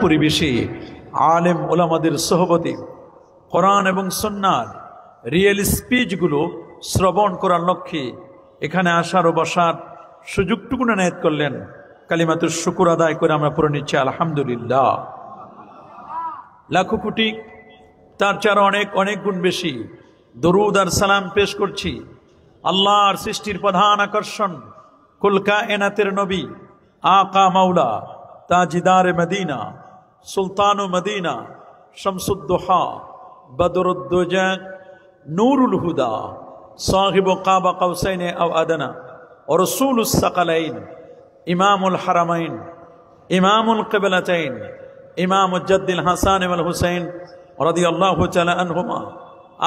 পরিবেশে আলেম ওলামাদের সোহবতে কোরআন এবং সুন্নাহর রিয়েল স্পিচগুলো শ্রবণ করার লক্ষ্যে এখানে আসার ও বসার সুযোগটুকু নায়েত করলেন। কালিমাতুর শুকর আদায় করে আমরা পড়ে নিচ্ছি আলহামদুলিল্লাহ। লাখো কোটি তার চার অনেক অনেক গুণ বেশি দরুদ আর সালাম পেশ করছি আল্লাহর সৃষ্টির প্রধান আকর্ষণ কুল কায়নাতের নবী আকা মাওলা তাজিদার মদিনা সুলতান মদিনা শামসুদ্দোহা বদরুদ্দোজা নূরুল হুদা সাহিব কাবা কাউসাইন আও আদনা और रसूलुस सकलैन इमामुल हरमैन इमामुल क़िबलतैन इमामुज्जद्दिल हसन वल हुसैन रदियल्लाहु तआला अन्हुमा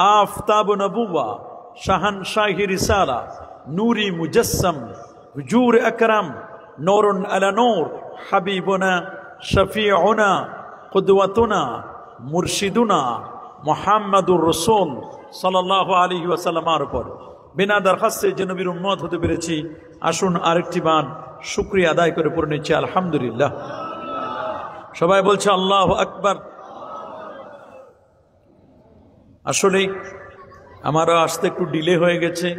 आफताब नबुव्वा शहनशाही रिसाला नूरी मुजस्सम हुजूर अकरम नूरुन अला नूर हबीबुना शफीउना कुदवतुना मुर्शिदुना मुहम्मदुर रसूल सल्लल्लाहु अलैहि वसल्लमेর উপর বিনা দরখাস্তে যে নবীর উম্মত হতে পেরেছি, আসুন আরেকটি বার শুকরিয়া আদায় করে পড়ে নিচ্ছি আলহামদুলিল্লাহ। সবাই বলছে আল্লাহু আকবার। আসলে আমারও আসতে একটু ডিলে হয়ে গেছে,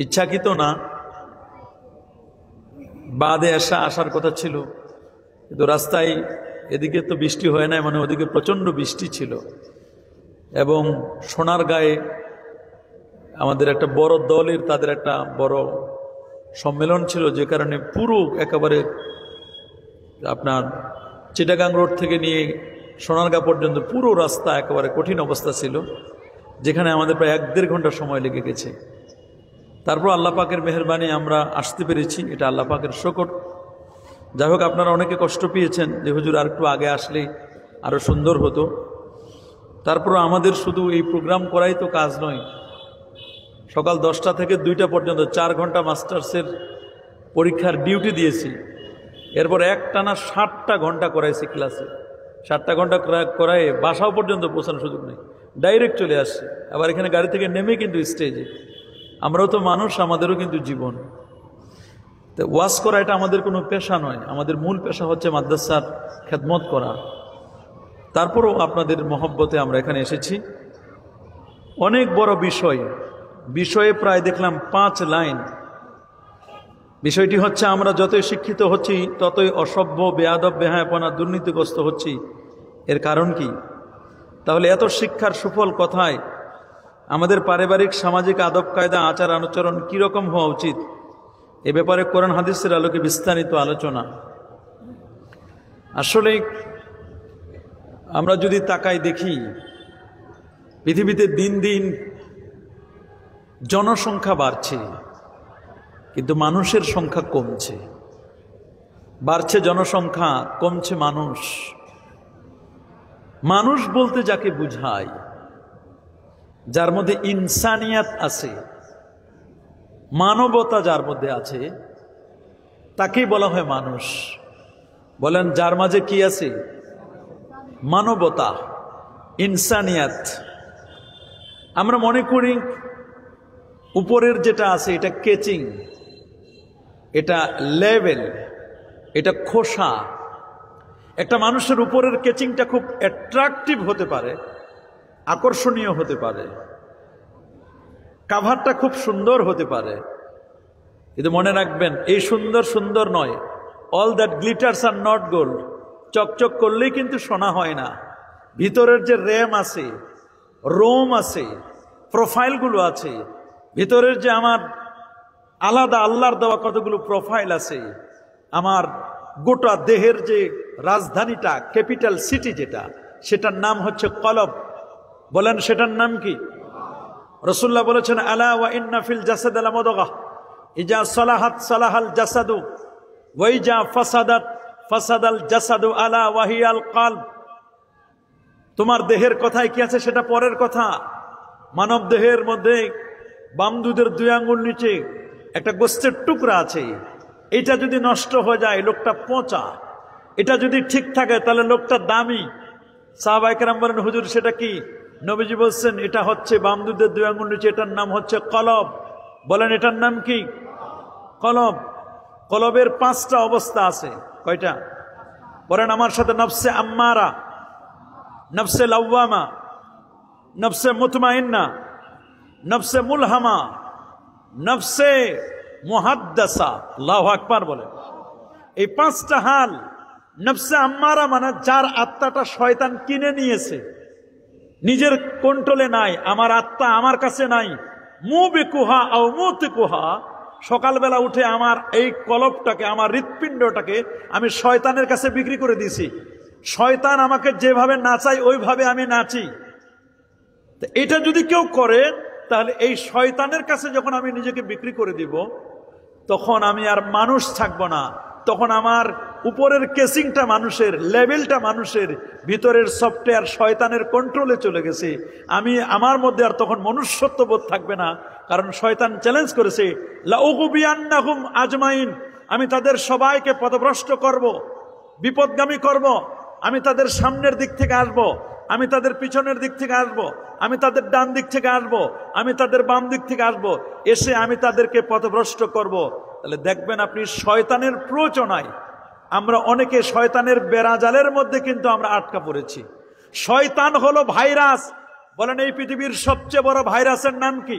ইচ্ছাকৃত না, বাদে আসার কথা ছিল, কিন্তু রাস্তায় এদিকে তো বৃষ্টি হয় না, মানে ওদিকে প্রচণ্ড বৃষ্টি ছিল এবং সোনারগাঁয়ে আমাদের একটা বড় দলের তাদের একটা বড় সম্মেলন ছিল, যে কারণে পুরো একেবারে আপনার চিটাগাং রোড থেকে নিয়ে সোনারগাঁ পর্যন্ত পুরো রাস্তা একেবারে কঠিন অবস্থা ছিল, যেখানে আমাদের প্রায় 1-1.5 ঘন্টা সময় লেগে গেছে। তারপর আল্লাহ পাকের মেহেরবানি আমরা আসতে পেরেছি, এটা আল্লাহ পাকের শুকর। যাই হোক, আপনারা অনেকে কষ্ট পেয়েছেন যে হুজুর আর একটু আগে আসলেই আরও সুন্দর হতো। তারপর আমাদের শুধু এই প্রোগ্রাম করাই তো কাজ নয়, সকাল 10টা থেকে 2টা পর্যন্ত 4 ঘন্টা মাস্টার্সের পরীক্ষার ডিউটি দিয়েছি। এরপর একটানা 60টা ঘন্টা করাইছি ক্লাসে, 60টা ঘন্টা করায় বাসাও পর্যন্ত পৌঁছানোর সুযোগ নেই, ডাইরেক্ট চলে আসছে। আবার এখানে গাড়ি থেকে নেমে কিন্তু স্টেজে। আমরাও তো মানুষ, আমাদেরও কিন্তু জীবন। তো ওয়াজ করা এটা আমাদের কোনো পেশা নয়, আমাদের মূল পেশা হচ্ছে মাদ্রাসার খেদমত করা। তারপরও আপনাদের মহব্বতে আমরা এখানে এসেছি। অনেক বড় বিষয়ে প্রায় দেখলাম 5 লাইন। বিষয়টি হচ্ছে আমরা যতই শিক্ষিত হচ্ছি ততই অসভ্য, বেয়াদব, বেহায়াপনা, দুর্নীতিগ্রস্ত হচ্ছি। এর কারণ কি? তাহলে এত শিক্ষার সুফল কথায় আমাদের পারিবারিক সামাজিক আদব কায়দা, আচার আচরণ কীরকম হওয়া উচিত, এ ব্যাপারে কোরআন হাদিসের আলোকে বিস্তারিত আলোচনা। আসলে আমরা যদি তাকাই দেখি, পৃথিবীতে দিন দিন জনসংখ্যা বাড়ছে, কিন্তু মানুষের সংখ্যা কমছে। বাড়ছে জনসংখ্যা, কমছে মানুষ। মানুষ বলতে যাকে বুঝায়, যার মধ্যে ইনসানিয়াত আছে, মানবতা যার মধ্যে আছে, তাকেই বলা হয় মানুষ। বলেন, যার মাঝে কি আছে? মানবতা, ইনসানিয়াত। আমরা মনে করি উপরের যেটা আছে এটা কেচিং, এটা লেভেল, এটা খোসা। একটা মানুষের উপরের কেচিংটা খুব অ্যাট্রাকটিভ হতে পারে, আকর্ষণীয় হতে পারে, কাভারটা খুব সুন্দর হতে পারে, কিন্তু মনে রাখবেন এই সুন্দর সুন্দর নয়। All that glitters are not gold. চকচক করলেই কিন্তু সোনা হয় না। ভিতরের যে র্যাম আছে, রোম আছে, প্রোফাইলগুলো আছে, ভিতরের যে আমার আলাদা আল্লাহর দেওয়া কতগুলো প্রোফাইল আছে, আমার গোটা দেহের যে রাজধানীটা, ক্যাপিটাল সিটি যেটা, সেটার নাম হচ্ছে কলব। বলেন, সেটার নাম কি? রাসূলুল্লাহ বলেছেন, আলা ওয়া ইন্না ফিল জাসাদ লামুদগাহ ইজা সালাহাত সালাহাল জাসাদু ওয়া ইজা ফাসাদাত ফাসাদাল জাসাদু আলা ওয়া হিয়াল কলব। তোমার দেহের কথায় কি আছে সেটা পরের কথা। মানব দেহের মধ্যে বাম দুধের 2 আঙ্গুল নিচে একটা গোস্তের টুকরা আছে, এটা যদি নষ্ট হয়ে যায় লোকটা পচা, এটা যদি ঠিক থাকে তাহলে লোকটা দামি। সাহাবায়ে কেরাম বলেন, হুজুর সেটা কি? নবীজি বলছেন, এটা হচ্ছে বাম দুধের 2 আঙ্গুল নিচে, এটার নাম হচ্ছে কলব। বলেন, এটার নাম কি? কলব। কলবের 5টা অবস্থা আছে। কয়টা? বলেন আমার সাথে, নফসে আম্মারা, নফসে লাওয়ামা, নফসে মুতমাইন্না, নফসে মুলহামা, নফসে মুহাদ্দাসা। আল্লাহু আকবার বলেন। এই পাঁচটা হাল। নফসে আম্মারা মানে যার আত্মাটা শয়তান কিনে নিয়েছে, নিজের কন্ট্রোলে নাই, আমার আত্মা আমার কাছে নাই। মুবিকুহা আও মুতিকুহা, সকালবেলা উঠে আমার এই কলবটাকে, আমার হৃৎপিণ্ডটাকে আমি শয়তানের কাছে বিক্রি করে দিয়েছি। শয়তান আমাকে যেভাবে নাচাই ওইভাবে আমি নাচি। এটা যদি কেউ করে, তাহলে এই শয়তানের কাছে যখন আমি নিজেকে বিক্রি করে দিব, তখন আমি আর মানুষ থাকবো না। তখন আমার উপরের কেসিংটা মানুষের, লেভেলটা মানুষের, ভিতরের সফটওয়্যার শয়তানের কন্ট্রোলে চলে গেছে। আমার মধ্যে আর তখন মনুষ্যত্ব বোধ থাকবে না, কারণ শয়তান চ্যালেঞ্জ করেছে, লাউগুবিয়ান্নাহুম আজমাইন, আমি তাদের সবাইকে পথভ্রষ্ট করব, বিপদগামী করব। আমি তাদের সামনের দিক থেকে আসব, আমি তাদের পিছনের দিক থেকে আসব, আমি তাদের ডান দিক থেকে আসব, আমি তাদের বাম দিক থেকে আসব, এসে আমি তাদেরকে পথভ্রষ্ট করব। তাহলে দেখবেন আপনি শয়তানের প্ররোচনায় আমরা অনেকে শয়তানের বেড়াজালের মধ্যে কিন্তু আমরা আটকা পড়েছি। শয়তান হলো ভাইরাস। বলেন এই পৃথিবীর সবচেয়ে বড় ভাইরাসের নাম কি?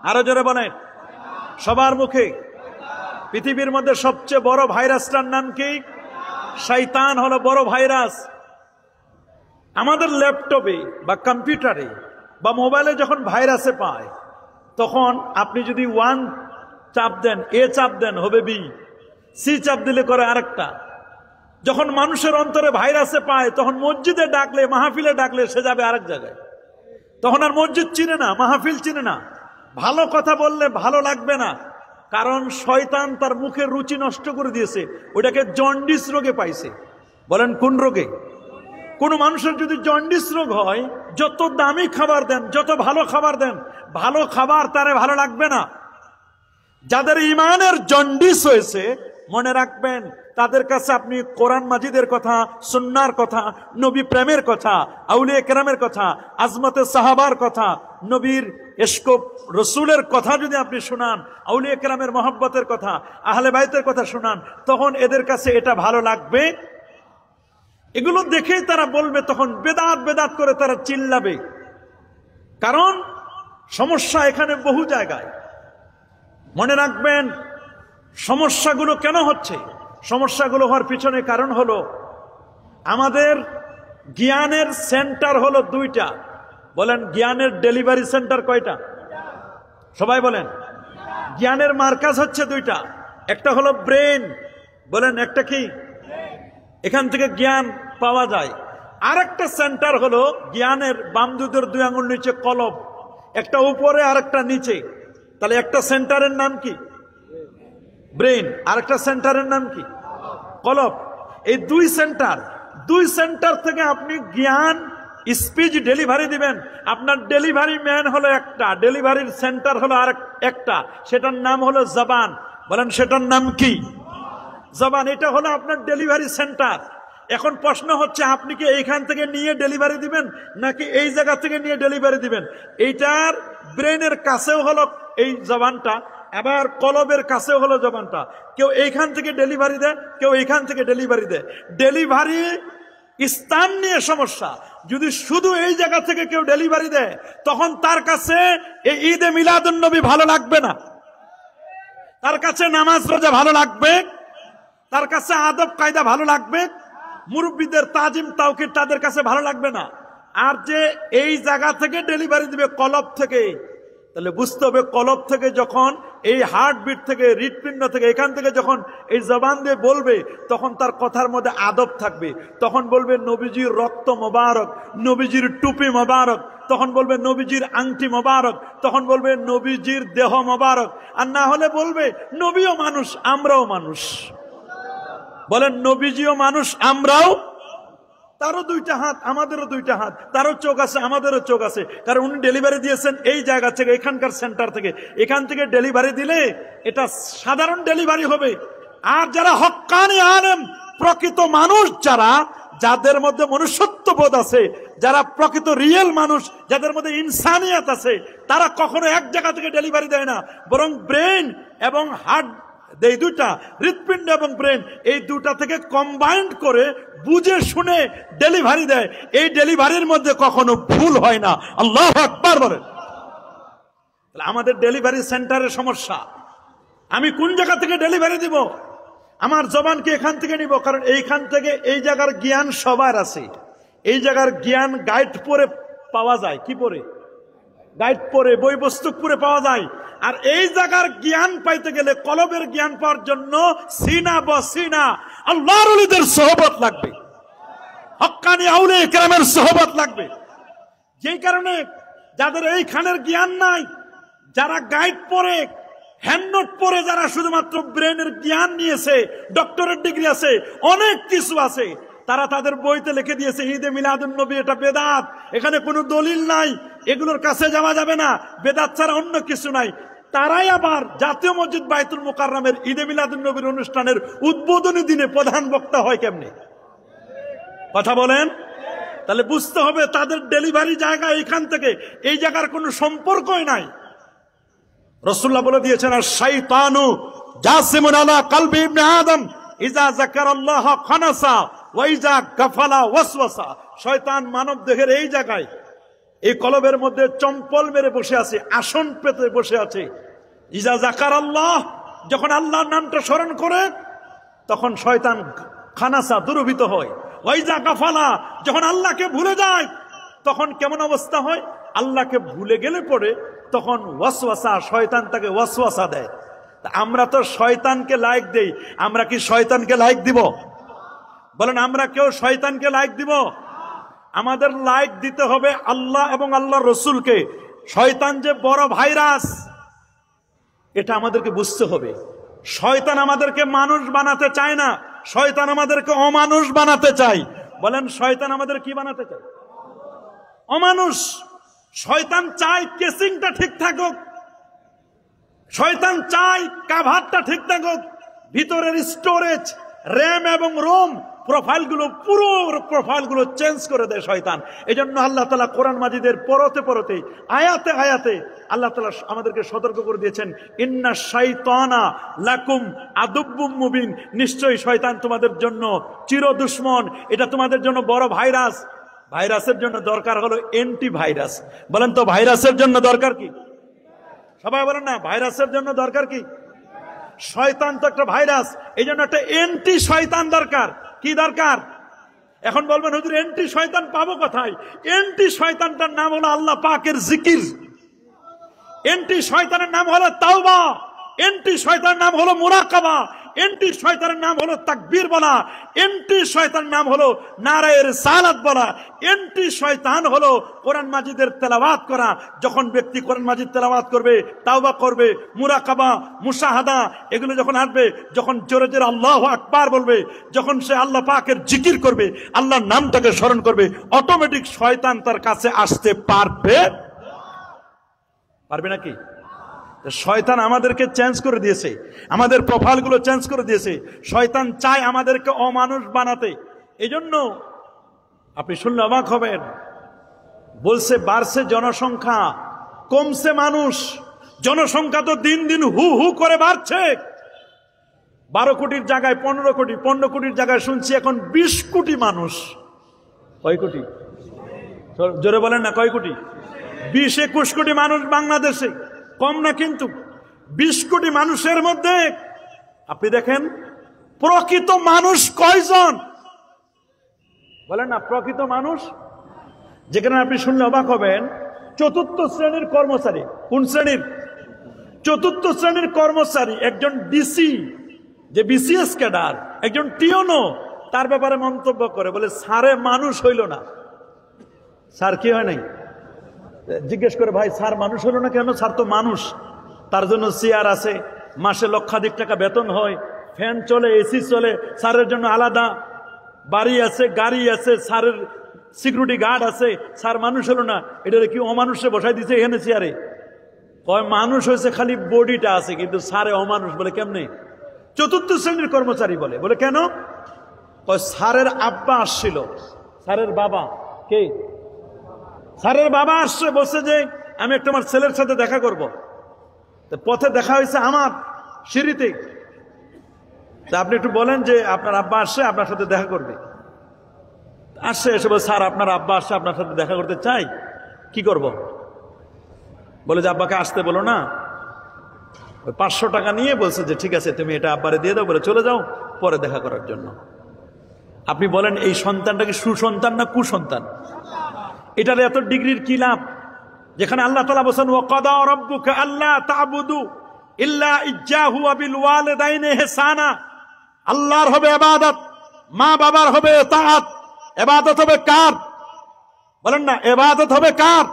আরো জোরে বলেন, সবার মুখে। পৃথিবীর মধ্যে সবচেয়ে বড় ভাইরাসটার নাম কি? শয়তান হলো বড় ভাইরাস। আমাদের ল্যাপটপে বা কম্পিউটারে বা মোবাইলে যখন ভাইরাসে পায়, তখন আপনি যদি 1 চাপ দেন, এ চাপ দেন হবে বি, সি চাপ দিলে করে আরেকটা। যখন মানুষের অন্তরে ভাইরাসে পায়, তখন মসজিদে ডাকলে, মাহফিলে ডাকলে সে যাবে আরেক জায়গায়। তখন আর মসজিদ চিনে না, মাহফিল চিনে না, ভালো কথা বললে ভালো লাগবে না, কারণ শয়তান তার মুখের রুচি নষ্ট করে দিয়েছে। ওটাকে জন্ডিস রোগে পাইছে। বলেন কোন রোগে? কোন মানুষের যদি জন্ডিস রোগ হয়, যত দামি খাবার দেন, যত ভালো খাবার দেন, ভালো খাবার তারে ভালো লাগবে না। যাদের ইমানের জন্ডিস হয়েছে, মনে রাখবেন, তাদের কাছে আপনি কোরআন মাজিদের কথা, সুন্নাহর কথা, নবী প্রেমের কথা, আউলিয়া কেরামের কথা, আজমতে সাহাবার কথা, নবীর ইশক রসুলের কথা যদি আপনি শোনান, আউলিয়া কেরামের মহব্বতের কথা, আহলে বাইতের কথা শোনান, তখন এদের কাছে এটা ভালো লাগবে। এগুলো দেখেই তারা বলবে, তখন বেদাত বেদাত করে তারা চিল্লাবে। কারণ সমস্যা এখানে বহু জায়গায়। মনে রাখবেন, সমস্যাগুলো কেন হচ্ছে? সমস্যাগুলো হওয়ার পিছনে কারণ হলো, আমাদের জ্ঞানের সেন্টার হলো 2টা। বলেন জ্ঞানের ডেলিভারি সেন্টার কয়টা? সবাই বলেন। জ্ঞানের মার্কাজ হচ্ছে 2টা। একটা হলো ব্রেন, বলেন একটা কি? এখান থেকে জ্ঞান পাওয়া যায়। আরেকটা সেন্টার হলো জ্ঞানের বাম দুধের 2 আঙুল নিচে কলব, একটা উপরে আর একটা নিচে। তাহলে একটা সেন্টারের নাম কি? ব্রেন। আরেকটা সেন্টারের নাম কি? কলব। এই 2 সেন্টার থেকে আপনি জ্ঞান স্পিচ ডেলিভারি দিবেন। আপনার ডেলিভারি ম্যান হলো একটা, ডেলিভারির সেন্টার হলো আর একটা, সেটার নাম হলো জবান। বলেন সেটার নাম কি? জবান। এটা হলো আপনার ডেলিভারি সেন্টার। এখন প্রশ্ন হচ্ছে, আপনি কি এইখান থেকে নিয়ে ডেলিভারি দিবেন নাকি এই জায়গা থেকে নিয়ে ডেলিভারি দিবেন? এইটার ব্রেনের কাছেও হলো এই জবানটা, আবার কলবের কাছেও হলো জবানটা। কেউ এইখান থেকে ডেলিভারি দেয়, কেউ এইখান থেকে ডেলিভারি দেয়। ডেলিভারি স্থান নিয়ে সমস্যা। যদি শুধু এই জায়গা থেকে কেউ ডেলিভারি দেয়, তখন তার কাছে এই ঈদে মিলাদুন নবী ভালো লাগবে না, তার কাছে নামাজ রোজা ভালো লাগবে, তার কাছে আদব কায়দা ভালো লাগবে, মুরব্বীদের তাজিম তাওকির তাদের কাছে ভালো লাগবে না। আর যে এই জায়গা থেকে ডেলিভারি দিবে, কলব থেকে, তাহলে বুঝতে হবে, কলব থেকে যখন এই হার্টবিট থেকে, হৃৎপিণ্ড থেকে, এখান থেকে যখন এই জবান দিয়ে বলবে, তখন তার কথার মধ্যে আদব থাকবে। তখন বলবে নবীজির রক্ত মোবারক, নবীজির টুপি মোবারক, তখন বলবে নবীজির আংটি মোবারক, তখন বলবে নবীজির দেহ মোবারক। আর না হলে বলবে নবীও মানুষ, আমরাও মানুষ। বলেন নবীজিও মানুষ, আমরাও। তারও 2টা হাত, আমাদেরও 2টা হাত, তারও চোখ আছে, আমাদেরও চোখ আছে, কারণ উনি ডেলিভারি দিয়েছেন এই জায়গা থেকে, এখানকার সেন্টার থেকে। এখান থেকে ডেলিভারি দিলে এটা সাধারণ ডেলিভারি হবে। আর যারা হক্কানি আলেম, প্রকৃত মানুষ, যাদের মধ্যে মনুষ্যত্ব বোধ আছে, যারা প্রকৃত রিয়েল মানুষ, যাদের মধ্যে ইনসানিয়াত আছে, তারা কখনো এক জায়গা থেকে ডেলিভারি দেয় না, বরং ব্রেন এবং হার্ট এই দুটা হৃৎপিণ্ড এবং ব্রেন, এই দুটা থেকে কম্বাইন্ড করে বুঝে শুনে ডেলিভারি দেয়। এই ডেলিভারির মধ্যে কখনো ভুল হয় না। আল্লাহু আকবার বলেন। আমাদের ডেলিভারি সেন্টারের সমস্যা। আমি কোন জায়গা থেকে ডেলিভারি দিব? আমার জবানকে এখান থেকে নিব, কারণ এইখান থেকে এই জায়গার জ্ঞান সবার আছে। এই জায়গার জ্ঞান গাইড পরে পাওয়া যায়। কি পরে? গাইড পরে, বই পুস্তক পরে পাওয়া যায়। আর এই জায়গার জ্ঞান পাইতে গেলে, কলবের জ্ঞান পাওয়ার জন্য সিনা বসিনা আল্লাহর ওলিদের সোহবত লাগবে, হক্কানি আউলিয়া কেরামের সোহবত লাগবে। যেই কারণে যাদের এইখানের জ্ঞান নাই, যারা গাইড পরে, হ্যান্ডনোট পরে, যারা শুধুমাত্র ব্রেনের জ্ঞান নিয়েছে, ডক্টরেট ডিগ্রি আছে, অনেক কিছু আছে, তারা তাদের বইতে লিখে দিয়েছে ঈদে মিলাদুন নবী এটা বেদাত, এখানে কোনো দলিল নাই, এগুলোর কাছে যাওয়া যাবে না, বেদাত ছাড়া অন্য কিছু নাই। তারাই আবার জাতীয় মসজিদ বাইতুল মুকাররমের ঈদে মিলাদুন নবীর অনুষ্ঠানের উদ্বোধনী দিনে প্রধান বক্তা হয় কেমনে? কথা বলেন। তাহলে বুঝতে হবে তাদের ডেলিভারি জায়গা এইখান থেকে, এই জায়গার কোনো সম্পর্কই নাই। রাসূলুল্লাহ বলে দিয়েছেন, আর শাইতানু জাসিমুন আলা কলবি ইবনে আদম ইজা যাকারাল্লাহ খানাসা ওয়া ইজা গাফালা ওয়াসওয়াসা। শয়তান মানব দেহের এই জায়গায়, এই কলবের মধ্যে চম্পল মেরে বসে আছে, আসন পেতে বসে আছে। ইজা যাকারাল্লাহ, যখন আল্লাহর নামটা স্মরণ করে তখন শয়তান খানাসা, দুরভিত হয়। ওয়া ইজা গাফালা, যখন আল্লাহকে ভুলে যায় তখন কেমন অবস্থা হয়? আল্লাহকে ভুলে গেলে পরে তখন ওয়াসওয়াসা, শয়তান তাকে ওয়াসওয়াসা দেয়। আমরা তো শয়তানকে লাইক দেই, আমরা কি শয়তানকে লাইক দিব? বলেন, আমরা কেউ শয়তানকে লাইক দিব? আমাদের লাইক দিতে হবে আল্লাহ এবং আল্লাহর রসুলকে। শয়তান যে বড় ভাইরাস, এটা আমাদেরকে বুঝতে হবে। শয়তান আমাদেরকে মানুষ বানাতে চায় না, শয়তান আমাদেরকে অমানুষ বানাতে চায়। বলেন, শয়তান আমাদের কি বানাতে চায়? অমানুষ। শয়তান চায় কেসিংটা ঠিক থাকুক, শয়তান চায় কাভারটা ঠিক থাকুক, ভিতরের স্টোরেজ, র্যাম এবং রোম প্রোফাইলগুলো, পুরো প্রোফাইলগুলো চেঞ্জ করে দেয় শয়তান। এই জন্য আল্লাহ তাআলা কোরআন মাজিদের পরতে পরতে, আয়াতে আয়াতে আল্লাহ তাআলা আমাদেরকে সতর্ক করে দিয়েছেন, ইন্না শাইতানা লাকুম আদুব্বুম মুবিন, নিশ্চয়ই শয়তান তোমাদের জন্য চির দুশমন, এটা তোমাদের জন্য বড় ভাইরাস। ভাইরাসের জন্য দরকার হলো অ্যান্টি ভাইরাস। বলেন তো, ভাইরাসের জন্য দরকার কি? সবাই বলেন না, ভাইরাসের জন্য দরকার কি? শয়তান তো একটা ভাইরাস, এই জন্য একটা অ্যান্টি শয়তান দরকার। কি দরকার? এখন বলবেন, হুজুর অ্যান্টি শয়তান পাবো কোথায়? অ্যান্টি শয়তানটার নাম হলো আল্লাহ পাকের জিকির, অ্যান্টি শয়তানের নাম হলো তাওবা, অ্যান্টি শয়তানের নাম হলো মুরাকাবা, অ্যান্টি শয়তানের নাম হলো তাকবীর বলা, অ্যান্টি শয়তানের নাম হলো নারায়ে রিসালাত বলা, অ্যান্টি শয়তান হলো কোরআন মাজিদের তেলাওয়াত করা। যখন ব্যক্তি কোরআন মাজিদ তেলাওয়াত করবে, তাওবা করবে, মুরাকাবা, মুশাহাদা এগুলো যখন আসবে, যখন জোরে জোরে আল্লাহু আকবার বলবে, যখন সে আল্লাহ পাকের জিকির করবে, আল্লাহর নামটাকে স্মরণ করবে, অটোমেটিক শয়তান তার কাছে আসতে পারবে? পারবে নাকি? শয়তান আমাদেরকে চেঞ্জ করে দিয়েছে, আমাদের প্রোফাইলগুলো চেঞ্জ করে দিয়েছে। শয়তান চায় আমাদেরকে অমানুষ বানাতে। এই জন্য আপনি শুনলে অবাক হবেন, বলছে বাড়ছে জনসংখ্যা, কমছে মানুষ। জনসংখ্যা তো দিন দিন হু হু করে বাড়ছে। 12 কোটির জায়গায় 15 কোটি, 15 কোটির জায়গায় শুনছি এখন 20 কোটি মানুষ। কয় কোটি? জোরে বলেন না, কয় কোটি? 20-21 কোটি মানুষ বাংলাদেশে, কম না কিন্তু। 20 কোটি মানুষের মধ্যে আপনি দেখেন প্রকৃত মানুষ কয়জন? বলেন না, প্রকৃত মানুষ। যেখানে আপনি শুনলে অবাক হবেন, 4র্থ শ্রেণীর কর্মচারী। কোন শ্রেণীর? 4র্থ শ্রেণীর কর্মচারী একজন ডিসি, যে বিসিএস ক্যাডার, একজন টিওনো, তার ব্যাপারে মন্তব্য করে, বলে স্যারে মানুষ হইল না। স্যার কি হয় নাই? জিজ্ঞেস করে, ভাই স্যার মানুষ হলো না কেন? স্যার তো মানুষ, তার জন্য চেয়ার আছে, মাসে লক্ষাধিক টাকা বেতন হয়, ফ্যান চলে, এসি চলে, স্যারের জন্য আলাদা বাড়ি আছে, গাড়ি আছে, স্যারের সিকিউরিটি গার্ড আছে। স্যার মানুষ হলো না, এটা কি অমানুষে বসাই দিচ্ছে এখানে চেয়ারে? কয় মানুষ হয়েছে, খালি বডিটা আছে, কিন্তু স্যারে অমানুষ। বলে কেমনে? 4র্থ শ্রেণীর কর্মচারী বলে। বলে কেন? কয় স্যারের আব্বা আসছিল, স্যারের বাবা। কে? স্যারের বাবা আসছে, বলছে যে আমি একটা আমার ছেলের সাথে দেখা করব। পথে দেখা হয়েছে আমার সিঁড়িতে, তা আপনি একটু বলেন যে আপনার আব্বা আসছে আপনার সাথে দেখা করবে, আসছে এসে বলে স্যার আপনার আব্বা আসছে আপনার সাথে দেখা করতে চাই, কি করব? বলে যে আব্বাকে আসতে বলো না। 500 টাকা নিয়ে বলছে যে ঠিক আছে তুমি এটা আব্বারে দিয়ে দাও, বলে চলে যাও পরে দেখা করার জন্য। আপনি বলেন এই সন্তানটা কি সুসন্তান না কুসন্তান? এটার এত ডিগ্রির কি লাভ? যেখানে আল্লাহ তাআলা বলেন ওয়া কাদা রাব্বুকা আল্লা তা'বুদু ইল্লা ইয়্যাহু ওয়া বিল ওয়ালিদাইনি ইহসানা। আল্লাহর হবে ইবাদত, মা বাবার হবে ইতাআত। ইবাদত হবে কার? বলেন না, ইবাদত হবে কার?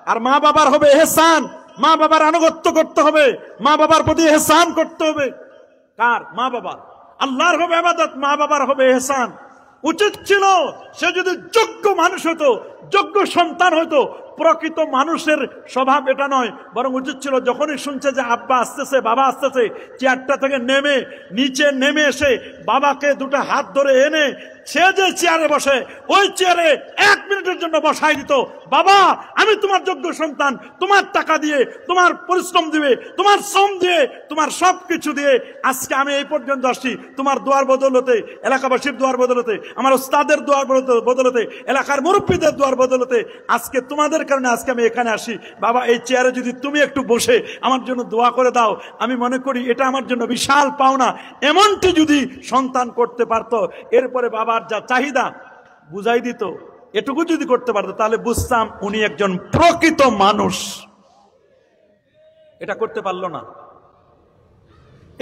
আর মা বাবার হবে ইহসান। মা বাবার আনুগত্য করতে হবে, মা বাবার প্রতি ইহসান করতে হবে। কার? মা বাবার। আল্লাহর হবে ইবাদত, মা বাবার হবে ইহসান। উচিত ছিল সে যদি যোগ্য মানুষ হতো, যোগ্য সন্তান হতো। প্রকৃত মানুষের স্বভাব এটা নয়, বরং উচিত ছিল যখনই শুনছে যে আব্বা আসতেছে, বাবা আসতেছে, চেয়ারটা থেকে নিচে নেমে এসে বাবাকে দুটো হাত ধরে এনে সে যে চেয়ারে বসে ওই চেয়ারে 1 মিনিটের জন্য বসাই দিত। বাবা আমি তোমার যোগ্য সন্তান, তোমার টাকা দিয়ে, তোমার পরিশ্রম দিয়ে, তোমার শ্রম দিয়ে, তোমার সবকিছু দিয়ে আজকে আমি এই পর্যন্ত আসছি। তোমার দোয়ার বদলতে, এলাকাবাসীর দোয়ার বদলতে, আমার ওস্তাদের দোয়ার বদলতে, এলাকার মুরব্বীদের দোয়ার বদলতে আজকে তোমাদের কারণে আজকে আমি এখানে আসি। বাবা এই চেয়ারে যদি তুমি একটু বসে আমার জন্য দোয়া করে দাও, আমি মনে করি এটা আমার জন্য বিশাল পাওনা। এমনটি যদি সন্তান করতে পারতো, এরপরে বাবার যা চাহিদা বুঝাই দিত, এটুকু যদি করতে পারতো তাহলে বুঝতাম উনি একজন প্রকৃত মানুষ। এটা করতে পারলো না।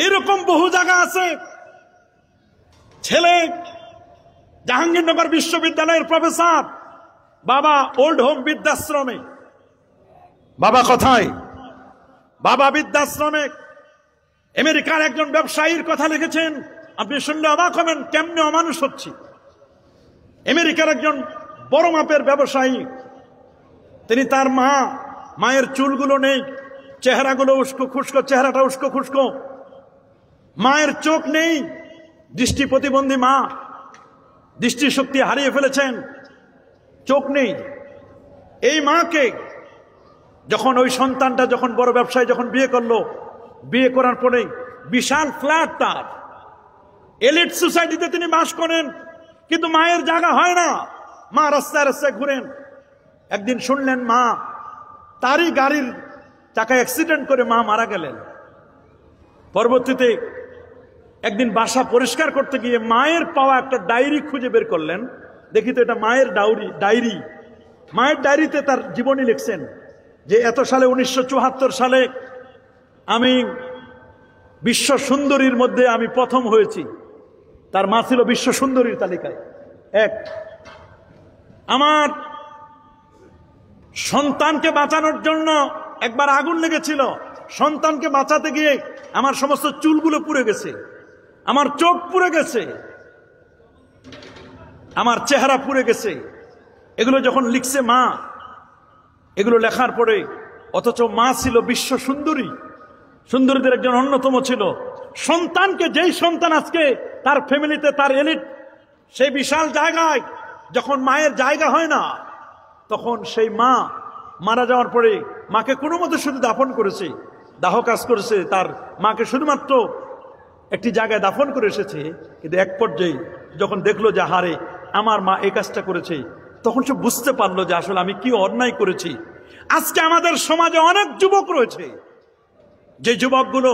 এরকম বহু জায়গা আছে। ছেলে জাহাঙ্গীরনগর বিশ্ববিদ্যালয়ের প্রফেসর, বাবা ওল্ড হোম বৃদ্ধাশ্রমে। বাবা কোথায়? বাবা বৃদ্ধাশ্রমে। আমেরিকার একজন ব্যবসায়ীর কথা লিখেছেন, আপনি শুনলে অবাক হবেন কেমনে অমানুষ হচ্ছি। আমেরিকার একজন বড় মাপের ব্যবসায়ী, তিনি তার মায়ের চুলগুলো নেই, চেহারাগুলো উস্কো খুস্কো, চেহারাটা উস্কো খুস্কো, মায়ের চোখ নেই, দৃষ্টি প্রতিবন্ধী মা, দৃষ্টিশক্তি হারিয়ে ফেলেছেন, চোখ নেই। এই মাকে যখন ওই সন্তানটা যখন বড় ব্যবসায়ী যখন বিয়ে করলো, বিয়ে করার পরে বিশাল ফ্ল্যাট তার, এলিট সোসাইটিতে তিনি বাস করেন, কিন্তু মায়ের জায়গা হয় না। মা রাস্তায় রাস্তায় ঘুরেন। একদিন শুনলেন মা তারই গাড়ির চাকায় অ্যাক্সিডেন্ট করে মা মারা গেলেন। পরবর্তীতে একদিন বাসা পরিষ্কার করতে গিয়ে মায়ের পাওয়া একটা ডায়েরি খুঁজে বের করলেন। দেখি তো এটা মায়ের ডায়েরি। মায়ের ডায়েরিতে তার জীবনী লিখছেন যে এত সালে 1974 সালে আমি বিশ্ব সুন্দরীর মধ্যে আমি প্রথম হয়েছি। তার মা ছিল বিশ্ব সুন্দরীর তালিকায় 1। আমার সন্তানকে বাঁচানোর জন্য একবার আগুন লেগেছিল, সন্তানকে বাঁচাতে গিয়ে আমার সমস্ত চুলগুলো পুড়ে গেছে, আমার চোখ পুড়ে গেছে, আমার চেহারা পুড়ে গেছে। এগুলো যখন লিখছে মা, এগুলো লেখার পরে, অথচ মা ছিল বিশ্ব সুন্দরী, সুন্দরীদের একজন অন্যতম ছিল। সন্তানকে, যেই সন্তান আজকে তার ফ্যামিলিতে তার এলিট, সেই বিশাল জায়গায় যখন মায়ের জায়গা হয় না, তখন সেই মা মারা যাওয়ার পরে মাকে কোনো মতে শুধু দাফন করেছে, দাহ কাজ করেছে, তার মাকে শুধুমাত্র একটি জায়গায় দাফন করে এসেছে। কিন্তু এক পর্যায়ে যখন দেখলো যে হারে আমার মা এই কাজটা করেছে, তখন সে বুঝতে পারলো যে আসলে আমি কি অন্যায় করেছি। আজকে আমাদের সমাজে অনেক যুবক রয়েছে, যে যুবকগুলো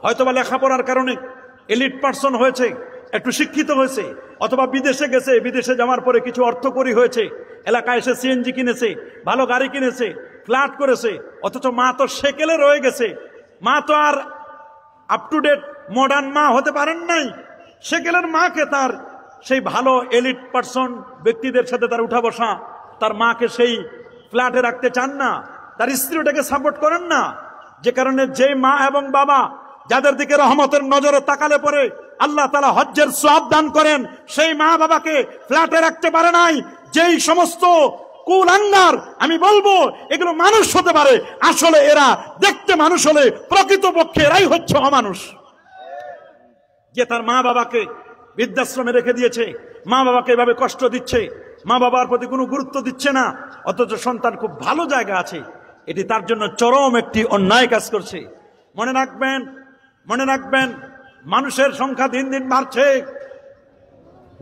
হয়তোবা লেখাপড়ার কারণে এলিট পার্সন হয়েছে, একটু শিক্ষিত হয়েছে, অথবা বিদেশে গেছে, বিদেশে যাওয়ার পরে কিছু অর্থকরী হয়েছে, এলাকায় এসে সিএনজি কিনেছে, ভালো গাড়ি কিনেছে, ফ্ল্যাট করেছে, অথচ মা তো সেকেলে রয়ে গেছে। মা তো আর আপ টু ডেট মডার্ন মা হতে পারেন নাই। সেকেলের মাকে তার সেই ভালো এলিট পার্সন ব্যক্তিদের সাথে তার উঠা বসা, তার মাকে সেই ফ্ল্যাটে রাখতে চান না, তার স্ত্রীটাকে সাপোর্ট করেন না। যে কারণে যে মা এবং বাবা যাদের দিকে রহমতের নজরে তাকালে পরে আল্লাহ তাআলা হজ্জের সওয়াব দান করেন, সেই মা বাবাকে ফ্ল্যাটে রাখতে পারে নাই। যেই সমস্ত কুলাঙ্গার, আমি বলবো এগুলো মানুষ হতে পারে, আসলে এরা দেখতে মানুষ হলে প্রকৃতপক্ষে এরাই হচ্ছে অমানুষ। যে তার মা বাবাকে বৃদ্ধাশ্রমে রেখে দিয়েছে, মা বাবাকে এভাবে কষ্ট দিচ্ছে, মা বাবার প্রতি কোনো গুরুত্ব দিচ্ছে না, অথচ সন্তান খুব ভালো জায়গা আছে, এটি তার জন্য চরম একটি অন্যায় কাজ করছে। মনে রাখবেন, মানুষের সংখ্যা দিন দিন বাড়ছে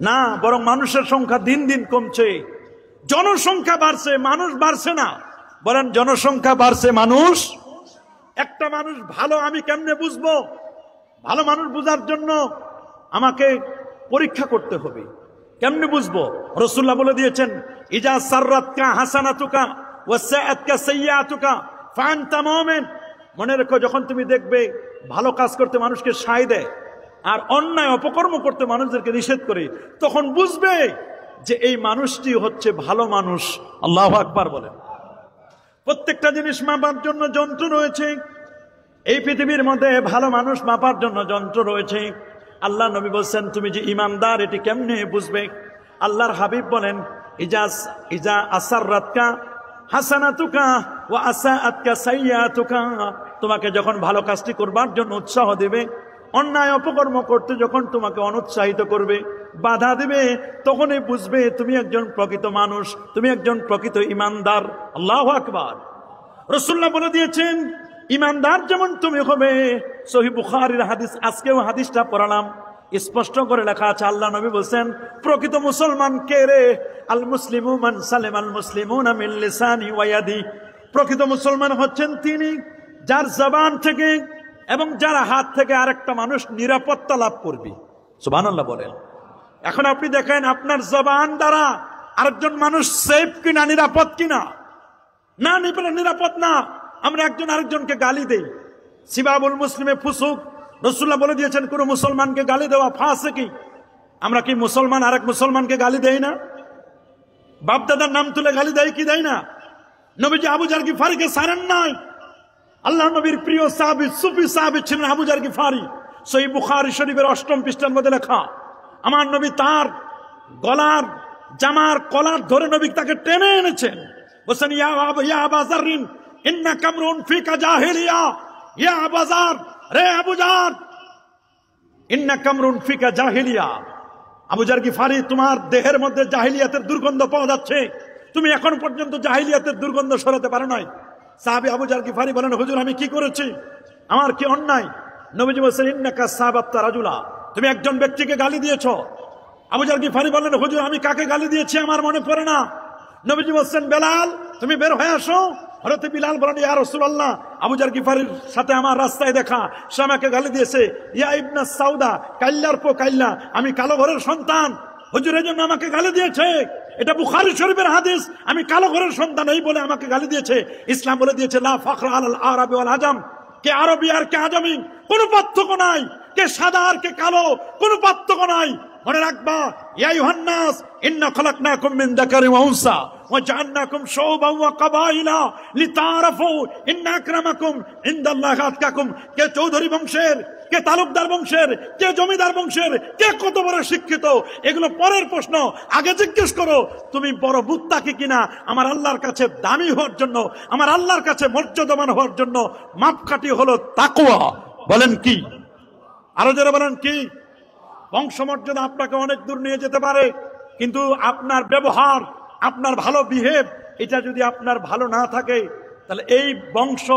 না, বরং মানুষের সংখ্যা দিন দিন কমছে। জনসংখ্যা বাড়ছে, মানুষ বাড়ছে না, বরং জনসংখ্যা বাড়ছে, মানুষ। একটা মানুষ ভালো আমি কেমনে বুঝবো? ভালো মানুষ বুঝার জন্য আমাকে পরীক্ষা করতে হবে। কেমনে বুঝবো? রাসূলুল্লাহ বলে দিয়েছেন, ইজা সাররাতকা হাসানাতুকা ওয়া সাআতকা সাইয়্যাতুকা ফাআনতা মুমিন। মনে রেখো, যখন তুমি দেখবে ভালো কাজ করতে মানুষকে সায় দেয় আর অন্যায় অপকর্ম করতে মানুষদেরকে নিষেধ করে, তখন বুঝবে যে এই মানুষটি হচ্ছে ভালো মানুষ। আল্লাহু আকবার বলেন। প্রত্যেকটা জিনিস মাপার জন্য যন্ত্র রয়েছে। এই পৃথিবীর মধ্যে ভালো মানুষ মাপার জন্য যন্ত্র রয়েছে। আল্লাহ নবী বলছেন, তুমি যে ইমানদার এটি কেমনে বুঝবে? আল্লাহর হাবিব বলেন, ইজা আসাররাতকা হাসানাতুকা ওয়া আসাআতকা সাইয়্যাতুকা। তোমাকে যখন ভালো কাজটি করবার জন্য উৎসাহ দেবে, অন্যায় অপকর্ম করতে যখন তোমাকে অনুৎসাহিত করবে, বাধা দিবে, তখনই বুঝবে তুমি একজন প্রকৃত মানুষ, তুমি একজন প্রকৃত ইমানদার। আল্লাহু আকবার। রাসূলুল্লাহ বলে দিয়েছেন, ইমানদার যেমন তুমি হবে। সহিহ বুখারীর হাদিস, আজকেও হাদিসটা পড়ালাম, স্পষ্ট করে লেখা আছে। আল্লাহ নবী বলেন, প্রকৃত মুসলমান কে রে? আল মুসলিমু মান সালাম আল মুসলিমুনা মিন লিসানি ওয়া ইয়াদি। প্রকৃত মুসলমান হচ্ছেন তিনি যার জবান থেকে এবং যার হাত থেকে আরেকটা মানুষ নিরাপত্তা লাভ করবে। সুবহানাল্লাহ বলেন। এখন আপনি দেখেন, আপনার জবান দ্বারা আরেকজন মানুষ সেফ কিনা, নিরাপদ কিনা? না, নিরাপদ না। আমরা একজন আরেকজনকে গালি দেই। সিবাবুল মুসলিমে ফুসুক। রাসূলুল্লাহ বলে দিয়েছেন, কোন মুসলমানকে গালি দেওয়া ফাসিকি। আমরা কি মুসলমান আরেক মুসলমানকে গালি দেই না? বাপদাদার নাম তুলে গালি দেয় কি দেয় না? নবীজি আবু জার গিফারিকে ছাড়েন নাই। আল্লাহ নবীর প্রিয় সাহাবী, সুফি সাহাবী ছিলেন আবু জার গিফারি। সহিহ বুখারী শরীফের 8ম পৃষ্ঠার মধ্যে লেখা, আমার নবী তার গলার জামার কলার ধরে নবী তাকে টেনে এনেছেন। বলেন, ইয়া আবা যাররিন ইন্না কামরুন ফিকা জাহিলিয়া। ইয়া আবা যার, রে আবু জার, ইন্না কামরুন ফিকা জাহিলিয়া। আবু জার গিফারি, তোমার দেহের মধ্যে জাহিলিয়াতের দুর্গন্ধ পাওয়া যাচ্ছে। তুমি এখন পর্যন্ত জাহিলিয়াতের দুর্গন্ধ সরাতে পারো নাই। সাহাবী আবু জার গিফারি বলেন, হুজুর আমি কি করেছি? আমার কি অন্যায়? নবীজি বলেন, ইন্নাকা সাবাত্তা রাজুলা। তুমি একজন ব্যক্তিকে গালি দিয়েছো। আবু জার গিফারি বলেন, হুজুর আমি কাকে গালি দিয়েছি আমার মনে পড়ে না। নবীজি বলেন, বেলাল তুমি বের হয়ে আসো। হযরত বিলাল বলেন, ইয়া রাসূলুল্লাহ, আবু জার গিফারির সাথে আমার রাস্তায় দেখা, সে আমাকে গালি দিয়েছে। ইয়া ইবনা সাউদা, কাইল্লার পো কাইল্লা, আমি কালো ঘরের সন্তান, হুজুরের জন্য আমাকে গালি দিয়েছে। এটা বুখারী শরীফের হাদিস। আমি কালো ঘরের সন্তান এই বলে আমাকে গালি দিয়েছে। ইসলাম বলে দিয়েছে, লা ফাখরা আলাল আরাবি ওয়াল আজাম। কে আরবি আর কে আজামি, কোনো পার্থক্য নাই। কে সাদা আর কে কালো, কোনো পার্থক্য নাই। মনে রাখবা, ইয়া আইয়ুহান নাস ইন্না খালাকনাকুম মিন যাকারিন ওয়া উনসা ওয়া জাআলনাকুম শুউবান ওয়া কাবাইলা লিতাআরাফু ইন্না আকরামাকুম ইনদাল্লাহি আতকাকুম। কে চৌধুরী বংশের, কে তালুকদার বংশের, কে জমিদার বংশের, কে কত বড় শিক্ষিত, এগুলো পরের প্রশ্ন। আগে জিজ্ঞেস করো তুমি বড় মুত্তাকি কিনা। আমার আল্লাহর কাছে দামি হওয়ার জন্য, আমার আল্লাহর কাছে মর্যাদাবান হওয়ার জন্য মাপকাঠি হলো তাকওয়া। বলেন কি? আরো যারা বলেন কি? বংশমর্যাদা আপনাকে অনেক দূর নিয়ে যেতে পারে, কিন্তু আপনার ব্যবহার, আপনার ভালো বিহেভ, এটা যদি আপনার ভালো না থাকে, তাহলে এই বংশ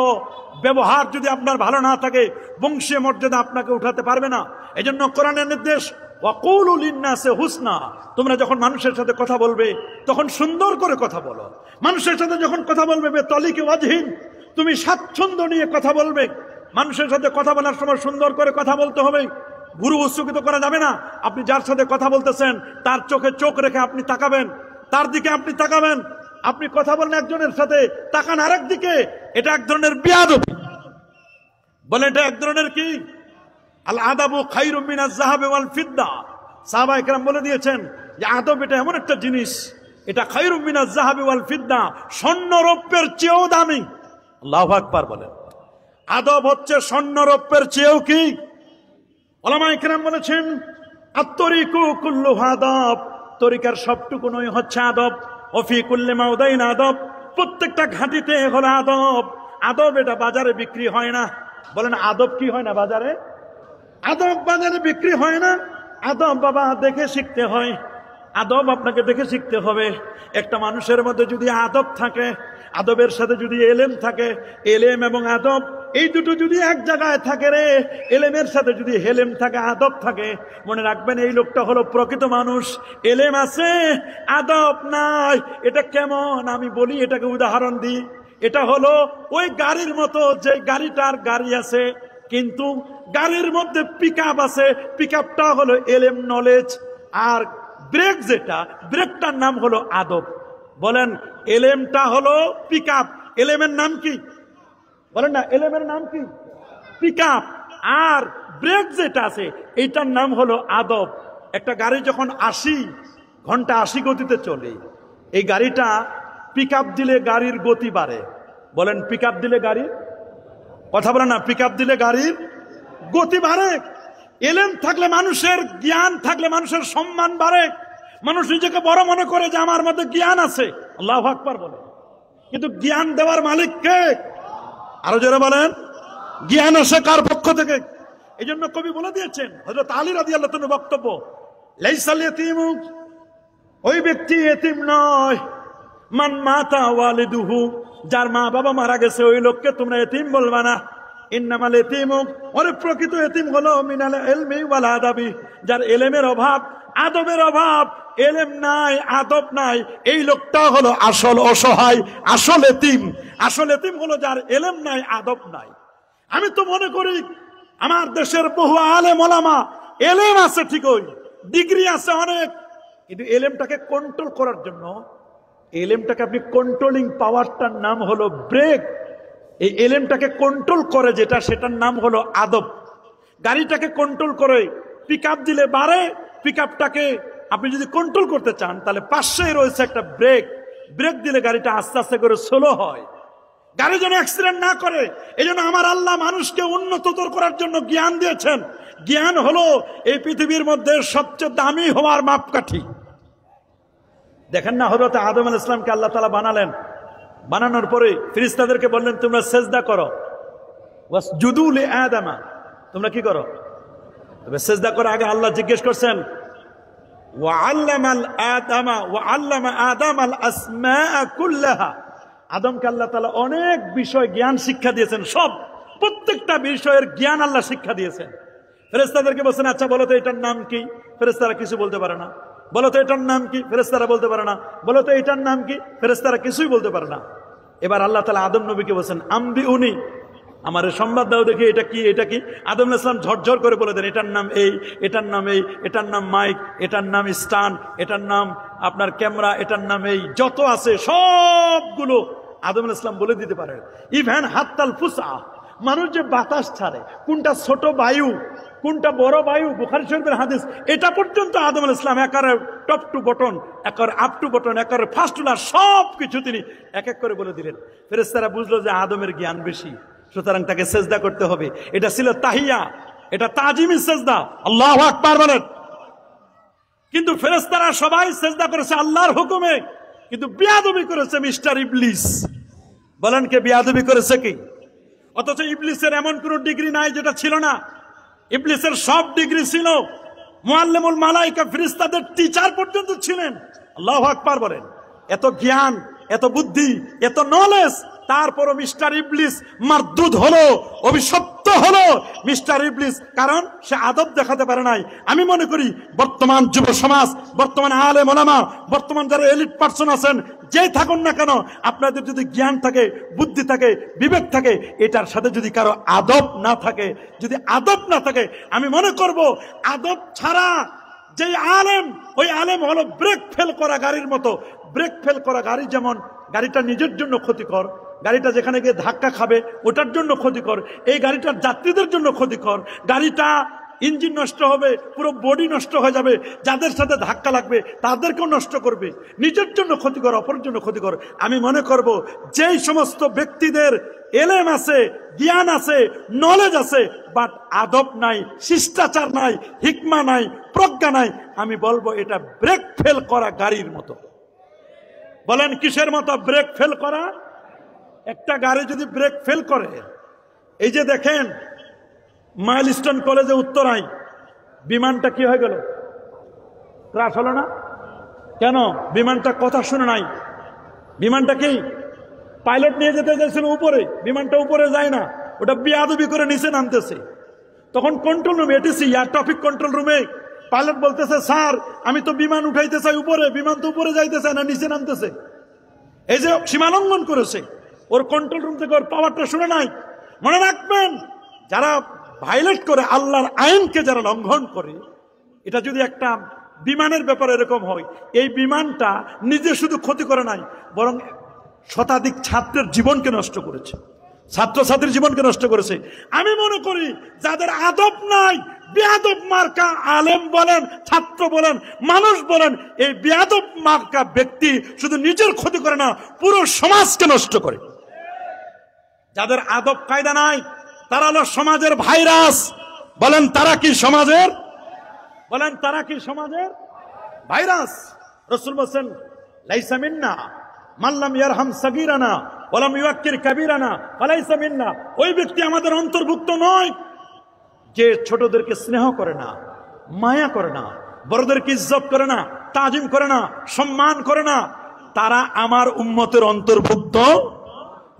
ব্যবহার যদি আপনার ভালো না থাকে, বংশীয় মর্যাদা আপনাকে উঠাতে পারবে না। এজন্য কোরআনের নির্দেশ, ওয়াকুলু লিন্নাসি হুসনা। তোমরা যখন মানুষের সাথে কথা বলবে তখন সুন্দর করে কথা বলো। মানুষের সাথে যখন কথা বলবে বেতলিকি ওয়াজহিন, তুমি স্বাচ্ছন্দ্য নিয়ে কথা বলবে। মানুষের সাথে কথা বলার সময় সুন্দর করে কথা বলতে হবে। গুরু উৎসুকিত করা যাবে না। আপনি যার সাথে কথা বলতেছেন তার চোখে চোখ রেখে আপনি তাকাবেন, তার দিকে আপনি তাকাবেন। আপনি কথা বলেন একজনের সাথে, তাকান আরেক দিকে, এটা এক ধরনের বেয়াদবি। বলেন এটা এক ধরনের কি? আল আদাবু খায়রুম মিনাজ যাহাবি ওয়াল ফিদ্দা। সাহাবায়ে কেরাম বলে দিয়েছেন যে আদব এটা এমন একটা জিনিস, এটা খায়রুম মিনাজ যাহাবি ওয়াল ফিদ্দা, স্বর্ণ রৌপ্যের চেয়েও দামি। আল্লাহু আকবার বলেন। আদব হচ্ছে স্বর্ণ রৌপ্যের চেয়েও কি? উলামায়ে কেরাম বলেছেন, আত-তরিকু কুল্লুহা আদব। তরিকার সবটুকুই হচ্ছে আদব। ওফি কুল্লি মাউদাইন আদব। প্রত্যেকটা ঘাঁটিতে হলো আদব। আদব এটা বাজারে বিক্রি হয় না। বলেন আদব কি হয় না বাজারে? আদব বাজারে বিক্রি হয় না। আদব বাবা দেখে শিখতে হয়। আদব আপনাকে দেখে শিখতে হবে। একটা মানুষের মধ্যে যদি আদব থাকে, আদবের সাথে যদি এলেম থাকে, এলেম এবং আদব এই দুটো যদি এক জায়গায় থাকে রে, এলেমের সাথে যদি হেলেম থাকে, আদব থাকে, মনে রাখবেন এই লোকটা হলো প্রকৃত মানুষ। এলেম আছে, আদব নাই। এটা কেমন আমি বলি, এটাকে উদাহরণ দিই। এটা হলো ওই গাড়ির মতো, যে গাড়িটার গাড়ি আছে কিন্তু গাড়ির মধ্যে পিকআপ আছে, পিকআপটা হলো এলেম, নলেজ। আর ব্রেক, যেটা ব্রেকটার নাম হলো আদব। বলেন এলেমটা হলো পিকআপ, এলেমের নাম কি? বলেন না, এলেমের নাম কি? পিকআপ। আর ব্রেক যেটা আছে এইটার নাম হলো আদব। একটা গাড়ি যখন 80 ঘন্টা 80 গতিতে চলে, এই গাড়িটা পিকআপ দিলে গাড়ির গতি বাড়ে। বলেন পিকআপ দিলে গাড়ির, কথা বলেন না, পিকআপ দিলে গাড়ির গতি বাড়ে। এলেম থাকলে, মানুষের জ্ঞান থাকলে মানুষের সম্মান বাড়ে। মানুষ নিজেকে বড় মনে করে যে আমার মধ্যে জ্ঞান আছে। আল্লাহু আকবার বলে। কিন্তু জ্ঞান দেওয়ার মালিক কে? আরো জোরে বলেন, জ্ঞান আসে কার পক্ষ থেকে? এই জন্য কবি বলে দিয়েছেন, হযরত আলী রাদিয়াল্লাহু তাআলার বক্তব্য, লাইসাল ইয়াতীমু, ওই ব্যক্তি এতিম নয়, মান মাতা ওয়ালিদুহু, যার মা বাবা মারা গেছে ওই লোককে তোমরা এতিম বলবা না। ইন্নামাল ইয়াতীমু, ওরে প্রকৃত এতিম হলো মিনাল ইলমি ওয়াল আদাবি, যার এলেমের অভাব, আদবের অভাব। এলেম নাই, আদব নাই, এই লোকটা হলো আসল অসহায়, আসল এতিম। আসল এতিম হলো যার এলেম নাই, আদব নাই। আমি তো মনে করি আমার দেশের বহু আলেম ওলামা, এলেম আছে ঠিকই, ডিগ্রি আছে অনেক, কিন্তু এলেমটাকে কন্ট্রোল করার জন্য, এলেমটাকে আপনি কন্ট্রোলিং পাওয়ারটার নাম হলো ব্রেক। এই এলেমটাকে কন্ট্রোল করে যেটা, সেটার নাম হলো আদব। গাড়িটাকে কন্ট্রোল করে পিকআপ দিলে বাড়ে, পিকআপটাকে আপনি যদি কন্ট্রোল করতে চান তাহলে পাশেই রয়েছে একটা ব্রেক, ব্রেক দিলে গাড়িটা আস্তে আস্তে করে স্লো হয়, গাড়ি যেন অ্যাক্সিডেন্ট না করে। এই জন্য আমার আল্লাহ মানুষকে উন্নততর করার জন্য জ্ঞান দিয়েছেন। জ্ঞান হলো এই পৃথিবীর মধ্যে সবচেয়ে দামি হওয়ার মাপকাঠি। দেখেন না, হযরত আদম আলাইহিস সালামকে আল্লাহ তাআলা বানালেন, বানানোর পরে ফেরেশতাদেরকে বললেন তোমরা সেজদা করো, ওয়াসজুদু লিআদামা, তোমরা কি করো? তবে সেজদা করে আগে আল্লাহ জিজ্ঞেস করছেন, ওয়াআল্লামাল আদামা ওয়াআল্লামা আদামাল আসমাআ কুল্লাহা, আদমকে আল্লাহ তাআলা অনেক বিষয় জ্ঞান শিক্ষা দিয়েছেন, সব প্রত্যেকটা বিষয়ের জ্ঞান আল্লাহ শিক্ষা দিয়েছেন। ফেরেশতাদেরকে বলছেন আচ্ছা বলো তো এটার নাম কি? ফেরেশতারা কিছু বলতে পারে না। বলো তো এটার নাম কি? ফেরেশতারা বলতে পারে না। বলো তো এটার নাম কি? ফেরেশতারা কিছুই বলতে পারে না। এবার আল্লাহ তাআলা আদম নবীকে বলছেন আম্বিউনি, আমারে সংবাদ দাও দেখি এটা কি, এটা কি? আদম আলাইহিস সালাম ঝরঝর করে বলে দেন এটার নাম এই, এটার নাম এই, এটার নাম মাইক, এটার নাম স্টান, এটার নাম আপনার ক্যামেরা, এটার নাম এই, যত আছে সবগুলো আদম আলাইহিস সালাম বলে দিতে পারে। ইভেন হাত্তাল ফুসা, মানুষ যে বাতাস ছাড়ে, কোনটা ছোট বায়ু, কোনটা বড় বায়ু, বুখারী শরীফের হাদিস, এটা পর্যন্ত আদম আলাইহিস সালাম একেবারে টপ টু বটন, একেবারে আপ টু বটন, একেবারে ফার্স্ট টু লাস্ট সব কিছু তিনি এক এক করে বলে দিলেন। ফেরেশতারা বুঝলো যে আদমের জ্ঞান বেশি, সুতরাং তাকে সেজদা করতে হবে। এটা ছিল তাহিয়া, এটা তাজিমি সেজদা। আল্লাহু আকবার বলেন। কিন্তু ফেরেশতারা সবাই সেজদা করেছে আল্লাহর হুকুমে, কিন্তু বিয়াদবি করেছে মিস্টার ইবলিস। বলেন কে বিয়াদবি করেছে? কি? অথচ ইবলিসের এমন কোন ডিগ্রি নাই যেটা ছিল না। ইবলিসের সব ডিগ্রি ছিল। মুআল্লিমুল মালায়েকা, ফেরেশতাদের টিচার পর্যন্ত ছিলেন। আল্লাহু আকবার বলেন। এত জ্ঞান, এত বুদ্ধি, এত নলেজ, তারপরও মিস্টার ইবলিস মারদুদ হলো, অভিশপ্ত হলো মিস্টার ইবলিস, কারণ সে আদব দেখাতে পারে নাই। আমি মনে করি বর্তমান যুব সমাজ, বর্তমান আলেম ওলামা, বর্তমান যারা এলিট পার্সন আছেন, যেই থাকুন না কেন, আপনাদের যদি জ্ঞান থাকে, বুদ্ধি থাকে, বিবেক থাকে, এটার সাথে যদি কারো আদব না থাকে, যদি আদব না থাকে, আমি মনে করব আদব ছাড়া যে আলেম, ওই আলেম হলো ব্রেক ফেল করা গাড়ির মতো। ব্রেক ফেল করা গাড়ি যেমন গাড়িটা নিজের জন্য ক্ষতিকর, গাড়িটা যেখানে গিয়ে ধাক্কা খাবে ওটার জন্য ক্ষতিকর, এই গাড়িটার যাত্রীদের জন্য ক্ষতিকর। গাড়িটা ইঞ্জিন নষ্ট হবে, পুরো বডি নষ্ট হয়ে যাবে, যাদের সাথে ধাক্কা লাগবে তাদেরকেও নষ্ট করবে, নিজের জন্য ক্ষতিকর, অপরের জন্য ক্ষতিকর। আমি মনে করব যেই সমস্ত ব্যক্তিদের এলেম আছে, জ্ঞান আছে, নলেজ আছে, বাট আদব নাই, শিষ্টাচার নাই, হিকমা নাই, প্রজ্ঞা নাই, আমি বলবো এটা ব্রেক ফেল করা গাড়ির মতো। বলেন কিসের মতো? ব্রেক ফেল করা। একটা গাড়ি যদি ব্রেক ফেল করে, এই যে দেখেন মাইলস্টোন কলেজে উত্তরায় বিমানটা কি হয়ে গেল? ক্রাশ হলো না কেন? বিমানটা কথা শুনে নাই। বিমানটা কি পাইলট নিয়ে যেতে চাইছিল উপরে, বিমানটা উপরে যায় না, ওটা বেয়াদবি করে নিচে নামতেছে। তখন কন্ট্রোল রুমে, এটিসি এয়ার ট্রাফিক কন্ট্রোল রুমে পাইলট বলতেছে, স্যার আমি তো বিমান উঠাইতে চাই উপরে, বিমান তো উপরে যাইতে চায় না, নিচে নামতেছে। এই যে সীমালঙ্ঘন করেছে, ওর কন্ট্রোল রুম থেকে ওর পাওয়ারটা শুনে নাই। মনে রাখবেন, যারা ভায়োলেট করে, আল্লাহর আইনকে যারা লঙ্ঘন করে, এটা যদি একটা বিমানের ব্যাপারে এরকম হয়, এই বিমানটা নিজে শুধু ক্ষতি করে নাই, বরং শতাধিক ছাত্রের জীবনকে নষ্ট করেছে, ছাত্রছাত্রীর জীবনকে নষ্ট করেছে। আমি মনে করি যাদের আদব নাই, বেয়াদব মার্কা আলেম বলেন, ছাত্র বলেন, মানুষ বলেন, এই বেয়াদব মার্কা ব্যক্তি শুধু নিজের ক্ষতি করে না, পুরো সমাজকে নষ্ট করে। যাদের আদব কায়দা নাই তারা হলো সমাজের ভাইরাস। বলেন তারা কি সমাজের, বলেন তারা কি সমাজের ভাইরাস? রাসূল বলেন, লাইসা মিন্না মান লাম ইয়ারহাম সাগীরানা ওয়া লাম ইউক্কির কাবীরানা ফালাইসা মিন্না। ওই ব্যক্তি আমাদের অন্তর্ভুক্ত নয় যে ছোটদেরকে স্নেহ করে না, মায়া করে না, বড়দেরকে ইজ্জত করে না, তাজিম করে না, সম্মান করে না, তারা আমার উম্মতের অন্তর্ভুক্ত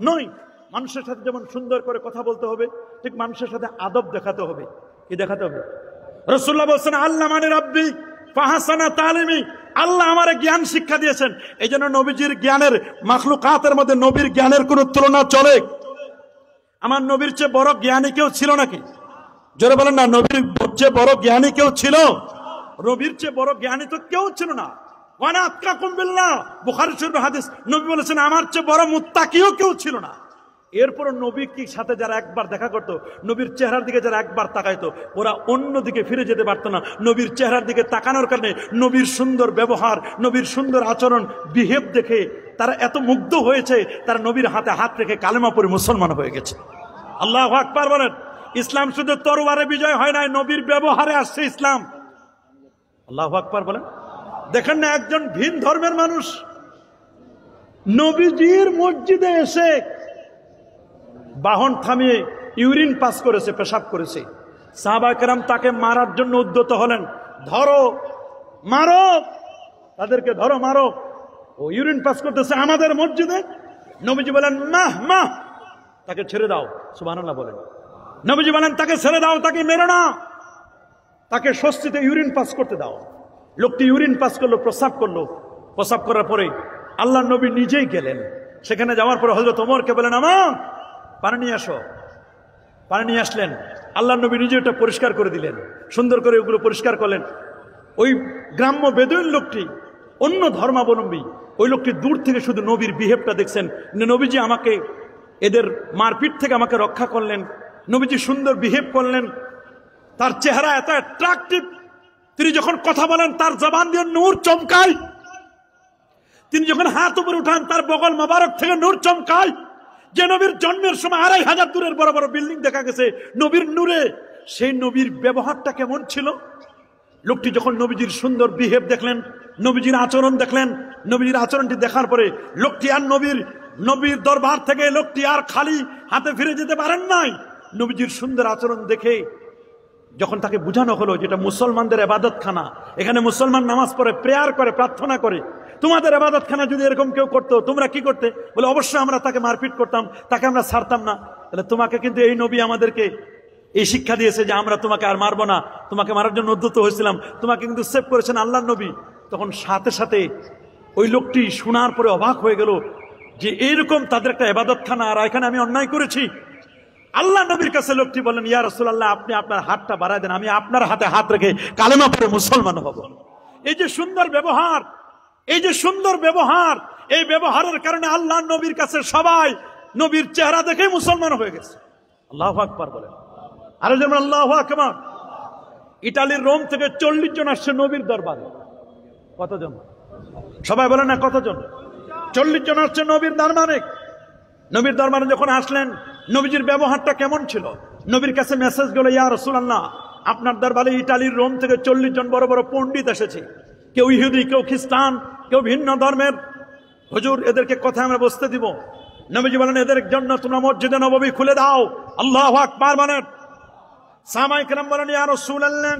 নয়। মানুষের সাথে যেমন সুন্দর করে কথা বলতে হবে, ঠিক মানুষের সাথে আদব দেখাতে হবে। কি দেখাতে হবে? রাসূলুল্লাহ বলেছেন, আল্লাহ মানে রাব্বি ফাহাসানা তালিমি, আল্লাহ আমারে জ্ঞান শিক্ষা দিয়েছেন। এই জন্য নবীজির জ্ঞানের, মাখলুকাতের মধ্যে নবীর জ্ঞানের কোন তুলনা চলে? আমার নবীর চেয়ে বড় জ্ঞানী কেউ ছিল নাকি? জোরে বলেন না, নবীর চেয়ে বড় জ্ঞানী কেউ ছিল? নবীর চেয়ে বড় জ্ঞানী তো কেউ ছিল না। ওয়ানা আতকাকুম বিল্লাহ, বুখারী শরীফের হাদিস, নবী বলেছেন আমার চেয়ে বড় মুত্তাকিও কেউ ছিল না। এরপর নবীর সাথে যারা একবার দেখা করতো, নবীর চেহারার দিকে যারা একবার তাকাইতো, ওরা অন্য দিকে ফিরে যেতে পারতো না। নবীর চেহারার দিকে তাকানোর কারণে, নবীর সুন্দর ব্যবহার, নবীর সুন্দর আচরণ, বিহেভ দেখে তারা এত মুগ্ধ হয়েছে, তারা নবীর হাতে হাত রেখে কালেমা পড়ে মুসলমান হয়ে গেছে। আল্লাহু আকবার বলেন। ইসলাম শুধু তরবারে বিজয় হয় নাই, নবীর ব্যবহারে আসছে ইসলাম। আল্লাহু আকবার বলেন। দেখেন না, একজন ভিন ধর্মের মানুষ নবীজির মসজিদে এসে বাহন থামিয়ে ইউরিন পাস করেছে, পেশাব করেছে। সাহাবায়ে কেরাম তাকে মারার জন্য উদ্যত হলেন, ধরো মারো, তাদেরকে ধরো মারো। ও ইউরিন পাস করতেছে আমাদের মসজিদে। নবীজি বলেন, মাহ মাহ, তাকে ছেড়ে দাও। সুবহানাল্লাহ বলেন। নবীজি বলেন, তাকে ছেড়ে দাও, তাকে মেরো না, তাকে স্বস্তিতে ইউরিন পাস করতে দাও। লোকটি ইউরিন পাস করলো, প্রস্রাব করলো। প্রস্রাব করার পরে আল্লাহ নবী নিজেই গেলেন। সেখানে যাওয়ার পরে হযরত ওমরকে বলেন, আমার পানি নিয়ে আসো। পানি নিয়ে আসলেন। আল্লাহ নবী নিজে ওটা পরিষ্কার করে দিলেন, সুন্দর করে ওগুলো পরিষ্কার করলেন। ওই গ্রাম্য বেদুইন লোকটি, অন্য ধর্মাবলম্বী, ওই লোকটি দূর থেকে শুধু নবীর বিহেভটা দেখছেন। নবীজি আমাকে এদের মারপিট থেকে আমাকে রক্ষা করলেন, নবীজি সুন্দর বিহেভ করলেন, তার চেহারা এত অ্যাট্রাকটিভ, তিনি যখন কথা বলেন তার জবান দিয়ে নূর চমকায়, তিনি যখন হাত উপরে উঠান তার বগল মোবারক থেকে নূর চমকায়। যে নবীর জন্মের সময় 2500 দূরের বড় বড় বিল্ডিং দেখা গেছে নবীর নূরে, সেই নবীর ব্যবহারটা কেমন ছিল? লোকটি যখন নবীজির সুন্দর বিহেভ দেখলেন, নবীজির আচরণ দেখলেন, নবীজির আচরণটি দেখার পরে লোকটি আর নবীর দরবার থেকে লোকটি আর খালি হাতে ফিরে যেতে পারেন নাই। নবীজির সুন্দর আচরণ দেখে যখন তাকে বোঝানো হলো যেটা মুসলমানদের ইবাদতখানা, এখানে মুসলমান নামাজ পড়ে, প্রেয়ার করে, প্রার্থনা করে, তোমাদের ইবাদতখানা যদি এরকম কেউ করতো তোমরা কি করতে? বলে অবশ্যই আমরা তাকে মারপিট করতাম, তাকে আমরা ছাড়তাম না। তাহলে তোমাকে কিন্তু এই নবী আমাদেরকে এই শিক্ষা দিয়েছে যে আমরা তোমাকে আর মারবো না, তোমাকে মারার জন্য উদ্যত হয়েছিলাম, তোমাকে কিন্তু সেভ করেছেন আল্লাহর নবী। তখন সাথে সাথে ওই লোকটি শোনার পরে অবাক হয়ে গেল যে এইরকম তাদের একটা ইবাদতখানা, আর এখানে আমি অন্যায় করেছি। আল্লাহ নবীর কাছে লোকটি বলেন, ইয়া রাসূলুল্লাহ, আপনি আপনার হাতটা বাড়ায় দেন, আমি আপনার হাতে হাত রেখে কালেমা পড়ে মুসলমান হব। এই যে সুন্দর ব্যবহার, এই যে সুন্দর ব্যবহার, এই ব্যবহারের কারণে আল্লাহ নবীর কাছে সবাই নবীর চেহারা দেখে মুসলমান হয়ে গেছে। আল্লাহু আকবার বলেন। আরো যেমন আল্লাহু আকবার। ইতালির রোম থেকে 40 জন আসছে নবীর দরবারে। কতজন? সবাই বলেন না কতজন? 40 জন আসছে নবীর দরবারে। নবীর দরবারে যখন আসলেন, নবীজির ব্যবহারটা কেমন ছিল? নবীর কাছে মেসেজ গেল, ইয়া রাসূলুল্লাহ, আপনার দরবারে ইতালির রোম থেকে 40 জন বড় বড় পণ্ডিত এসেছে, কেউ ইহুদি, কেউ খ্রিস্টান, কেউ ভিন্ন ধর্মের। হুজুর, এদেরকে কথা আমরা বসতে দিব? নবীজি বলেন, এদের জন্য তোমরা মসজিদে নববী খুলে দাও। আল্লাহু আকবার বলেন। সাহাবায়ে কেরাম বলেন, ইয়া রাসূলুল্লাহ,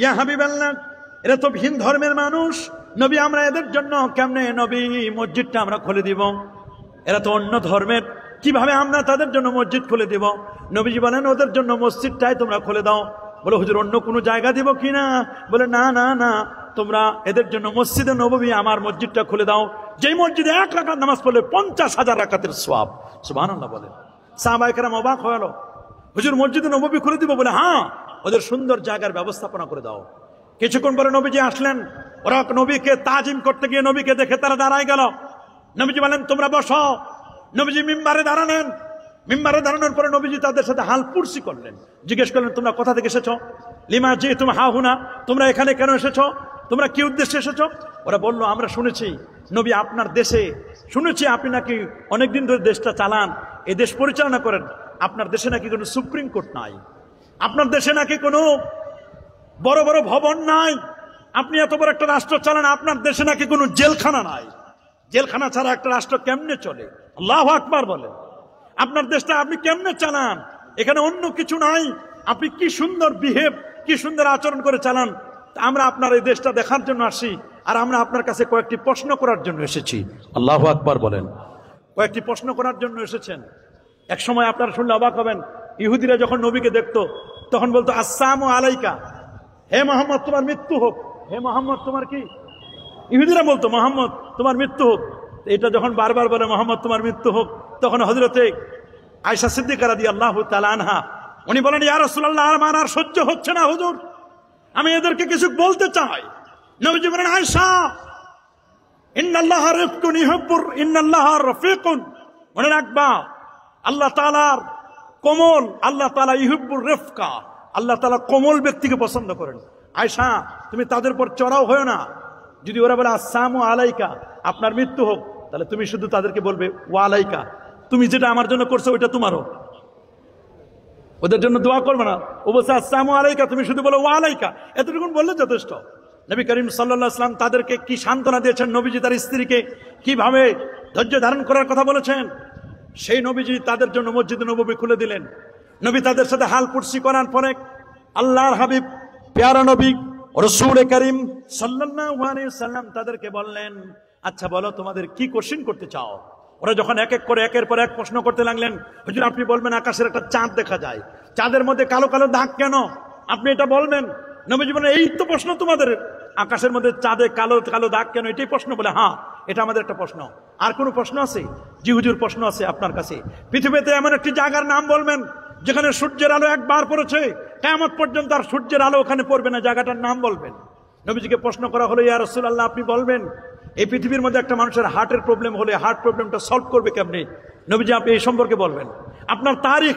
ইয়া হাবিবাল্লাহ, এরা তো ভিন্ন ধর্মের মানুষ, নবী আমরা এদের জন্য কেমনে নবী মসজিদটা আমরা খুলে দিব? এরা তো অন্য ধর্মের, কিভাবে আমরা তাদের জন্য মসজিদ খুলে দেব? নবীজি বলেন ওদের জন্য মসজিদটাই তোমরা খুলে দাও। বলে হুজুর অন্য কোনো জায়গা দিব কিনা? বলে না না না, তোমরা এদের জন্য মসজিদে নববী আমার মসজিদটা খুলে দাও, যেই মসজিদে 1 রাকাত নামাজ পড়লে 50,000 রাকাতের সওয়াব। সুবহানাল্লাহ বলেন। সাহাবায়ে কেরাম অবাক হয়ে গেল, হুজুর মসজিদে নববী খুলে দিব? বলে হ্যাঁ, ওদের সুন্দর জায়গার ব্যবস্থাপনা করে দাও। কিছুক্ষণ পরে নবীজি আসলেন, ওরা নবীকে তাজিম করতে গিয়ে নবীকে দেখে তারা দাঁড়ায় গেল। নবীজি বলেন তোমরা বসো। নবীজি মিম্বারে দাঁড়ালেন। মিম্বারে দাঁড়ানোর পরে নবীজি তাদের সাথে হাল পুরসি করলেন, জিজ্ঞেস করলেন তোমরা কোথা থেকে এসেছো? লিমা জি তুমি হা হুনা, তোমরা এখানে কেন এসেছো? তোমরা কি উদ্দেশ্যে এসেছো? ওরা বলল আমরা শুনেছি নবী আপনার দেশে, শুনেছি আপনি নাকি অনেকদিন ধরে দেশটা চালান, এই দেশ পরিচালনা করেন, আপনার দেশে নাকি কোনো সুপ্রিম কোর্ট নাই, আপনার দেশে নাকি কোনো বড় বড় ভবন নাই, আপনি এত বড় একটা রাষ্ট্র চালান, আপনার দেশে নাকি কোনো জেলখানা নাই, জেলখানা ছাড়া একটা রাষ্ট্র কেমনে চলে? আল্লাহু আকবার বলেন। আপনার দেশটা আপনি কেমনে চালান? এখানে অন্য কিছু নাই, আপনি কি সুন্দর বিহেভ, কি সুন্দর আচরণ করে চালান। আমরা আপনার এই দেশটা দেখার জন্য আসি, আর আমরা আপনার কাছে কয়েকটি প্রশ্ন করার জন্য এসেছি। আল্লাহু আকবার বলেন। কয়েকটি প্রশ্ন করার জন্য এসেছেন। এক সময় আপনারা শুনলে অবাক হবেন, ইহুদিরা যখন নবীকে দেখতো তখন বলতো আসসালামু আলাইকা, হে মোহাম্মদ তোমার মৃত্যু হোক। হে মোহাম্মদ তোমার কি? ইহুদিরা বলতো মোহাম্মদ তোমার মৃত্যু হোক। এটা যখন বারবার বলে মোহাম্মদ তোমার মৃত্যু হোক, তখন হযরতে আয়েশা সিদ্দিকা রাদিয়াল্লাহু তাআলা আনহা উনি বলেন ইয়া রাসূলুল্লাহ আমার আর সহ্য হচ্ছে না হুজুর, আমি এদেরকে কিছু বলতে চাই। নবীজি বলেন আয়েশা ইন্নাল্লাহা রিফকুন ইউহিব্বুর ইন্নাল্লাহা রাফিকুন, মনে রাখবা আল্লাহ তাআলার কোমল, আল্লাহ তাআলা ইউহিব্বুর রিফকা, আল্লাহ তাআলা কোমল ব্যক্তিকে পছন্দ করেন। আয়েশা তুমি তাদের উপর চড়াও হয়ো না। যদি ওরা বলে আসসালামু আলাইকা আপনার মৃত্যু হোক, তাহলে তুমি শুধু তাদেরকে বলবে ওয়া আলাইকা, তুমি যেটা আমার জন্য করছো ওইটা তোমারও, ওদের জন্য দোয়া করবে না। ও বলছে আসসালামু আলাইকা, তুমি শুধু বলো ওয়া আলাইকা, এতটুকু বললে যথেষ্ট। নবী করিম সাল্লাল্লাহু আলাইহি ওয়াসাল্লাম তাদেরকে কি সান্ত্বনা দিয়েছেন, নবীজি তার স্ত্রীকে কিভাবে ধৈর্য ধারণ করার কথা বলেছেন, সেই নবীজি তাদের জন্য মসজিদে নববী খুলে দিলেন। নবী তাদের সাথে হাল পুরসি করার পরে আল্লাহর হাবিব প্যারা নবী রাসূল করিম সাল্লাল্লাহু আলাইহি ওয়াসাল্লাম তাদেরকে বললেন আচ্ছা বলো তোমাদের কি কোশ্চেন করতে চাও? ওরা যখন এক এক করে একের পর এক প্রশ্ন করতে লাগলেন, হুজুর আপনি বলবেন আকাশের একটা চাঁদ দেখা যায়, চাঁদের মধ্যে কালো কালো দাগ কেন? আপনি এটা বলবেন। নবীজি বলেন এই তো প্রশ্ন তোমাদের, আকাশের মধ্যে চাঁদে কালো কালো দাগ কেন, এটাই প্রশ্ন? বলে হ্যাঁ এটা আমাদের একটা প্রশ্ন। আর কোনো প্রশ্ন আছে? জি হুজুর প্রশ্ন আছে আপনার কাছে। পৃথিবীতে এমন একটি জায়গার নাম বলবেন যেখানে সূর্যের আলো একবার পড়েছে, কিয়ামত পর্যন্ত আর সূর্যের আলো ওখানে পড়বে না, জায়গাটার নাম বলবেন। নবীজিকে প্রশ্ন করা হলো ইয়া রাসূলুল্লাহ আপনি বলবেন এই পৃথিবীর মধ্যে একটা মানুষের হার্টের প্রবলেম হলে হার্ট প্রবলেমটা সলভ করবে কেমনি? নবীজি আপনি এই সম্পর্কে বলবেন। আপনার তারিখ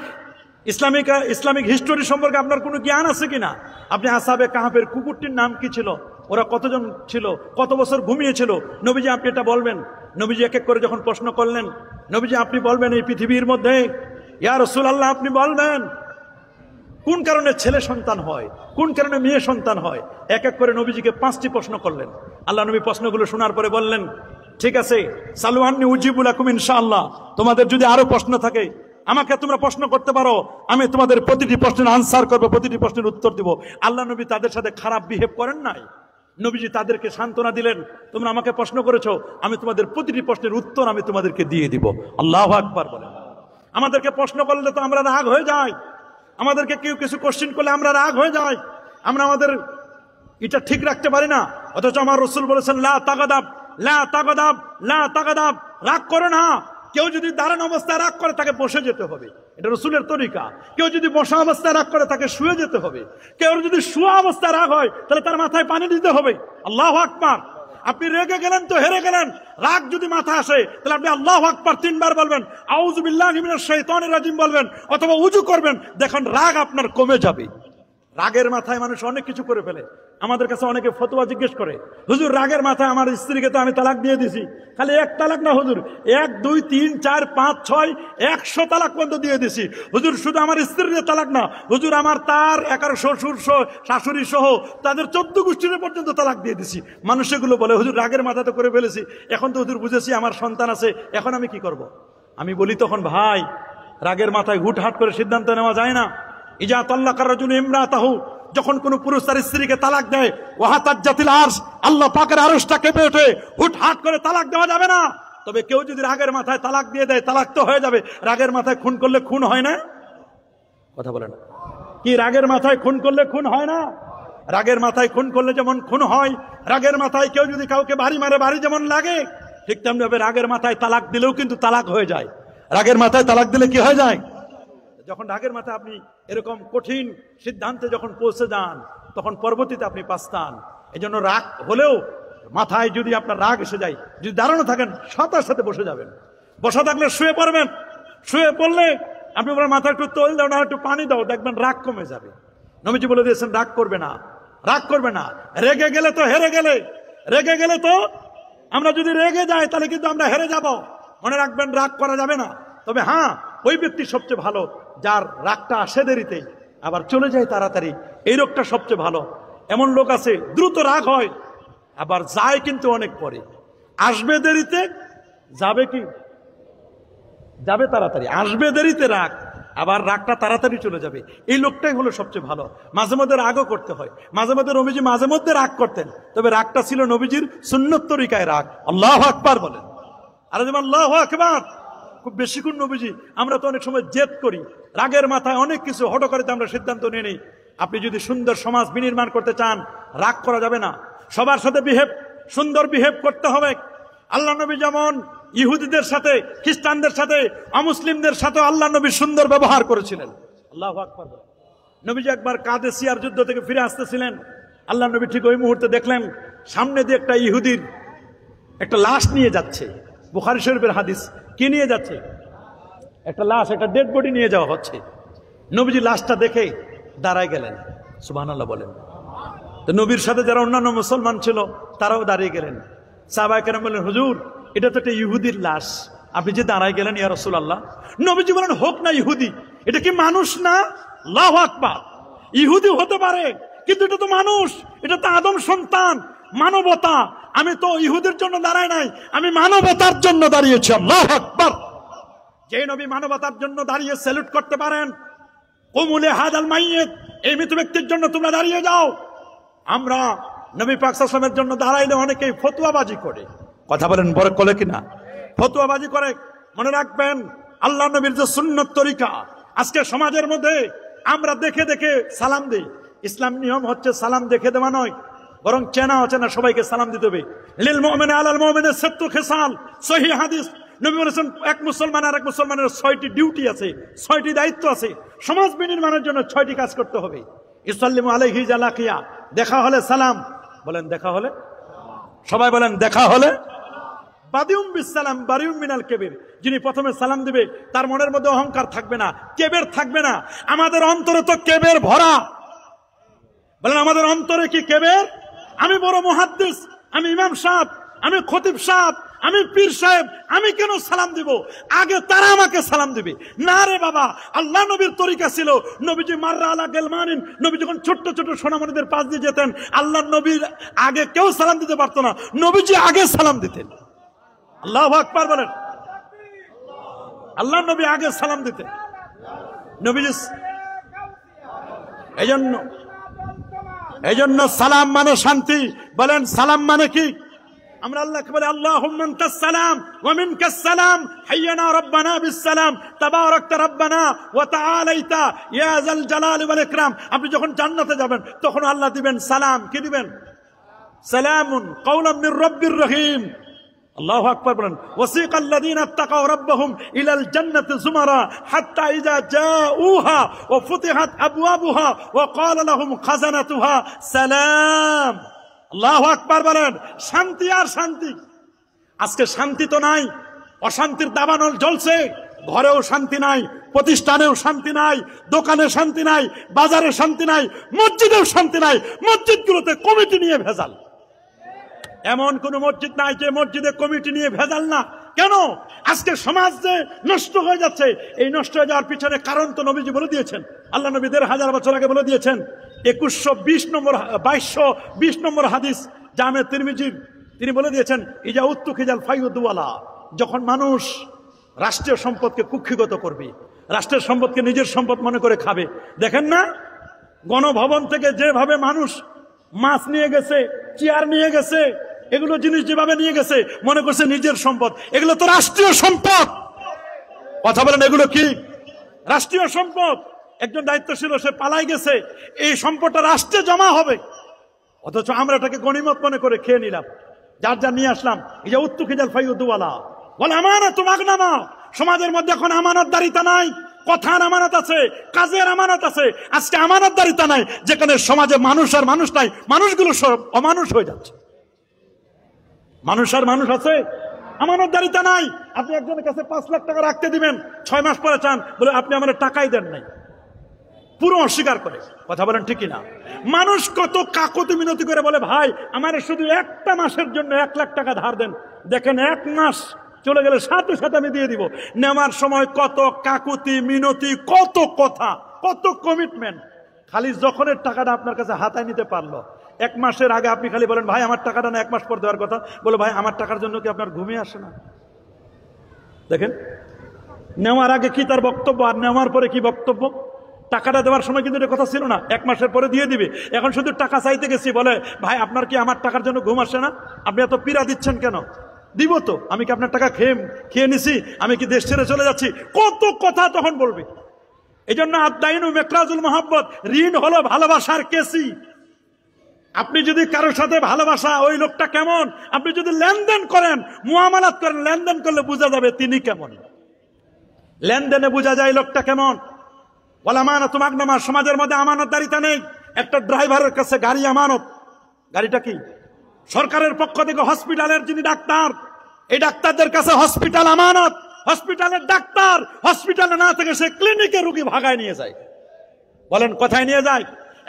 ইসলামিক হিস্টোরি সম্পর্কে আপনার কোনো জ্ঞান আছে কিনা? আপনি আসহাবে কাহাফের কুকুরটির নাম কি ছিল, ওরা কতজন ছিল, কত বছর ঘুমিয়েছিল, নবীজি আপনি এটা বলবেন। নবীজি এক এক করে যখন প্রশ্ন করলেন, নবীজি আপনি বলবেন এই পৃথিবীর মধ্যে ইয়া রাসূলুল্লাহ আপনি বলবেন কোন কারণে ছেলে সন্তান হয়, কোন কারণে মেয়ে সন্তান হয়। এক এক করে নবীজিকে 5টি প্রশ্ন করলেন। আল্লাহ নবী প্রশ্নগুলো শোনার পরে বললেন ঠিক আছে সালওয়ান্নি উজিবু লাকুম ইনশাআল্লাহ, তোমাদের যদি আরো প্রশ্ন থাকে আমাকে তোমরা প্রশ্ন করতে পারো, আমি তোমাদের প্রতিটি প্রশ্নের আনসার করব, প্রতিটি প্রশ্নের উত্তর দিব। আল্লাহ নবী তাদের সাথে খারাপ বিহেভ করেন নাই। নবীজি তাদেরকে সান্ত্বনা দিলেন তোমরা আমাকে প্রশ্ন করেছো, আমি তোমাদের প্রতিটি প্রশ্নের উত্তর আমি তোমাদেরকে দিয়ে দিব। আল্লাহু আকবার বলেন। আমাদেরকে প্রশ্ন করলে তো আমরা রাগ হয়ে যাই, আমাদেরকে কেউ কিছু কোশ্চেন করলে আমরা রাগ হয়ে যাই, আমরা আমাদের এটা ঠিক রাখতে পারি না। অথচ আমার রাসূল বলেছেন লা তাগাদাব লা তাগাদাব লা তাগাদাব, রাগ করো না। কেউ যদি দাঁড়ানো অবস্থায় রাগ করে তাকে বসে যেতে হবে, এটা রাসূলের তরিকা। কেউ যদি বসা অবস্থায় রাগ করে তাকে শুয়ে যেতে হবে। কেউ যদি শোয়া অবস্থায় রাগ হয় তাহলে তার মাথায় পানি দিতে হবে। আল্লাহু আকবার। আপনি রেগে গেলেন তো হেরে গেলেন, রাগ যদি মাথায় আসে তাহলে আপনি আল্লাহু আকবার 3 বার বলবেন, আউযু বিল্লাহি মিনাশ শাইতানির রাজিম বলবেন, অথবা ওযু করবেন, দেখুন রাগ আপনার কমে যাবে। রাগের মাথায় মানুষ অনেক কিছু করে ফেলে। আমাদের কাছে অনেকে ফতোয়া জিজ্ঞেস করে, হুজুর রাগের মাথায় আমার স্ত্রীকে তো আমি তালাক দিয়ে দিছি। খালি এক তালাক না হুজুর, 1 2 3 4 5 6 100 তালাক পর্যন্ত দিয়ে দিছি হুজুর। শুধু আমার স্ত্রীর তালাক না হুজুর, আমার তার 11 শ্বশুর শাশুড়ি সহ তাদের 14 গোষ্ঠীর পর্যন্ত তালাক দিয়ে দিছি। মানুষ এগুলো বলে হুজুর রাগের মাথাতে করে ফেলেছি, এখন তো হুজুর বুঝেছি আমার সন্তান আছে, এখন আমি কি করব? আমি বলি তখন ভাই রাগের মাথায় হুটহাট করে সিদ্ধান্ত নেওয়া যায় না। ইজা তাল্লাকার রাজুলু ইমরাতাহু, যখন কোন পুরুষ তার স্ত্রীকে তালাক দেয়, ওয়াহাতাজ্জাতিল আরশ, আল্লাহ পাকের আরশটা কেঁপে ওঠে, হুটহাট করে তালাক দেওয়া যাবে না। তবে কেউ যদি রাগের মাথায় তালাক দিয়ে দেয়, তালাক তো হয়ে যাবে। রাগের মাথায় খুন করলে খুন হয় না? কথা বলে না কি? রাগের মাথায় খুন করলে খুন হয় না? রাগের মাথায় খুন করলে যেমন খুন হয়, রাগের মাথায় কেউ যদি কাউকে বাড়ি মারে বাড়ি যেমন লাগে, ঠিক তেমনি ভাবে রাগের মাথায় তালাক দিলেও কিন্তু তালাক হয়ে যায়। রাগের মাথায় তালাক দিলে কি হয়ে যায়? যখন রাগের মাথায় আপনি এরকম কঠিন সিদ্ধান্তে যখন পৌঁছে যান, তখন পরবর্তীতে আপনি পাস্তান। এই জন্য রাগ হলেও মাথায় যদি আপনার রাগ এসে যায়, যদি দাঁড়ানো থাকেন সাথে সাথে বসে যাবেন। বসা থাকলে শুয়ে পড়বেন, শুয়ে পড়লে আপনি বলেন মাথায় একটু তেল দাও না, একটু পানি দাও, দেখবেন রাগ কমে যাবে। নবীজি বলে দিয়েছেন রাগ করবে না, রাগ করবে না। রেগে গেলে তো হেরে গেলে, রেগে গেলে তো আমরা যদি রেগে যাই তাহলে কিন্তু আমরা হেরে যাব। মনে রাখবেন রাগ করা যাবে না। তবে হ্যাঁ, ওই ব্যক্তি সবচেয়ে ভালো যার রাগটা আসে দেরিতে আবার চলে যায় তাড়াতাড়ি, এই লোকটা সবচেয়ে ভালো। এমন লোক আছে দ্রুত রাগ হয় আবার যায় কিন্তু অনেক পরে। আসবে দেরিতে, যাবে কি? যাবে তাড়াতাড়ি। আসবে দেরিতে রাগ, আবার রাগটা তাড়াতাড়ি চলে যাবে। এই লোকটাই হলো সবচেয়ে ভালো। মাঝে মধ্যে রাগও করতে হয়, মাঝে মধ্যে নবীজি মাঝে মধ্যে রাগ করতেন, তবে রাগটা ছিল নবীজির সুন্নত তরিকায় রাগ। আল্লাহু আকবার বলেন, আর যেমন আল্লাহু আকবার। খুব বেশিক্ষণ নবীজি, আমরা তো অনেক সময় জেদ করি, রাগের মাথায় অনেক কিছু হঠকারিতা আমরা সিদ্ধান্ত নিয়ে নিই। আপনি যদি সুন্দর সমাজ বিনির্মাণ করতে চান, রাগ করা যাবে না। সবার সাথে সুন্দর বিহেভ করতে হবে। আল্লাহ নবী যেমন ইহুদিদের সাথে, খ্রিস্টানদের সাথে, অমুসলিমদের সাথে আল্লাহ নবী সুন্দর ব্যবহার করেছিলেন। আল্লাহু আকবার। নবীজি একবার কাদেসিয়ার যুদ্ধ থেকে ফিরে আসতেছিলেন, আল্লাহ নবী ঠিক ওই মুহূর্তে দেখলেন সামনে দিয়ে একটা ইহুদির একটা লাশ নিয়ে যাচ্ছে। বুখারী শরীফের হাদিস। কি নিয়ে যাচ্ছে? একটা লাশ, একটা ডেড বডি নিয়ে যাওয়া হচ্ছে। নবীজি লাশটা দেখে দাঁড়ায় গেলেন। সুবহানাল্লাহ বলেন। তো নবীর সাথে যারা অন্যান্য মুসলমান ছিল তারাও দাঁড়িয়ে গেলেন। সাহাবায়ে কেরাম বললেন, হুজুর এটা তো একটা ইহুদির লাশ, আপনি যে দাঁড়ায় গেলেন ইয়া রাসূলুল্লাহ। নবীজি বলেন, হোক না ইহুদি, এটা কি মানুষ না? আল্লাহু আকবার। ইহুদি হতে পারে কিন্তু এটা তো মানুষ, এটা তো আদম সন্তান, মানবতা। আমি তো ইহুদির জন্য দাঁড়াই নাই, আমি মানবতার জন্য দাঁড়িয়েছি। আল্লাহু আকবার। যে নবী মানবতার জন্য দাঁড়িয়ে স্যালুট করতে পারেন, কুমুলে হাদাল মাইয়িত, এই মৃত ব্যক্তির জন্য তোমরা দাঁড়িয়ে যাও। আমরা নবী পাক সাল্লাল্লাহু আলাইহি ওয়াসাল্লামের জন্য দাঁড়াইলে অনেকেই ফতোয়াবাজি করে। কথা বলেন, বড় করে কিনা? ফতোয়াবাজি করে। মনে রাখবেন আল্লাহ নবীর যে সুন্নত তরিকা, আজকে সমাজের মধ্যে আমরা দেখে দেখে সালাম দিই। ইসলাম নিয়ম হচ্ছে সালাম দেখে দেওয়া নয়, বরং চেনা অচেনা সবাইকে সালাম দিতে হবে। লিল মুমিনি আলাল মুমিনি সিত্তু খিসাল, সহিহ হাদিস। নবী বলেছেন এক মুসলমান আর এক মুসলমানের 6টি ডিউটি আছে, 6টি দায়িত্ব আছে। সমাজ বিনির্মাণের জন্য 6টি কাজ করতে হবে। ইসাল্লিমু আলাইহি জালাকিয়া, দেখা হলে সালাম বলেন, দেখা হলে সবাই বলেন দেখা হলে। বাদিউম বিসালাম বারিউম মিনাল কেবির, যিনি প্রথমে সালাম দিবে তার মনের মধ্যে অহংকার থাকবে না, কেবের থাকবে না। আমাদের অন্তরে তো কেবের ভরা। বলেন আমাদের অন্তরে কি কেবের? আমি বড় মুহাদ্দিস, আমি ইমাম সাহেব, আমি খতিব সাহেব, আমি পীর সাহেব, আমি কেন সালাম দিব? আগে তারা আমাকে সালাম দিবে। না রে বাবা, আল্লাহ নবীর তরিকা ছিল, নবীজি মাররা আলা গেলমানিন, নবী যখন ছোট্ট ছোট্ট সোনামণিদের পাশ দিয়ে যেতেন, আল্লাহ নবীর আগে কেউ সালাম দিতে পারতো না, নবীজি আগে সালাম দিতেন। আল্লাহু আকবার বলেন। আল্লাহ নবী আগে সালাম দিতেন। নবীজি এই জন্য সালাম মানে শান্তি। বলেন সালাম মানে কি? আমরা আল্লাহকে বলি আল্লাহুম্মা আনতাস সালাম ওয়া মিনকাস সালাম, হাইয়ানা রাব্বানা বিস সালাম, তাবারাকতা রাব্বানা ওয়া তাআলাইতা ইয়া যাল জালালি ওয়াল ইকরাম। আপনি যখন জান্নাতে যাবেন তখন আল্লাহ দিবেন সালাম। কি দিবেন? সালামুন কাওলাম মির রাব্বির রহিম। আল্লাহু আকবার বলেন। ওয়াসিকাল লাযিনা ইত্তাকাউ রাব্বাহুম ইলাল জান্নাতি যুমারা হাত্তা ইযা জাউহা ওয়া ফুতিহাত আবওয়াবুহা ওয়া ক্বালা লাহুম খাজানাতুহা সালাম। আল্লাহু আকবার বলেন। শান্তি আর শান্তি। আজকে শান্তি তো নাই, অশান্তির দাবানল জ্বলছে। ঘরেও শান্তি নাই, প্রতিষ্ঠানেও শান্তি নাই, দোকানে শান্তি নাই, বাজারে শান্তি নাই, মসজিদেও শান্তি নাই। মসজিদগুলোতে কমিটি নিয়ে ভেজাল। এমন কোন মসজিদ নাই যে মসজিদে কমিটি নিয়ে ভেজাল না। কেন? আজকে সমাজ যে নষ্ট হয়ে যাচ্ছে, এই নষ্ট হয়ে যাওয়ার পিছনে কারণ তো নবীজি বলে দিয়েছেন। আল্লাহ নবী 1500 বছর আগে বলে দিয়েছেন। 2220 নম্বর হাদিস জামে তিরমিজির, তিনি বলে দিয়েছেন ইজা উত্তুখিজাল ফাইউদওয়ালা, যখন মানুষ রাষ্ট্রীয় সম্পদকে কুক্ষিগত করবে, রাষ্ট্রের সম্পদকে নিজের সম্পদ মনে করে খাবে। দেখেন না গণভবন থেকে যেভাবে মানুষ মাছ নিয়ে গেছে, চেয়ার নিয়ে গেছে, এগুলো জিনিস যেভাবে নিয়ে গেছে মনে করছে নিজের সম্পদ, এগুলো তো রাষ্ট্রীয় সম্পদ। কথা বলেন, এগুলো কি রাষ্ট্রীয় সম্পদ? একজন দায়িত্বশীল সে পালাই গেছে, এই সম্পদটা রাষ্ট্রে জমা হবে, অথচ আমরা এটাকে গনিমত মনে করে খেয়ে নিলাম, যার যা নিয়ে আসলাম। এই যে উত্তুখিজাল ফাইউদ্দুওয়ালা বলে আমানাতু মাগনামা, সমাজের মধ্যে এখন আমানতদারিতা নাই, কথার আমানত আছে, কাজের আমানত আছে। আজকে আমানতদারিতা নাই, যেখানে সমাজে মানুষ আর মানুষ নাই, মানুষগুলো সব অমানুষ হয়ে যাচ্ছে। মানুষ আর মানুষ আছে, আমানতদারিতা নাই। আপনি একজনের কাছে 5 লাখ টাকা রাখতে দিবেন, 6 মাস পরে চান, বলে আপনি আমার টাকাই দেন নাই, পুরো অস্বীকার করে। কথা বলেন ঠিক না? মানুষ কত কাকুতি মিনতি করে বলে ভাই আমার শুধু একটা মাসের জন্য 1 লাখ টাকা ধার দেন, দেখেন 1 মাস চলে গেলে সাথে সাথে আমি দিয়ে দিব। নেওয়ার সময় কত কাকুতি মিনতি, কত কথা, কত কমিটমেন্ট। খালি যখনের টাকাটা আপনার কাছে হাতায় নিতে পারলো, 1 মাসের আগে আপনি খালি বলেন ভাই আমার টাকাটা না 1 মাস পর দেওয়ার কথা, বলে ভাই আমার টাকার জন্য কি আপনার ঘুমিয়ে আসে না? দেখেন নেওয়ার আগে কি তার বক্তব্য আর নেওয়ার পরে কি বক্তব্য। টাকাটা দেওয়ার সময় কিন্তু এটা কথা ছিল না, 1 মাসের পরে দিয়ে দিবে। এখন শুধু টাকা চাইতে গেছি, বলে ভাই আপনার কি আমার টাকার জন্য ঘুম আসে না? আপনি এত পীড়া দিচ্ছেন কেন? দিব তো, আমি কি আপনার টাকা খেয়ে নিছি? আমি কি দেশ ছেড়ে চলে যাচ্ছি? কত কথা তখন বলবে। এই জন্য আদ-দাইনু মিকরাজুল মুহাব্বত, ঋণ হলো ভালোবাসার কেসি। আপনি যদি কারোর সাথে ভালোবাসা, ওই লোকটা কেমন, আপনি যদি লেনদেন করেন, মুআমালাত করেন, লেনদেন করলে বোঝা যাবে তিনি কেমন। লেনদেনে বোঝা যায় লোকটা কেমন। ওয়াল আমানাতু মাগনামা, সমাজের মধ্যে আমানতদারিতা নেই। একটা ড্রাইভারের কাছে গাড়ি আমানত, গাড়িটা কি সরকারের পক্ষ থেকে, হসপিটালের যিনি ডাক্তার, এই ডাক্তারদের কাছে হসপিটাল আমানত। হসপিটালের ডাক্তার হসপিটালে না থেকে সে ক্লিনিকে রোগী ভাগায় নিয়ে যায়। বলেন কোথায় নিয়ে যায়?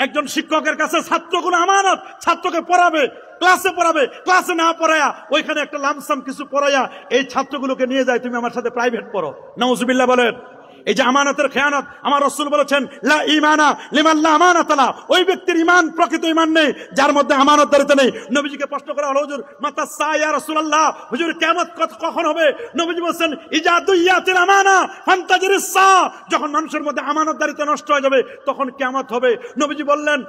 একজন শিক্ষকের কাছে ছাত্রগুলো আমানত, ছাত্রকে পড়াবে, ক্লাসে পড়াবে, ক্লাসে না পড়ায়া ওইখানে একটা লামসাম কিছু পড়াইয়া এই ছাত্রগুলোকে নিয়ে যায়, তুমি আমার সাথে প্রাইভেট পড়ো। নাউজুবিল্লাহ বলেন। এই যে আমানতের খেয়ানত, আমার রাসূল বলেছেন লা ঈমানা লিমান লা আমানাতা লা, ওই ব্যক্তির ঈমান প্রকৃত ঈমান নেই যার মধ্যে আমানতদারিতা নেই। নবীজিকে প্রশ্ন করা হলো, হুজুর মাতা সা ইয়া রাসূলুল্লাহ, হুজুর কিয়ামত কখন হবে? নবীজি বলেন ইজা দুইয়াতিল আমানা ফান্তাজিরিস সা, যখন মানুষের মধ্যে আমানতদারিতা নষ্ট হয়ে যাবে তখন কিয়ামত হবে। নবীজি বললেন,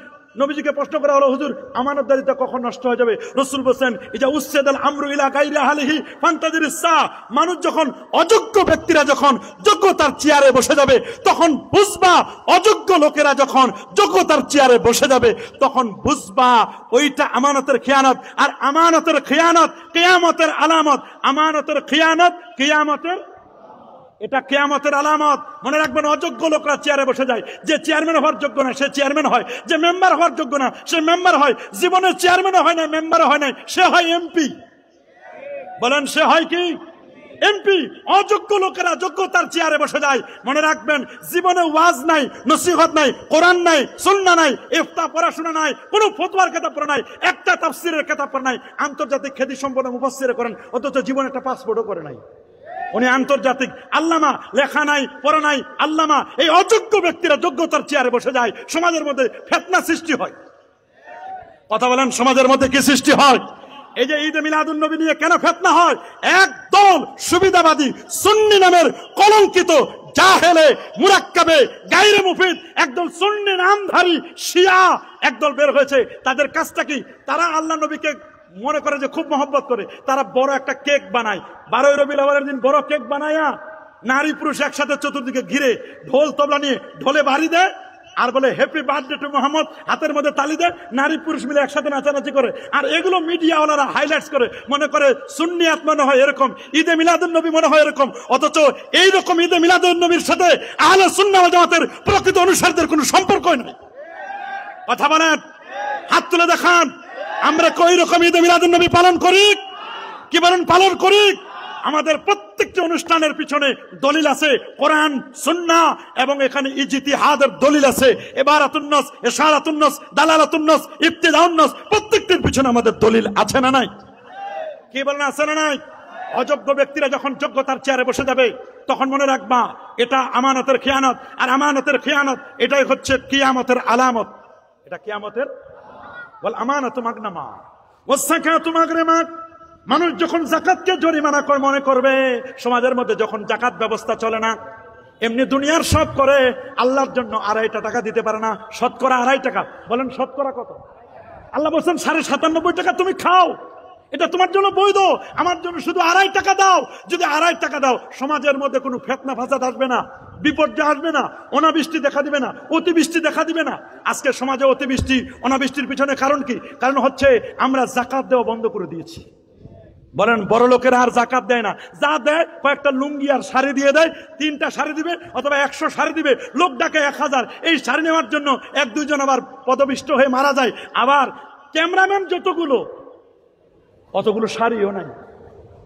নবীজিকে প্রশ্ন করা হলো, হুজুর আমানতদারিতা কখন নষ্ট হয়ে যাবে? রাসূল বলেন ইজা উসসাদাল আমরু ইলা গায়রি আহলিহি ফান্তাজিরিস সা, মানুষ যখন, অযোগ্য ব্যক্তিরা যখন যোগ্যতার চেয়ারে বসে যাবে তখন বুঝবা, অযোগ্য লোকেরা যখন যোগ্যতার চেয়ারে বসে যাবে তখন বুঝবা ওইটা আমানতের খেয়ানত। আর আমানতের খেয়ানত কিয়ামতের আলামত। আমানতের খেয়ানত কিয়ামতের, এটা কিয়ামতের আলামত। মনে রাখবেন, অযোগ্য লোকরা চেয়ারে বসে যায়। যে চেয়ারম্যান হওয়ার যোগ্য না সে চেয়ারম্যান হয়, যে মেম্বার হওয়ার যোগ্য না সে মেম্বার হয়। জীবনে চেয়ারম্যানও হয় না, মেম্বারও হয় না, সে হয় এমপি। বলেন সে হয় কি? এমপি। অযোগ্য লোকেরা যোগ্যতার চেয়ারে বসে যায়। মনে রাখবেন, জীবনে ওয়াজ নাই, নসিহত নাই, কোরআন নাই, সুন্নাহ নাই, ইফতা পড়াশোনা নাই, কোনো ফতোয়ার কিতাব পড়া নাই, একটা তাফসীরের কিতাব পড়া নাই, আন্তর্জাতিক খ্যাতি সম্পন্ন মুফাসসির করেন, অথচ জীবনে একটা পাসপোর্টও করে নাই। উনি আন্তর্জাতিক আল্লামা, লেখা নাই, পড়া নাই, আল্লামা। এই অযোগ্য ব্যক্তিরা যোগ্যতার চেয়ারে বসে যায়, সমাজের মধ্যে ফিতনা সৃষ্টি হয়। কথা বলেন, সমাজের মধ্যে কি সৃষ্টি হয়? এই যে ঈদে মিলাদুন নবী নিয়ে কেন ফিতনা হয়? একদল সুবিধাবাদী সুন্নি নামের কলঙ্কিত জাহেলে মুরাক্কাবে গায়রে মুফিদ একদল সুন্নি নামধারী শিয়া একদল বের হয়েছে। তাদের কাজটা কি? তারা আল্লাহ নবীকে মনে করে যে খুব মহব্বত করে, তারা বড় একটা কেক বানায়। 12 রবিউল আউয়ালের দিন বড় কেক বানায়া নারী পুরুষ একসাথে চতুর্দিকে ঘিরে ঢোল তবলা নিয়ে ঢোলে বাড়ি দেয় আর বলে হ্যাপি বার্থডে টু মোহাম্মদ, হাতের মধ্যে তালি দেয়, নারী পুরুষ মিলে একসাথে নাচানাচি করে। আর এগুলো মিডিয়াওয়ালারা হাইলাইটস করে, মনে করে সুন্নিয়াত মনে হয় এরকম, ঈদে মিলাদুন নবী মনে হয় এরকম। অথচ এইরকম ঈদে মিলাদুন নবীর সাথে আহলে সুন্নাহ ওয়াল জামাতের প্রকৃত অনুসারীদের কোনো সম্পর্কই নেই। কথা বলেন, হাত তুলে দেখান। আমরা কই রকম ঈদে মিলাদুন নবী পালন করি? কি বলেন পালন করি? আমাদের প্রত্যেকটি অনুষ্ঠানের পিছনে দলিল আছে, কোরআন, সুন্নাহ, এবং এখানে ইজতিহাদের দলিল আছে। ইবারাতুন নাস, ইশারাতুন নাস, দালালাতুন নাস, ইবতিদাউন নাস, প্রত্যেকটির পিছনে আমাদের দলিল আছে না নাই? কি বলেন আছে না নাই? অযোগ্য ব্যক্তিরা যখন যোগ্যতার চেয়ারে বসে যাবে তখন মনে রাখবা এটা আমানতের খেয়ানত। আর আমানতের খেয়ানত এটাই হচ্ছে কিয়ামতের আলামত। এটা কিয়ামতের ওয়াল আমানাতু মাগনামা ওয়াস যাকাতু মাগরিমা। মানুষ যখন যাকাতকে জরিমানা করে মনে করবে, সমাজের মধ্যে যখন যাকাত ব্যবস্থা চলে না, এমনি দুনিয়ার সব করে, আল্লাহর জন্য 2.5 টাকা দিতে পারে না, শতকরা 2.5 টাকা। বলেন শতকরা কত? আল্লাহ বলছেন 97.5 টাকা তুমি খাও। এটা তোমার জন্য বৈধ, আমার জন্য শুধু 2.5 টাকা দাও। যদি 2.5 টাকা দাও, সমাজের মধ্যে কোনো ফিতনা ফাসাদ আসবে না, বিপর্যয় আসবে না, অনাবৃষ্টি দেখা দিবে না, অতিবৃষ্টি দেখা দিবে না। আজকে সমাজে অতিবৃষ্টি অনাবৃষ্টির পিছনে কারণ কি? কারণ হচ্ছে আমরা যাকাত দেওয়া বন্ধ করে দিয়েছি। বলেন বড় লোকেরা আর যাকাত দেয় না, যা দেয় কয়েকটা লুঙ্গি আর শাড়ি দিয়ে দেয়, 3টা শাড়ি দিবে অথবা 100 শাড়ি দিবে, লোক ডাকে 1000। এই শাড়ি নেওয়ার জন্য 1-2 জন আবার পদপিষ্ট হয়ে মারা যায়। আবার ক্যামেরাম্যান যতগুলো, অতগুলো শাড়িও নাই,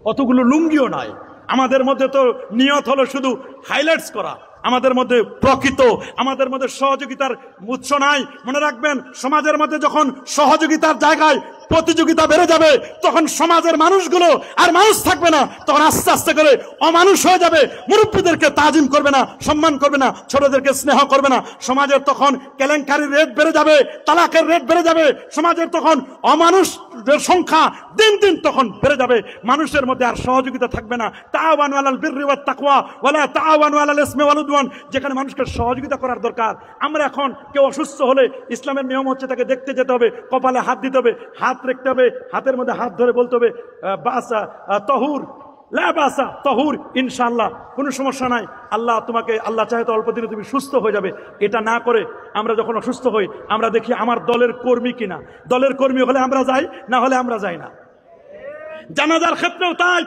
অতগুলো লুঙ্গিও নাই। আমাদের মধ্যে তো নিয়ত হলো শুধু হাইলাইটস করা, আমাদের মধ্যে প্রকৃত, আমাদের মধ্যে সহযোগিতার উৎস নাই। মনে রাখবেন, সমাজের মধ্যে যখন সহযোগিতার জায়গায় প্রতিযোগিতা বেড়ে যাবে, তখন সমাজের মানুষগুলো আর মানুষ থাকবে না, তখন আস্তে আস্তে করে অমানুষ হয়ে যাবে। মুরব্বীদেরকে তাজিম করবে না, সম্মান করবে না, ছোটদেরকে স্নেহ করবে না। সমাজের তখন কেলেঙ্কারির রেট বেড়ে যাবে, তালাকের রেট বেড়ে যাবে। সমাজের তখন অমানুষদের সংখ্যা দিন দিন তখন বেড়ে যাবে। মানুষের মধ্যে আর সহযোগিতা থাকবে না। তাআওয়ানু আলাল বিররি ওয়াত তাকওয়া ওয়ালা তাআওয়ানু আলাল ইসমি ওয়াল উদওয়ান। যেখানে মানুষকে সহযোগিতা করার দরকার। আমরা এখন কেউ অসুস্থ হলে ইসলামের নিয়ম হচ্ছে তাকে দেখতে যেতে হবে, কপালে হাত দিতে হবে, হাত রাখতে হবে, হাতের মধ্যে হাত ধরে বলতে হবে বাসা তহুর, লা বাসা তহুর, ইনশাআল্লাহ কোনো সমস্যা নাই, আল্লাহ তোমাকে, আল্লাহ চাহে তো অল্প দিনে তুমি সুস্থ হয়ে যাবে। এটা না করে আমরা যখন অসুস্থ হই, আমরা দেখি আমার দলের কর্মী কিনা। দলের কর্মী হলে আমরা যাই, না হলে আমরা যাই না। জানাজার ক্ষেত্রেও তাই।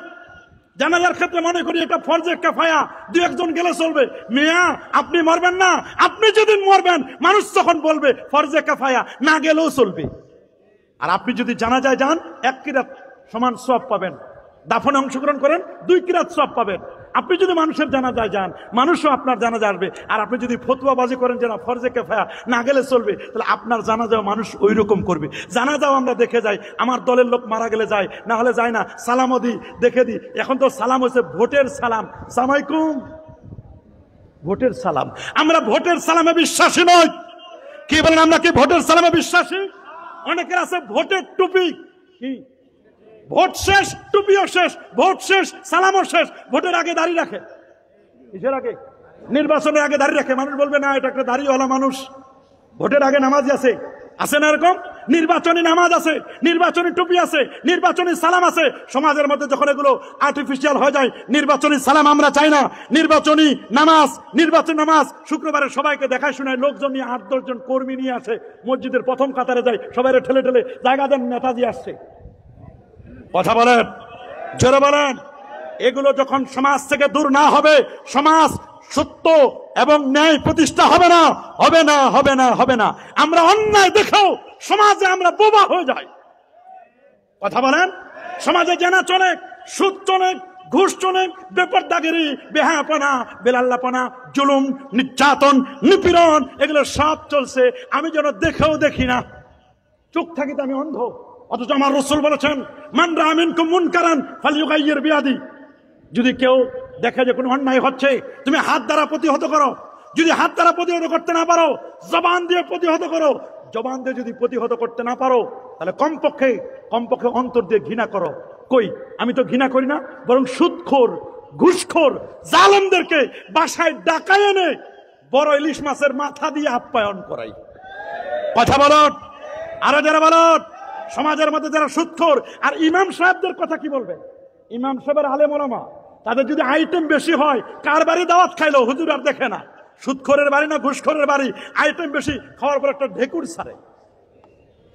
জানাজার ক্ষেত্রে মনে করি এটা ফরজে কিফায়া, 2-1 জন গেলে চলবে। মিয়া আপনি মরবেন না, আপনি যদি মরবেন মানুষ তখন বলবে ফরজে কিফায়া, না গেলেও চলবে। আর আপনি যদি জানাজায় যান 1 কিরাত সমান সওয়াব পাবেন। দাফনে অংশগ্রহণ করেন 2 কিরাত সওয়াব পাবেন। আপনি যদি মানুষের জানাজায় যান, মানুষও আপনার জানাজা আসবে। আর আপনি যদি ফতোয়াবাজি করেন যে না ফরজে কিফায়া, না গেলে চলবে, তাহলে আপনার জানাজাও মানুষ ওই রকম করবে। জানাজাও আমরা দেখে যাই, আমার দলের লোক মারা গেলে যায়, না হলে যায় না, সালামও দিই, দেখে দিই। এখন তো সালাম হচ্ছে ভোটের সালাম, সালামালাইকুম, ভোটের সালাম। আমরা ভোটের সালামে বিশ্বাসী নই। কি বলেন, আমরা কি ভোটের সালামে বিশ্বাসী? অনেকের আছে ভোটের টুপি, কি ভোট শেষ টুপিও শেষ, ভোট শেষ সালামও শেষ। ভোটের আগে দাঁড়িয়ে রাখে, কিসের আগে? নির্বাচনের আগে দাঁড়িয়ে রাখে। মানুষ বলবে না এটা একটা দাঁড়িয়েওয়ালা মানুষ। ভোটের আগে নামাজি আছে, আছে না এরকম? নির্বাচনী নামাজ আছে, নির্বাচনী টুপি আছে, নির্বাচনী সালাম আছে। সমাজের মধ্যে যখন এগুলো আর্টিফিশিয়াল হয়ে যায়, নির্বাচনী সালাম আমরা চাই না। নির্বাচনী নামাজ শুক্রবারে সবাইকে দেখায় শোনায়, লোকজন নিয়ে 8-10 জন কর্মী নিয়ে আসে, মসজিদের প্রথম কাতারে যায়, সবাই ঠেলে ঠেলে জায়গা দেন, নেতাজি আসছে। কথা বলেন, জোরে বলেন। এগুলো যখন সমাজ থেকে দূর না হবে, সমাজ সত্য এবং ন্যায় প্রতিষ্ঠা হবে না, হবে না, হবে না, হবে না। আমরা অন্যায় দেখেও সমাজে আমরা বোবা হয়ে যাই। কথা বলেন। সমাজে জেনা চলে, সুদ চলে, ঘুষ চলে, বেপরদাগিরি, বেহায়াপনা, বেলাল্লাপনা, জুলুম, নির্যাতন, নিপীড়ন, এগুলো সব চলছে। আমি যেন দেখেও দেখি না, চোখ থাকিতে আমি অন্ধ। অথচ আমার রাসূল বলেছেন, মান রাআ মিনকুম মুনকারান ফালইউগাইয়ির বিয়াদি। যদি কেউ দেখে যে কোনো অন্যায় হচ্ছে, তুমি হাত দ্বারা প্রতিহত করো। যদি হাত দ্বারা প্রতিহত করতে না পারো, জবান দিয়ে প্রতিহত করো। জবান দিয়ে যদি প্রতিহত করতে না পারো, তাহলে কমপক্ষে অন্তর দিয়ে ঘৃণা করো। কই, আমি তো ঘৃণা করি না, বরং সুদখোর, ঘুষখোর, জালেমদেরকে বাসায় ডাকায় এনে বড় ইলিশ মাছের মাথা দিয়ে আপ্যায়ন করাই। কথা বলুন, আরো যারা বলুন। সমাজের মধ্যে যারা সুদখোর, আর ইমাম সাহেবদের কথা কি বলবেন? ইমাম সাহেবের আলেম ওলামা, তাদের যদি আইটেম বেশি হয়, কার বাড়ি দাওয়াত খাইলো হুজুর আর দেখে না, সুদখোরের বাড়ি না ঘুষখোরের বাড়ি, আইটেম বেশি, খাওয়ার পর একটা ঢেকুর ছাড়ে,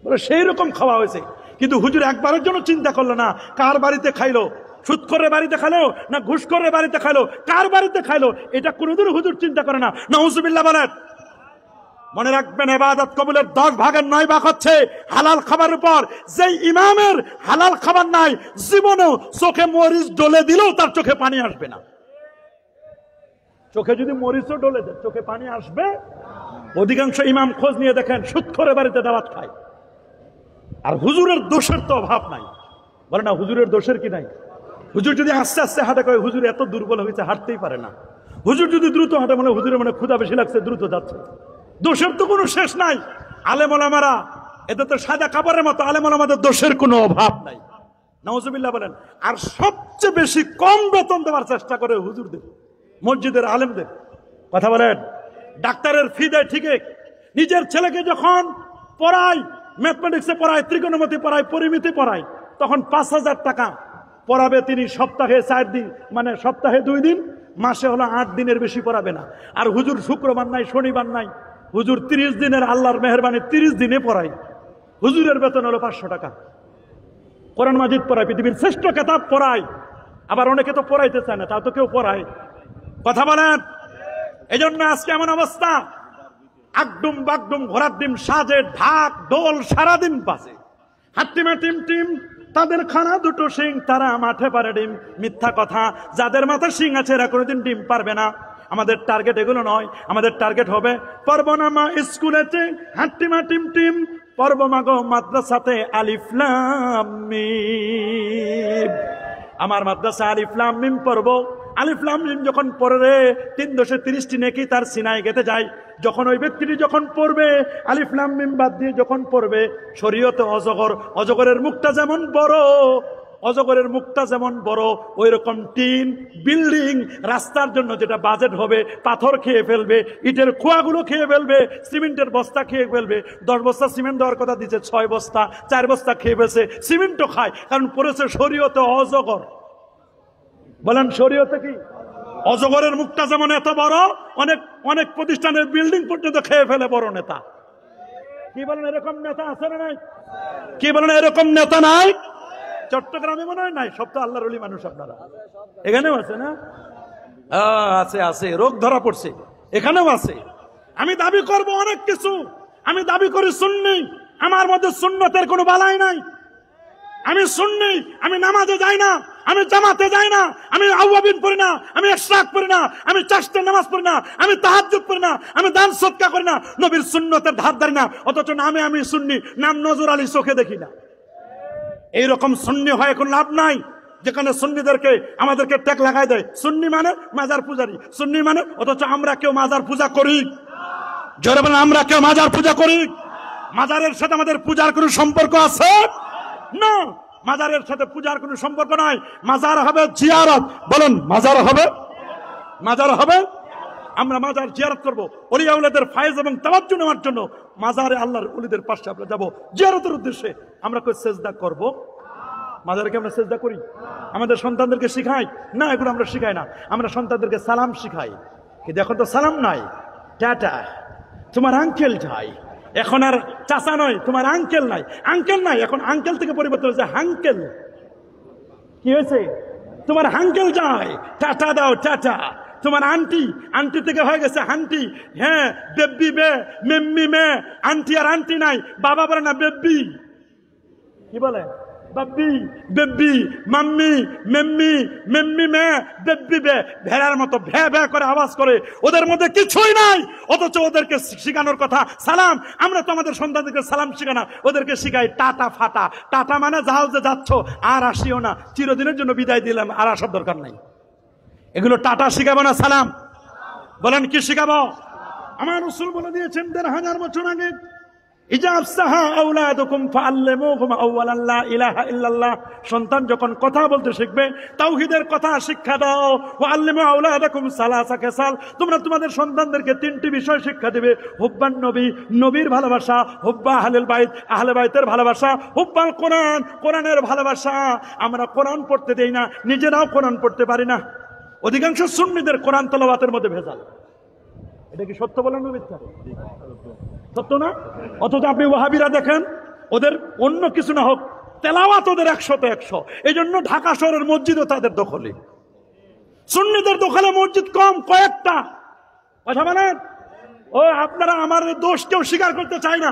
বলে সেই রকম খাওয়া হয়েছে। কিন্তু হুজুর একবারের জন্য চিন্তা করলো না কার বাড়িতে খাইলো, সুদখোরের বাড়িতে খাইলো না ঘুষখোরের বাড়িতে খাইলো, কার বাড়িতে খাইলো, এটা কোনোদিন হুজুর চিন্তা করে না। নাউজুবিল্লাহ বলেন। মনে রাখবেন, ইবাদত কবুলের 10 ভাগের 9 ভাগ হচ্ছে হালাল খাবারের উপর। যেই ইমামের হালাল খাবার নাই, জীবনেও চোখে মরিচ ডলে দিলেও তার চোখে পানি আসবে না। চোখে যদি মরিচও ডলে দেয়, চোখে পানি আসবে? অধিকাংশ ইমাম খোঁজ নিয়ে দেখেন সুদখোরের বাড়িতে দাওয়াত খায়। আর হুজুরের দোষের তো অভাব নাই। বলে না হুজুরের দোষের কি নাই? হুজুর যদি আস্তে আস্তে হাঁটে, কয় হুজুর এত দুর্বল হয়েছে, হাঁটতেই পারে না। হুজুর যদি দ্রুত হাঁটে, মানে হুজুরের মানে ক্ষুধা বেশি লাগছে, দ্রুত যাচ্ছে। দোষের তো কোনো শেষ নাই। আলেম ওলামারা এদের তো সাদা কাপড়ের মতো, আলেম ওলামাদের দোষের কোনো অভাব নাই। নাউজুবিল্লাহ বলেন। আর সবচেয়ে বেশি কম বেতন দেওয়ার চেষ্টা করে হুজুরদের, মসজিদের আলেমদের। কথা বলেন। ডাক্তারের ফি দেয় ঠিকই, নিজের ছেলেকে যখন পড়ায়, ম্যাথমেটিক্সে পড়ায়, ত্রিকোণমিতি পড়ায়, পরিমিতি পড়ায়, তখন 5,000 টাকা পড়াবে তিনি সপ্তাহে 4 দিন, মানে সপ্তাহে 2 দিন, মাসে হলো 8 দিনের বেশি পড়াবে না। আর হুজুর শুক্রবার নাই, শনিবার নাই, হুজুর 30 দিনের আল্লাহর মেহেরবানি 30 দিনে পড়ায়। হুজুরের বেতন হলো 500 টাকা। কোরআন মাজিদ পড়ায়, পৃথিবীর শ্রেষ্ঠ কিতাব পড়ায়। আবার অনেকে তো পড়াইতে চায় না, তাও তো কেউ পড়ায়। কথা বলেন। এজন্য আজকে এমন অবস্থা, আগডুম বাগডুম ঘোড়ার ডিম সাজে, ঢাক ঢোল সারাদিন বাজে, হাট্টিমা টিম টিম, তাদের খানা দুটো শিং, তারা মাঠে পারে ডিম। মিথ্যা কথা, যাদের মাথায় শিং আছে এরা কোনোদিন ডিম পারবে না। আমাদের টার্গেট এগুলো নয়, আমাদের টার্গেট হবে পর্বনামা স্কুলেতে হাট্টিমা টিম টিম, পর্বমাগো মাদ্রাসাতে আলিফ লাম মিম। আমার মাদ্রাসা আলিফ লাম মিম পড়ব। আলিফ লাম মিম যখন পড়ে 330টি নেকি তার সিনায় গেতে যায়। যখন ওই ব্যক্তিটি যখন পড়বে আলিফ লাম মিম বাদ দিয়ে যখন পড়বে, শরীয়তে অজগর, অজগরের মুখটা যেমন বড়, অজগরের মুখটা যেমন বড়, ওই রকম টিন বিল্ডিং রাস্তার জন্য যেটা বাজেট হবে, পাথর খেয়ে ফেলবে, ইটের খোয়াগুলো খেয়ে ফেলবে, সিমেন্টের বস্তা খেয়ে ফেলবে। 10 বস্তা সিমেন্ট দেওয়ার কথা দিচ্ছে, 6 বস্তা 4 বস্তা খেয়ে ফেলছে, সিমেন্টও খায়, কারণ পড়েছে শরীয়তে অজগর। বলেন শরীয়তে কি? অজগরের মুখটা যেমন এত বড়, অনেক অনেক প্রতিষ্ঠানের বিল্ডিং পর্যন্ত খেয়ে ফেলে বড় নেতা। কি বলেন, এরকম নেতা আছে না নাই? কি বলেন, এরকম নেতা নাই? চট্টগ্রামে মনে হয় নাই, সব তো আল্লাহর ওলি মানুষ আপনারা। এখানেও আছে না? আছে আছে, রোগ ধরা পড়ছে, এখানেও আছে। আমি দাবি করব অনেক কিছু, আমি দাবি করি সুন্নি, আমার মধ্যে সুন্নতের কোনো বালাই নাই। আমি সুন্নি, আমি নামাজে যাই না, আমি জামাতে যাই না, আমি আওয়াবিন পড়ি না, আমি ইশরাক পড়ি না, আমি চারটার নামাজ পড়ি না, আমি তাহাজ্জুদ পড়ি না, আমি দান সদকা করি না, নবীর সুন্নতের ধার ধারি না, অথচ নামে আমি সুন্নি, নাম নজর আলী, চোখে দেখি না। এইরকম সুন্নি হয় এখন লাভ নাই, যেখানে সুন্নিদেরকে আমাদেরকে ট্যাগ লাগাই দেয়। সুন্নি মানে মাজার পূজারি, সুন্নি মানে, অথচ আমরা কেউ মাজার পূজা করি? জোরে বলেন, আমরা কেউ মাজার পূজা করি? মাজারের সাথে আমাদের পূজার কোনো সম্পর্ক আছে না? মাজারের সাথে পূজার কোনো সম্পর্ক নাই। মাজার হবে জিয়ারত। বলেন, মাজার হবে, মাজার হবে। আমরা মাজার জিয়ারত করবো, ওলি আউলিয়াদের ফায়েজ এবং তাওয়াজ্জু নেওয়ার জন্য মাজারে আল্লাহর ওলিদের পাশে আমরা যাবো জিয়ারতের উদ্দেশ্যে। আমরা কই সেজদা করব? মাজারকে আমরা সেজদা করি? আমাদের সন্তানদেরকে শিখাই না? এগুলো আমরা শিখাই না। আমরা সন্তানদেরকে সালাম শিখাই, কিন্তু এখন তো সালাম নাই, টাটা, তোমার আঙ্কেল যাই। এখন আর চাচা নয়, তোমার আঙ্কেল নাই, আঙ্কেল নাই, এখন আঙ্কেল থেকে পরিবর্তন হয়েছে হাঙ্কেল। কি হয়েছে? তোমার হাঙ্কেল যায়, টাটা দাও, টাটা। তোমার আন্টি, আন্টি থেকে হয়ে গেছে হান্টি। হ্যাঁ, বেব্বি বে, মেম্মি মে, আন্টি আর আন্টি নাই, বাবা বলে না বেব্বি। কি বলে? বাব্বি, বেব্বি, মাম্মি, মেম্মি, মেম্মি মে, বেব্বি বে। ভেড়ার মতো ভ্যা ভ্যা করে আওয়াজ করে, ওদের মধ্যে কিছুই নাই, অথচ ওদেরকে শিখানোর কথা সালাম। আমরা তো আমাদের সন্তানদেরকে সালাম শিখাই না, ওদেরকে শিখাই টাটা ফাটা। টাটা মানে যাও যে যাচ্ছ, আর আসিও না, চিরদিনের জন্য বিদায় দিলাম, আর আসার দরকার নাই। এগুলো টাটা শিখাবো না, সালাম। বলেন কি শিখাবো? আমার রাসূল বলে দিয়েছেন ১৫০০ বছর আগে, সন্তান যখন কথা বলতে শিখবে, তাওহীদের কথা শিক্ষা দাও। তোমরা তোমাদের সন্তানদেরকে 3টি বিষয় শিক্ষা দেবে: হুব্বান নবী, নবীর ভালোবাসা; হুব্বা আহলুল বাইত, আহলে বাইতের ভালোবাসা; হুব্বাল কোরআন, কোরআনের ভালোবাসা। আমরা কোরআন পড়তে দেই না, নিজেরাও কোরআন পড়তে পারি না। অধিকাংশ সুন্নিদের কোরআন তেলাওয়াতের মধ্যে ভেজাল। এটা কি সত্য বলেন না মিথ্যা? সত্য না? অথচ আপনি ওয়াহাবিরা দেখেন, ওদের অন্য কিছু না হোক, তেলাওয়াত ওদের 100তে 100। এই জন্য ঢাকা শহরের মসজিদও তাদের দখলে। সুন্নিদের দখলে মসজিদ কম, কয়েকটা। কথা বলেন। ও আপনারা আমার দোষ কেউ স্বীকার করতে চায় না।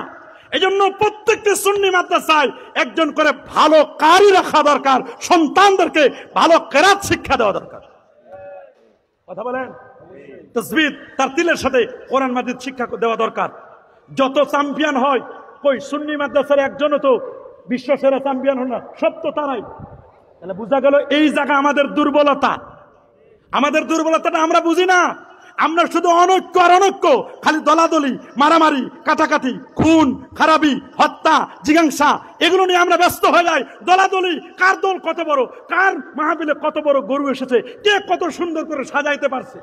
এই জন্য প্রত্যেকটি সুন্নি মাদ্রাসায় একজন করে ভালো কারি রাখা দরকার, সন্তানদেরকে ভালো কেরাত শিক্ষা দেওয়া দরকার। কথা বলেন। তাসবিহ তারতিলের সাথে কোরআন মাজিদ শিক্ষা দেওয়া দরকার। যত চ্যাম্পিয়ন হয়, কই সুন্নি মাদ্রাসার একজনও তো বিশ্বসেরা চ্যাম্পিয়ন হল না, সব তো তারাই। তাহলে বোঝা গেল এই জায়গা আমাদের দুর্বলতা। আমাদের দুর্বলতাটা আমরা বুঝি না। আমরা শুধু অনৈক্য আর অনৈক্য, খালি দলাদলি, মারামারি, কাটাকাটি, খুন খারাপি, হত্যা, জিজ্ঞাসা, এগুলো নিয়ে আমরা ব্যস্ত হয়ে যাই। দলাদলি, কার দল কত বড়, কার মাহফিলে কত বড় গরু এসেছে, কে কত সুন্দর করে সাজাইতে পারছে।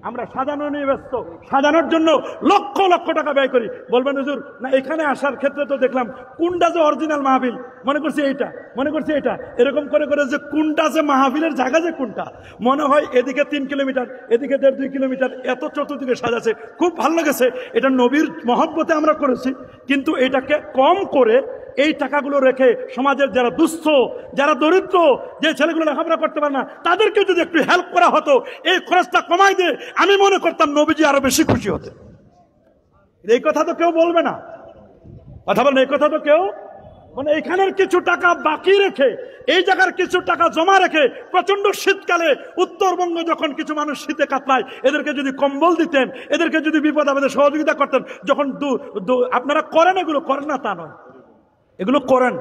আমরা সাজানো নিয়ে ব্যস্ত, সাজানোর জন্য লক্ষ লক্ষ টাকা ব্যয় করি। বলবেন হুজুর না এখানে আসার ক্ষেত্রে তো দেখলাম কোনটা যে অরিজিনাল মাহফিল, মনে করছি এইটা, মনে করছি এটা, এরকম করে করে যে কোনটা যে মাহফিলের জায়গা যে কোনটা মনে হয় এদিকে 3 কিলোমিটার, এদিকে 1.5-2 কিলোমিটার, এত চতুর্দিকে সাজাচ্ছে, খুব ভালো লেগেছে। এটা নবীর মহব্বতে আমরা করেছি, কিন্তু এটাকে কম করে এই টাকাগুলো রেখে সমাজের যারা দুস্থ, যারা দরিদ্র, যে ছেলেগুলো লেখাপড়া করতে পারে না, তাদেরকে যদি একটু হেল্প করা হতো, এই খরচটা কমাই দিয়ে আমি মনে করতাম নবীজি আরো বেশি খুশি হতে। এই কথা তো কেউ বলবে না, কথা বলেন, এই কথা তো কেউ মানে এখানের কিছু টাকা বাকি রেখে, এই জায়গার কিছু টাকা জমা রেখে, প্রচন্ড শীতকালে উত্তরবঙ্গ যখন কিছু মানুষ শীতে কাতলায়, এদেরকে যদি কম্বল দিতেন, এদেরকে যদি বিপদ আপদে সহযোগিতা করতেন, যখন আপনারা করেন, এগুলো করেন না তা নয়, এগুলো করেন।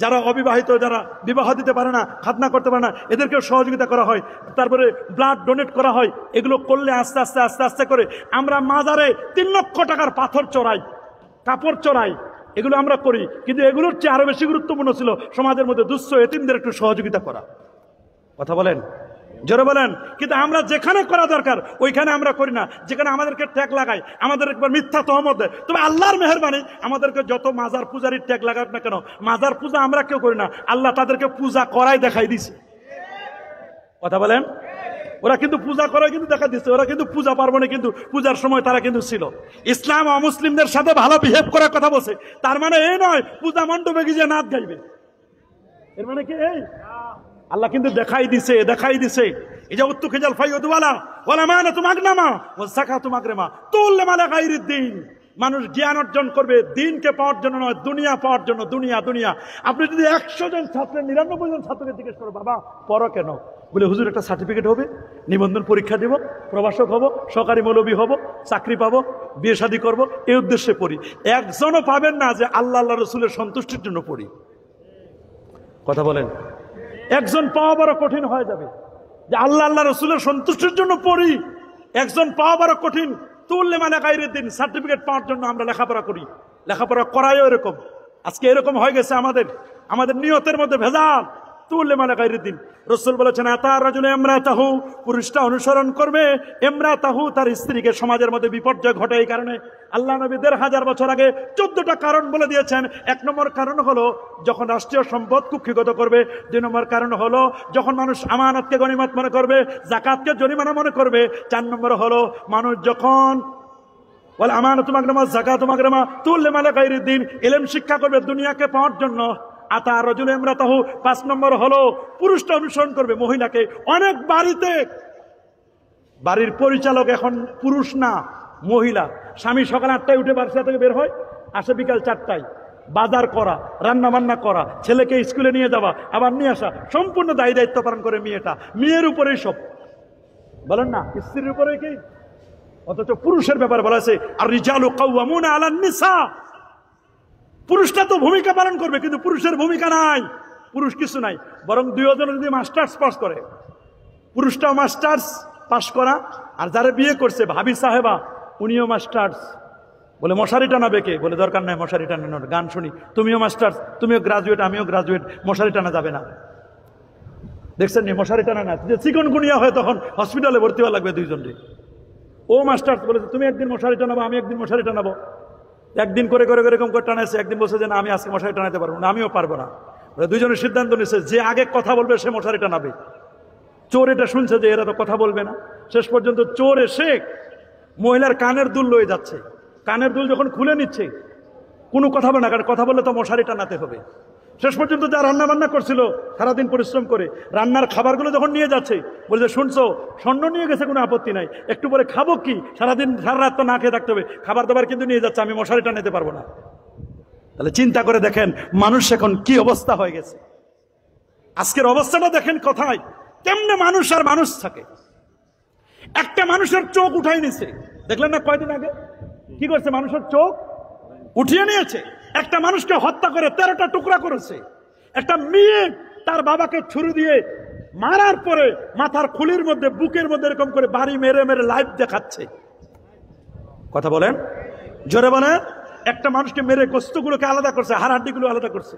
যারা অবিবাহিত, যারা বিবাহ দিতে পারে না, খাতনা করতে পারে না, এদেরকেও সহযোগিতা করা হয়, তারপরে ব্লাড ডোনেট করা হয়। এগুলো করলে আস্তে আস্তে আস্তে আস্তে করে আমরা মাজারে 3 লক্ষ টাকার পাথর চড়াই, কাপড় চড়াই, এগুলো আমরা করি। কিন্তু এগুলোর চেয়ে আরো বেশি গুরুত্বপূর্ণ ছিল সমাজের মধ্যে দুঃস্থ এতিমদের একটু সহযোগিতা করা। কথা বলেন, জোরে বলেন। কিন্তু আমরা যেখানে করা দরকার ওইখানে আমরা করি না, যেখানে আমাদেরকে ট্যাগ লাগাই, আমাদের একবার মিথ্যা তহমত দেয়। তবে আল্লাহর মেহেরবানি, আমাদেরকে যত মাজার পূজারই ট্যাগ লাগাক না কেন, মাজার পূজা আমরা কেউ করি না, আল্লাহ তাদেরকে পূজা করাই দেখাই দিছে। কথা বলেন, ওরা কিন্তু পূজা করাই কিন্তু দেখা দিচ্ছে, ওরা কিন্তু পূজা পার্বণে কিন্তু পূজার সময় তারা কিন্তু ছিল। ইসলাম অমুসলিমদের সাথে ভালো বিহেভ করার কথা বলছে, তার মানে এই নয় পূজা মণ্ডপে গিয়ে নাচ গাইবে। এর মানে কি এই? আল্লাহ কিন্তু দেখাই দিছে, দেখাই দিছে। এই যে উত্তুখিজাল ফাইয়ুদওয়ালা ওয়ালা মানাতু মাগনামা ওয়া যাকাতু মাগরিমা তুল মালা গায়রিদ দ্বীন। মানুষ জ্ঞান অর্জন করবে দিনকে পাওয়ার জন্য নয়, দুনিয়া পাওয়ার জন্য। দুনিয়া দুনিয়া। আপনি যদি 100 জন ছাত্রের 99 জন ছাত্রকে জিজ্ঞেস করো বাবা পড়ো কেন, বলে হুজুর একটা সার্টিফিকেট হবে, নিবন্ধন পরীক্ষা দিব, প্রভাষক হব, সরকারি মৌলবী হব, চাকরি পাবো, বিয়ে শাদী করবো, এই উদ্দেশ্যে পড়ি। একজনও পাবেন না যে আল্লাহ আল্লাহ রসুলের সন্তুষ্টির জন্য পড়ি। কথা বলেন, একজন পাওয়া বড় কঠিন হয়ে যাবে যে আল্লাহ আল্লাহ রসুলের সন্তুষ্টির জন্য পড়ি, একজন পাওয়া বড় কঠিন। তুললে মানে গাইরের দিন সার্টিফিকেট পাওয়ার জন্য আমরা লেখাপড়া করি, লেখাপড়া করাইও এরকম। আজকে এরকম হয়ে গেছে আমাদের নিয়তের মধ্যে ভেজাল। তুললে মানে গাইরের দিন রসুল বলেছেন আতা রাজুলে ইমরাতাহু, পুরুষটা অনুসরণ করবে ইমরাতাহু, তার স্ত্রীকে। সমাজের মধ্যে বিপর্যয় ঘটে এই কারণে। আল্লাহ নবী 1500 বছর আগে 14টা কারণ বলে দিয়েছেন। 1 নম্বর কারণ হলো যখন রাষ্ট্রীয় সম্পদ কুক্ষিগত করবে। 2 নম্বর কারণ হলো যখন মানুষ আমানতকে গনিমত মনে করবে, যাকাতকে জরিমানা মনে করবে। 4 নম্বর হলো মানুষ যখন বলে আমানতু মাগরামা যাকাতু মাগরামা তুললে মানে গায়রিদ দ্বীন, ইলম শিক্ষা করবে দুনিয়াকে পাওয়ার জন্য। আতা রাজুল ইমরাতাহু, 5 নম্বর হলো পুরুষটা অনুসরণ করবে মহিলাকে। অনেক বাড়িতে বাড়ির পরিচালক এখন পুরুষ না মহিলা। স্বামী সকাল 8টায় উঠে বাসা থেকে বের হয়, আসে বিকাল 4টায়। বাজার করা, রান্না বান্না করা, ছেলেকে স্কুলে নিয়ে যাওয়া, আবার নিয়ে আসা, সম্পূর্ণ দায়িত্ব পালন করে মেয়েটা। মেয়ের উপরেই সব, বলেন না স্ত্রীর উপরে কি? অথচ পুরুষের ব্যাপারে বলা আছে আর রিজালু কাওয়ামুনা আলান নিসা। পুরুষটা তো ভূমিকা পালন করবে, কিন্তু পুরুষের ভূমিকা নাই, পুরুষ কিছু নাই। বরং 2 জন যদি মাস্টার্স পাস করে, পুরুষটাও মাস্টার্স পাস করা, আর যারা বিয়ে করছে ভাবি সাহেবা উনিও মাস্টার্স। বলে মশারি টানাবে কে? বলে দরকার নাই মশারি টানানোর, গান শুনি। তুমিও মাস্টার্স, তুমিও গ্রাজুয়েট, আমিও গ্রাজুয়েট, মশারি টানা যাবে না। দেখছেন নি মশারি টানা না, যে চিকনগুনিয়া হয় তখন হসপিটালে ভর্তি হওয়া লাগবে 2 জনকে। ও মাস্টার্স বলেছে তুমি একদিন মশারি টানাবো, আমি একদিন মশারি টানাবো। একদিন করে করে এরকম করে টানাইছে। একদিন বলছে যে না আমি আজকে মশারি টানাতে পারবো না, আমিও পারবো না। 2 জনের সিদ্ধান্ত নিচ্ছে যে আগে কথা বলবে সে মশারি টানাবে। চোর এটা শুনছে যে এরা তো কথা বলবে না। শেষ পর্যন্ত চোর এসে মহিলার কানের দুল লয়ে যাচ্ছে। কানের দুল যখন খুলে নিচ্ছে কোনো কথা বলে না, কারণ কথা বললে তো মশারি টানাতে হবে। শেষ পর্যন্ত যা রান্না বান্না করছিল সারাদিন পরিশ্রম করে, রান্নার খাবারগুলো যখন নিয়ে যাচ্ছে বলছে শুনছো স্বর্ণ নিয়ে গেছে, কোনো আপত্তি নাই, একটু পরে খাবো কি, সারাদিন সারা রাত তো না খেয়ে থাকতে হবে, খাবার দাবার কিন্তু নিয়ে যাচ্ছে, আমি মশারি টানাতে পারবো না। তাহলে চিন্তা করে দেখেন মানুষ এখন কি অবস্থা হয়ে গেছে। আজকের অবস্থাটা দেখেন কোথায়, কেমনে মানুষ আর মানুষ থাকে। একটা মানুষের চোখ উঠাই নিছে, দেখলেন না কয়দিন আগে কি করছে, মানুষের চোখ উঠিয়ে নিয়েছে। একটা মানুষকে হত্যা করে 13টা টুকরা করেছে। একটা মেয়ে তার বাবাকে ছুরি দিয়ে মারার পরে মাথার খুলির মধ্যে, বুকের মধ্যে এরকম করে বাড়ি মেরে মেরে লাইভ দেখাচ্ছে। কথা বলেন, জোরে বলেন। একটা মানুষকে মেরে গোস্তগুলোকে আলাদা করছে, হাড়হাড্ডিগুলো আলাদা করছে।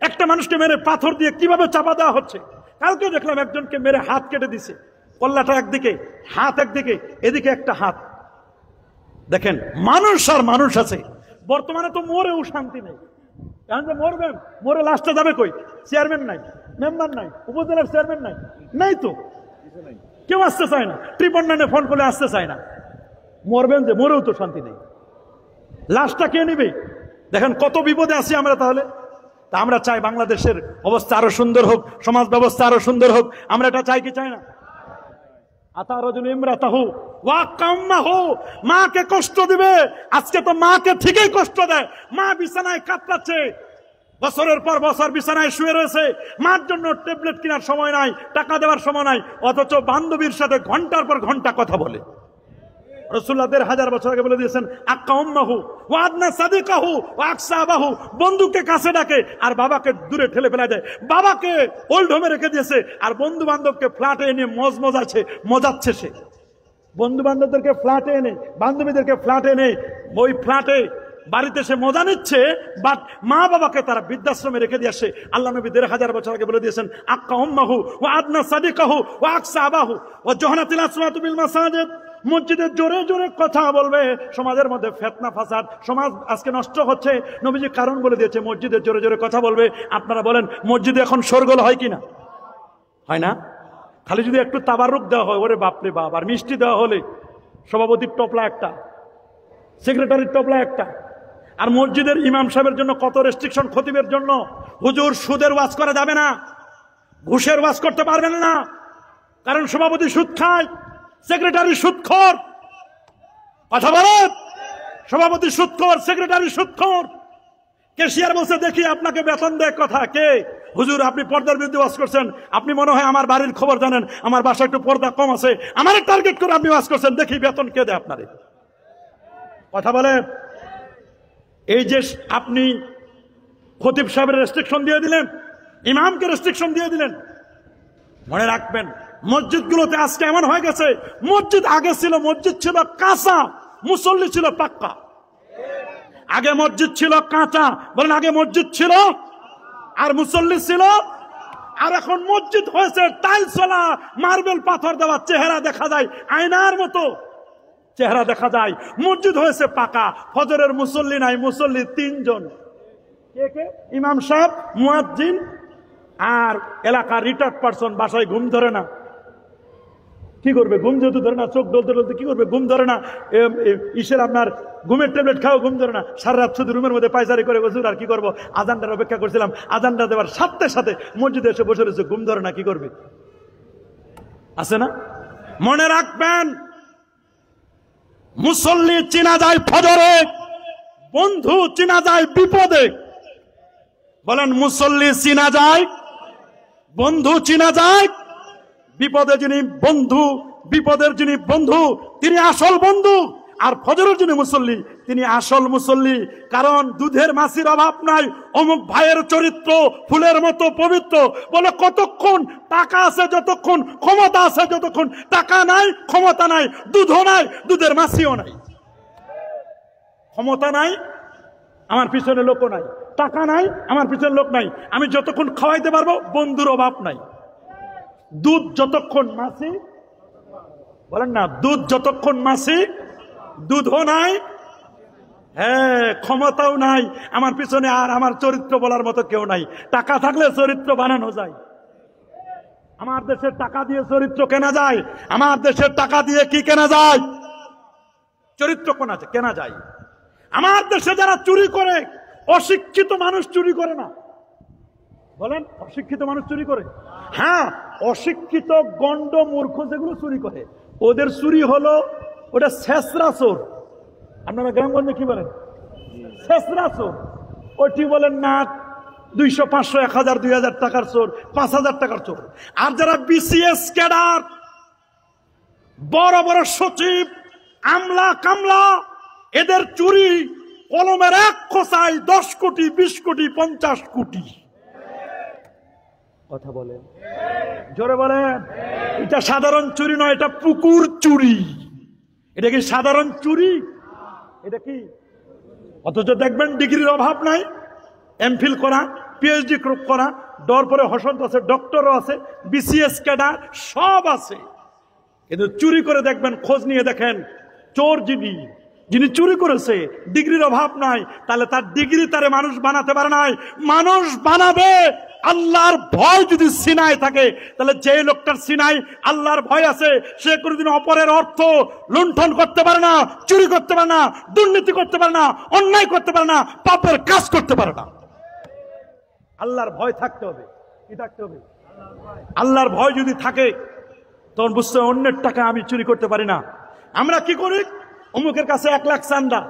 একটা মানুষকে মেরে পাথর দিয়ে কিভাবে চাপা দেওয়া হচ্ছে। কালকে দেখলাম একজনকে মেরে হাত কেটে দিছে, কল্লাটা একদিকে, হাত একদিকে, এদিকে একটা হাত। দেখেন মানুষ আর মানুষ আছে। বর্তমানে তো মরেও শান্তি নেই। এখন যে মরবেন, মরে লাস্টে যাবে কই? চেয়ারম্যান নাই, মেম্বার নাই, উপজেলার চেয়ারম্যান নাই, নাই তো কেউ আসতে চায় না। ট্রিপন্ডানে ফোন করলে আসতে চায় না। মরবেন যে, মরেও তো শান্তি নেই। লাশটা কে নিবে? দেখেন কত বিপদে আছি আমরা। তাহলে তা আমরা চাই বাংলাদেশের অবস্থা আরো সুন্দর হোক, সমাজ ব্যবস্থা আরো সুন্দর হোক। আমরা এটা চাই কি চাই না? মাকে কষ্ট দিবে। আজকে তো মাকে ঠিকই কষ্ট দেয়। মা বিছানায় কাতরাচ্ছে, বছরের পর বছর বিছানায় শুয়ে রয়েছে। মার জন্য ট্যাবলেট কেনার সময় নাই, টাকা দেওয়ার সময় নাই, অথচ বান্ধবীর সাথে ঘন্টার পর ঘন্টা কথা বলে। রাসূলুল্লাহ ১৫০০ বছর আগে বলে দিয়েছেন, আক্কা উম্মাহু ওয়া আদনা সাদিকাহু ওয়া আকসা আবাহু। বন্ধুকে কাছে ডাকে আর বাবাকে দূরে ঠেলে ফেলা যায়। বাবাকে ওল্ড হোমে রেখে দিয়েছে আর বন্ধু বান্ধবকে ফ্ল্যাটে এনে মজাচ্ছে সে। বন্ধু বান্ধবদেরকে ফ্ল্যাটে এনে, বান্ধবীদেরকে ফ্ল্যাটে এনে, ওই ফ্ল্যাটে বাড়িতে সে মজা নিচ্ছে, বাট মা বাবাকে তারা বৃদ্ধাশ্রমে রেখে দিয়ে আসে। আল্লাহ নবী ১৫০০ বছর আগে বলে দিয়েছেন, আক্কা উম্মাহু ওয়া আদনা সাদিকাহু ওয়া আকসা আবাহু ওয়া জহনাতিল আসওয়াতু বিল মাসাজিদ। মসজিদে জোরে জোরে কথা বলবে, সমাজের মধ্যে ফিতনা ফাসাদ, সমাজ আজকে নষ্ট হচ্ছে। নবীজি কারণ বলে দিয়েছে, মসজিদে জোরে জোরে কথা বলবে। আপনারা বলেন, মসজিদে এখন শোরগোল হয় কিনা? হয় না? খালি যদি একটু তাবারুক দেওয়া হয়, ওরে বাপরে বাপ। আর মিষ্টি দেওয়া হলে সভাপতির টপলা একটা, সেক্রেটারির টপলা একটা। আর মসজিদের ইমাম সাহেবের জন্য কত রেস্ট্রিকশন, খতিবের জন্য। হুজুর সুদের ওয়াজ করা যাবে না, ঘুষের ওয়াজ করতে পারবেন না, কারণ সভাপতি সুদ খায়, সেক্রেটারি সুদখোর। কথা বলেন, সভাপতি সুদখোর, সেক্রেটারি সুদখোর। ক্যাশিয়ার বলছে, দেখি আপনাকে বেতন দেয় কথা কে? হুজুর আপনি পর্দার বিরুদ্ধে ওয়াজ করছেন, আপনি মনে হয় আমার বাড়ির খবর জানেন, আমার বাসায় একটু পর্দা কম আছে, আমার টার্গেট করে আপনি ওয়াজ করছেন, দেখি বেতন কে দেয় আপনারে। কথা বলেন, এই যে আপনি খতিব সাহেবের রেস্ট্রিকশন দিয়ে দিলেন, ইমামকে রেস্ট্রিকশন দিয়ে দিলেন। মনে রাখবেন, মসজিদগুলোতে আজকে এমন হয়ে গেছে, মসজিদ আগে ছিল, মসজিদ ছিল কাঁচা, মুসল্লি ছিল পাক্কা। আগে মসজিদ ছিল কাঁচা, বলেন আগে মসজিদ ছিল আর মুসল্লি ছিল। আর এখন মসজিদ হয়েছে টাইলসওয়ালা, মার্বেল পাথর দেওয়া, চেহারা দেখা যায় আয়নার মতো, চেহারা দেখা যায়। মসজিদ হয়েছে পাকা, ফজরের মুসল্লি নাই, মুসল্লি ৩ জন। কে কে? ইমাম সাহেব, মুয়াজ্জিন আর এলাকার রিটায়ার্ড পারসন। বাসায় ঘুম ধরে না, কি করবে? ঘুম যেহেতু ধরে না, চোখ ডলতে ডলতে কি করবে? ঘুম ধরে না। ইসের আপনার ঘুমের ট্যাবলেট খাও, ঘুম ধরে না। সারা রাত শুধু রুমের মধ্যে পায়চারি করে হুজুর আর কি করবো, আজানটার অপেক্ষা করছিলাম, আজানটা দেওয়ার সাথে সাথে মসজিদে এসে বসে রয়েছে, ঘুম ধরে না, কি করবে? আছে না? মনে রাখবেন, মুসল্লি চিনা যায় ফজরে, বন্ধু চিনা যায় বিপদে। বলেন, মুসল্লি চিনা যায়, বন্ধু চিনা যায়। বিপদে যিনি বন্ধু, বিপদের যিনি বন্ধু, তিনি আসল বন্ধু। আর ফজরের যিনি মুসল্লি, তিনি আসল মুসল্লি। কারণ দুধের মাছির অভাব নাই, অমুক ভাইয়ের চরিত্র ফুলের মতো পবিত্র। বলে কতক্ষণ টাকা আছে, যতক্ষণ ক্ষমতা আছে, যতক্ষণ টাকা নাই, ক্ষমতা নাই, দুধও নাই, দুধের মাছিও নাই। ক্ষমতা নাই, আমার পিছনে লোকও নাই, টাকা নাই, আমার পিছনে লোক নাই, আমি যতক্ষণ খাওয়াইতে পারবো, বন্ধুর অভাব নাই। দুধ যতক্ষণ মাছি, বলেন না, দুধ যতক্ষণ মাছি, দুধও নাই, হ্যাঁ ক্ষমতাও নাই, আমার পিছনে আর আমার চরিত্র বলার মতো কেউ নাই। টাকা থাকলে চরিত্র বানানো যায়। আমার দেশের টাকা দিয়ে চরিত্র কেনা যায়। আমার দেশের টাকা দিয়ে কি কেনা যায়? চরিত্র কেনা যায়। আমার দেশে যারা চুরি করে, অশিক্ষিত মানুষ চুরি করে না। বলেন, অশিক্ষিত মানুষ চুরি করে? হ্যাঁ, অশিক্ষিত গন্ড মূর্খ যেগুলো চুরি করে, ওদের চুরি হলো ওটা ছেসরা চোর। আপনারা গ্রামগঞ্জে কি বলেন? ছেসরা চোর। ওইটি বলেন না 200, 500, 1000, 2000 টাকার চোর, 5000 টাকার চোর। আর যারা বিসিএস ক্যাডার, বড় বড় সচিব, আমলা কামলা, এদের চুরি কলমের এক খোসায় 10 কোটি, 20 কোটি, 50 কোটি। কথা বলেন, জোরে বলেন। এটা সাধারণ চুরি নয়, এটা পুকুর চুরি। এটা কি সাধারণ চুরি? এটা কি? অথচ দেখবেন ডিগ্রির অভাব নাই, এমফিল করা, পিএইচডি করা, ডর পরে হসন্ত আছে, ডক্টরও আছে, বিসিএস ক্যাডার সব আছে। কিন্তু চুরি করে দেখবেন, খোঁজ নিয়ে দেখেন, চোর যিনি চুরি করেছে ডিগ্রির অভাব নাই, তাহলে তার ডিগ্রি তারে মানুষ বানাতে পারে নাই। মানুষ বানাবে আল্লাহর ভয় যদি সিনায় থাকে। তাহলে যে লোকটার সিনায় আল্লাহর ভয় আছে, সে কোনোদিন অপরের অর্থ লুণ্ঠন করতে পারে না, চুরি করতে পারে না, দুর্নীতি করতে পারে না, অন্যায় করতে পারে না, পাপের কাজ করতে পারে না। আল্লাহর ভয় থাকতে হবে। কি থাকতে হবে? আল্লাহর ভয় যদি থাকে তখন বুঝতে হবে অন্যের টাকা আমি চুরি করতে পারি না। আমরা কি করি? অমুকের কাছে 1 লাখ চান্দা,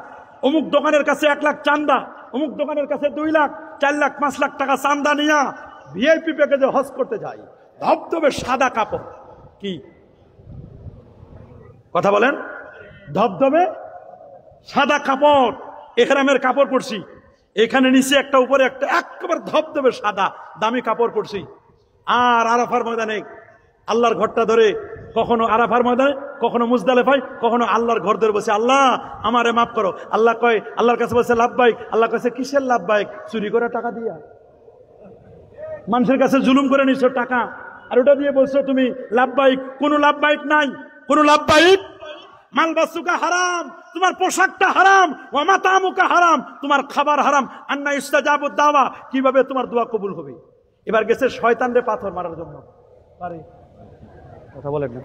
অমুক দোকানের কাছে 1 লাখ চান্দা, অমুক দোকানের কাছে 2 লাখ, 4 লাখ, 5 লাখ টাকা চান্দা নিয়ে ভিআইপি প্যাকেজে হজ করতে যাই। ধবধবে সাদা কাপড়, কি কথা বলেন? ধবধবে সাদা কাপড়, এহরামের কাপড় পরছি, এখানে নিচে একটা, উপরে একটা, একেবারে ধবধবে সাদা দামি কাপড় পরছি। আর আরাফার ময়দানে আল্লাহর ঘরটা ধরে, কখনো আরাফার ময়দানে, কখনো মুজদালেফায়, কখনো আল্লাহর ঘর ধরে বসে, আল্লাহ আমারে মাফ করো। আল্লাহ কয়, আল্লাহর কাছে বলছে লাভবাইক। আল্লাহ কাছে কিসের লাভবাইক? চুরি করে টাকা দিয়া, মানুষের কাছে জুলুম করে নিছো টাকা, আর ওটা দিয়ে বলছো তুমি লাভবাইক। কোনো লাভবাইক নাই, কোনো লাভবাইক। মালবাসুকা হারাম, তোমার পোশাকটা হারাম, ওয়া মাতামুকা হারাম, তোমার খাবার হারাম। আন্না ইস্তাজাবুদ দাওয়া, কিভাবে তোমার দোয়া কবুল হবে? এবার গেছে শয়তানরে পাথর মারার জন্য। পারে কথা বলেন না?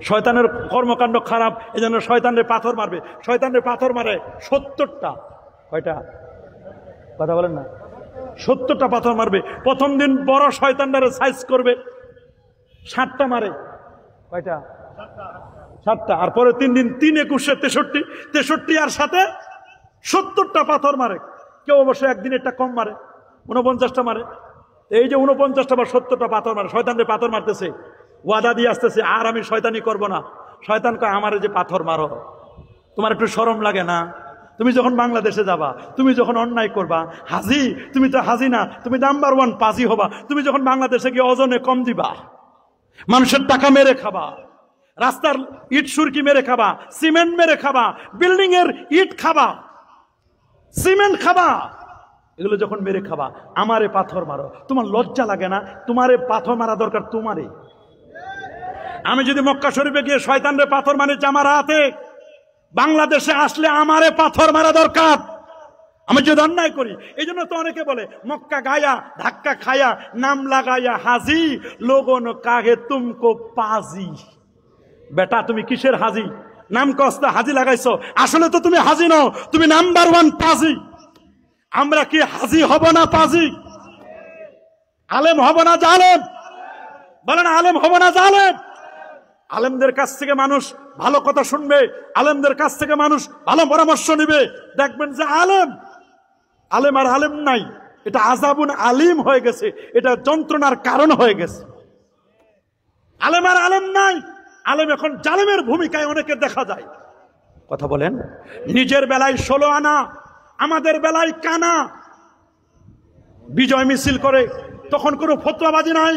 শয়তানের কর্মকাণ্ড খারাপ, এই জন্য শয়তানরে পাথর মারবে। শয়তানরে পাথর মারে 70টা। কয়টা? কথা বলেন না? 70টা পাথর মারবে। প্রথম দিন বড় শয়তানটারে সাইজ করবে, 60টা মারে। কয়টা? 7টা। আর পরে 3 দিন, 3 একুশে 63, 63 আর সাথে 70টা পাথর মারে। কেউ অবশ্য একদিন একটা কম মারে, 49টা মারে। এই যে 49টা বা 70টা পাথর মারে, শয়তানরে পাথর মারতেছে, ওয়াদা দিয়ে আসতেছে আর আমি শয়তানি করব না। শয়তান কয়, আমারে যে পাথর মারো, তোমার একটু শরম লাগে না? তুমি যখন বাংলাদেশে যাবা, তুমি যখন অন্যায় করবা, হাজি, তুমি তো হাজি না, তুমি নাম্বার 1 পাজি হবা। তুমি যখন বাংলাদেশে গিয়ে ওজনে কম দিবা, মানুষের টাকা মেরে খাবা, রাস্তার ইট সুরকি মেরে খাবা, সিমেন্ট মেরে খাবা, বিল্ডিং এর ইট খাবা, সিমেন্ট খাবা, এগুলো যখন মেরে খাবা, আমারে পাথর মারো, তোমার লজ্জা লাগে না? তোমারে পাথর মারা দরকার তোমারে। আমি যদি মক্কা শরীফে গিয়ে শয়তানরে পাথর মানে আমার হাতে, বাংলাদেশে আসলে আমারে পাথর মারা দরকার। আমি যদি অন্যায় করি, এই জন্য তো অনেকে বলে মক্কা গায়া ধাক্কা খায়া নাম লাগায়া হাজি, লোগন কাহে তুমকো পাজি। বেটা তুমি কিসের হাজি? নাম কস্তা হাজি লাগাইছো, আসলে তো তুমি হাজি নও, তুমি নাম্বার 1 পাজি। আমরা কি হাজি হব না পাজি? আলেম হব না জালেম? বলেন আলেম হব না জালেম? আলেমদের কাছ থেকে মানুষ ভালো কথা শুনবে, আলেমদের কাছ থেকে মানুষ ভালো পরামর্শ নিবে। দেখবেন যে আলেম আর আলেম নাই, এটা আযাবুন আলিম হয়ে গেছে, এটা যন্ত্রণার কারণ হয়ে গেছে। আলেম আর আলেম নাই, আলেম এখন জালেমের ভূমিকায় অনেকে দেখা যায়। কথা বলেন? নিজের বেলায় 16 আনা, আমাদের বেলায় কানা। বিজয় মিছিল করে তখন কোনো ফতোয়াবাজি নাই,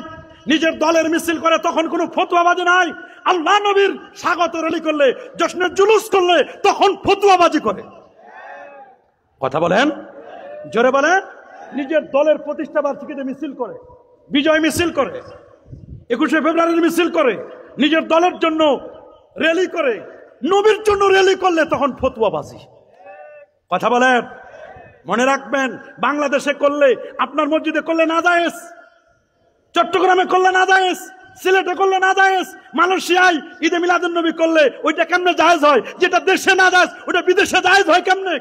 নিজের দলের মিছিল করে তখন কোনো ফতোয়াবাজি নাই। আল্লাহ নবীর স্বাগত র্যালি করলে, জশ্নের জুলুস করলে তখন ফতোয়াবাজি করে। কথা বলেন? জোরে বলেন। নিজের দলের প্রতিষ্ঠা বার্ষিকীতে মিছিল করে, বিজয় মিছিল করে, 21শে ফেব্রুয়ারির মিছিল করে, নিজের দলের জন্য র্যালি করে, নবীর জন্য র্যালি করলে তখন ফতোয়াবাজি। কথা বলেন? মনে রাখবেন, বাংলাদেশে করলে, আপনার মসজিদে করলে না জায়েজ, চট্টগ্রামে করলে না জায়েজ, সিলেটে করলে না জায়েজ, মালয়েশিয়ায় ঈদে মিলাদুন নবী করলে ওইটা কেমনে জায়েজ হয়? যেটা দেশে না জায়েজ ওটা বিদেশে জায়েজ হয় কেমনে?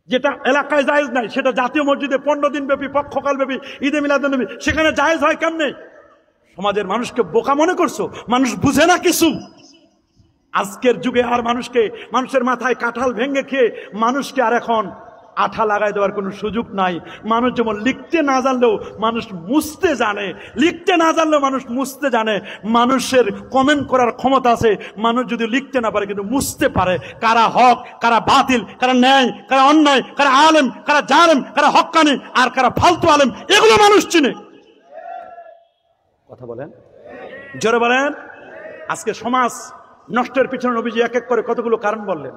যেটা এলাকায় জায়েজ নাই সেটা জাতীয় মসজিদে 15 দিন ব্যাপী, পক্ষকাল ব্যাপী ঈদে মিলাদুন নবী, সেখানে জায়েজ হয় কেমনে? সমাজের মানুষকে বোকা মনে করছো? মানুষ বুঝে না কিছু। আজকের যুগে আর মানুষের মাথায় কাঁঠাল ভেঙে খেয়ে মানুষকে আর এখন আঠা লাগাই দেওয়ার কোনো সুযোগ নাই। মানুষ যেমন লিখতে না জানলেও মানুষ মুছতে জানে, লিখতে না জানলেও মানুষ মুছতে জানে। মানুষের কমেন্ট করার ক্ষমতা আছে, মানুষ যদি লিখতে না পারে কিন্তু মুছতে পারে। কারা হক, কারা বাতিল, কারা ন্যায়, কারা অন্যায়, কারা আলেম, কারা জালেম, কারা হক্কানি, আর কারা ফালতু আলেম, এগুলো মানুষ চিনে। কথা বলেন? জোরে বলেন। আজকে সমাজ নষ্টের পিছনে নবীজি এক এক করে কতগুলো কারণ বললেন।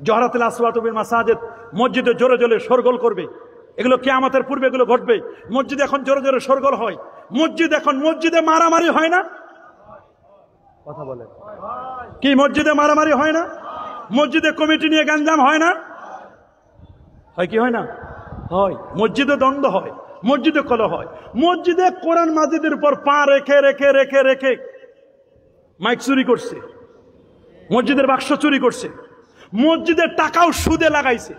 জহরাতুল আসওয়াতু বিল মাসাজিদ, মসজিদে জোরে জোরে শোরগোল করবে, এগুলো কিয়ামতের পূর্বে এগুলো ঘটবে। মসজিদে এখন জোরে জোরে শোরগোল হয়, মসজিদে মারামারি হয় না? কথা বলে কি মসজিদে মারামারি হয় না? মসজিদে কমিটি নিয়ে গ্যাঞ্জাম হয় না? হয় কি হয় না? হয়। মসজিদে দ্বন্দ্ব হয়, মসজিদে কলহ হয়। মসজিদে কোরআন মাজিদের উপর পা রেখে রেখে রেখে রেখে মাইক চুরি করছে, মসজিদের বাক্স চুরি করছে, মসজিদের টাকাও সুদে লাগাইছে।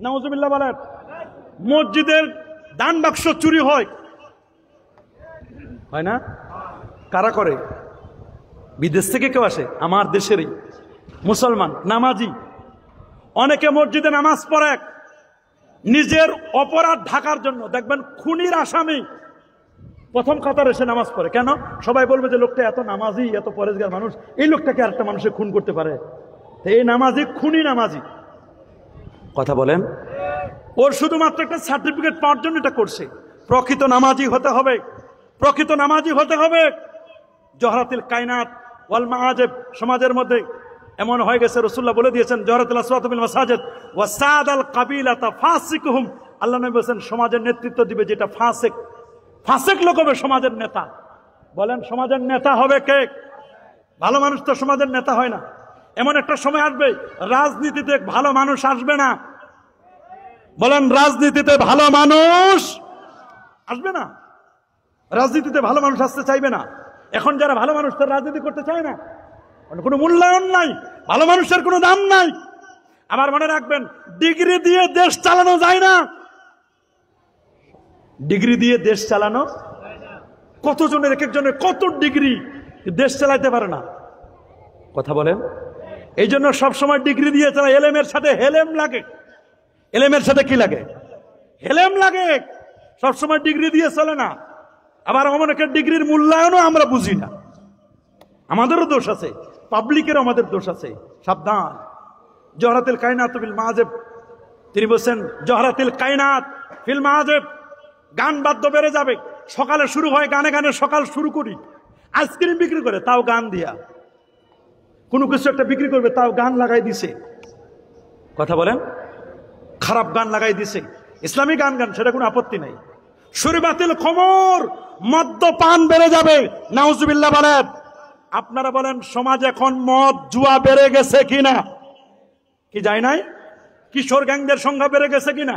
নাউজুবিল্লাহ বলেন। মসজিদের দান বাক্স চুরি হয়, হয় না? কারা করে? বিদেশ থেকে কেউ আসে, আমার দেশেরই মুসলমান নামাজি। অনেকে মসজিদে নামাজ পড়ে নিজের অপরাধ ঢাকার জন্য। দেখবেন খুনির আসামি প্রথম কাতারে এসে নামাজ পড়ে। কেন? সবাই বলবে যে লোকটা এত নামাজি, এত পরেজগার মানুষ, এই লোকটাকে আরেকটা মানুষের খুন করতে পারে। এই নামাজি খুনি নামাজি। কথা বলেন। ওর শুধুমাত্র একটা সার্টিফিকেট পাওয়ার জন্য এটা করছে। প্রকৃত নামাজি হতে হবে, প্রকৃত নামাজি হতে হবে। জহরাতুল কায়নাত ওয়াল মাআজিব সমাজের মধ্যে এমন হয়ে গেছে, রাসূলুল্লাহ বলে দিয়েছেন জহরাতুল আসওয়াত বিল মাসাজিদ ওয়া সাদাল কাবিলাতা ফাসিকুহুম। আল্লাহ নবী বলেন সমাজের নেতৃত্ব দিবে যেটা ফাসিক, ফাসিক লোক হবে সমাজের নেতা। বলেন সমাজের নেতা হবে কে? ভালো মানুষ তো সমাজের নেতা হয় না। এমন একটা সময় আসবে রাজনীতিতে ভালো মানুষ আসবে না। বলেন রাজনীতিতে ভালো মানুষ আসবে না, রাজনীতিতে ভালো মানুষ আসতে চাইবে না। এখন যারা ভালো মানুষ তারা রাজনীতি করতে চায় না, কোনো মূল্যায়ন নাই, ভালো মানুষের কোনো দাম নাই। আবার মনে রাখবেন ডিগ্রি দিয়ে দেশ চালানো যায় না, ডিগ্রি দিয়ে দেশ চালানো। কতজনের এক একজনের কত ডিগ্রি, দেশ চালাইতে পারে না। কথা বলেন। এই জন্য সবসময় ডিগ্রি দিয়ে চালা। এলেমের সাথে হেলেম লাগে, এলেমের সাথে কি লাগে? হেলেম লাগে। সবসময় ডিগ্রি দিয়ে চলে না। আবার অনেকের ডিগ্রির মূল্যায়নও আমরা বুঝি না। আমাদেরও দোষ আছে, পাবলিকেরও আমাদের দোষ আছে। সাবধান। জহরাতুল কায়নাত ফিল মাআজিব, তিনি বলছেন জহরাতুল কায়নাত ফিল মাআজিব, গান বাদ্য বেড়ে যাবে। সকালে শুরু হয় গানে গানে, সকাল শুরু করি। আইসক্রিম বিক্রি করে তাও গান দিয়া, কোনো কিছু একটা বিক্রি করবে তাও গান লাগাই দিছে। কথা বলেন। খারাপ গান লাগাই দিছে, ইসলামী গান গান, সেটা কোনো আপত্তি নাই। শুরবাতিল খমর, মদ্যপান বেড়ে যাবে। নাউজুবিল্লাহ বলেন। আপনারা বলেন সমাজ এখন মদ জুয়া বেড়ে গেছে কিনা? কি যায় নাই? কিশোর গ্যাংদের সংখ্যা বেড়ে গেছে কিনা?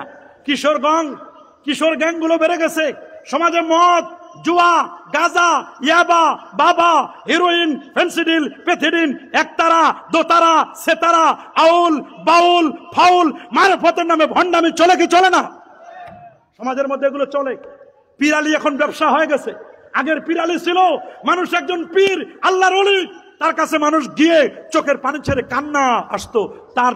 কিশোর গ্যাংগুলো বেড়ে গেছে। সমাজে মদ, জুয়া, গাঁজা, ইয়াবা, বাবা, হিরোইন, ফেন্সিডিল, পেথিডিন, একতারা, দোতারা, সেতারা, আউল, বাউল, ফাউল, মারফতের নামে ভণ্ডামি চলে কি চলে না? সমাজের মধ্যে এগুলো চলে। পিরালি এখন ব্যবসা হয়ে গেছে। আগের পিরালি ছিল মানুষ একজন পীর, আল্লাহর ওলি, তার কাছে মানুষ গিয়ে চোখের পানি ছেড়ে কান্না আসতো, তার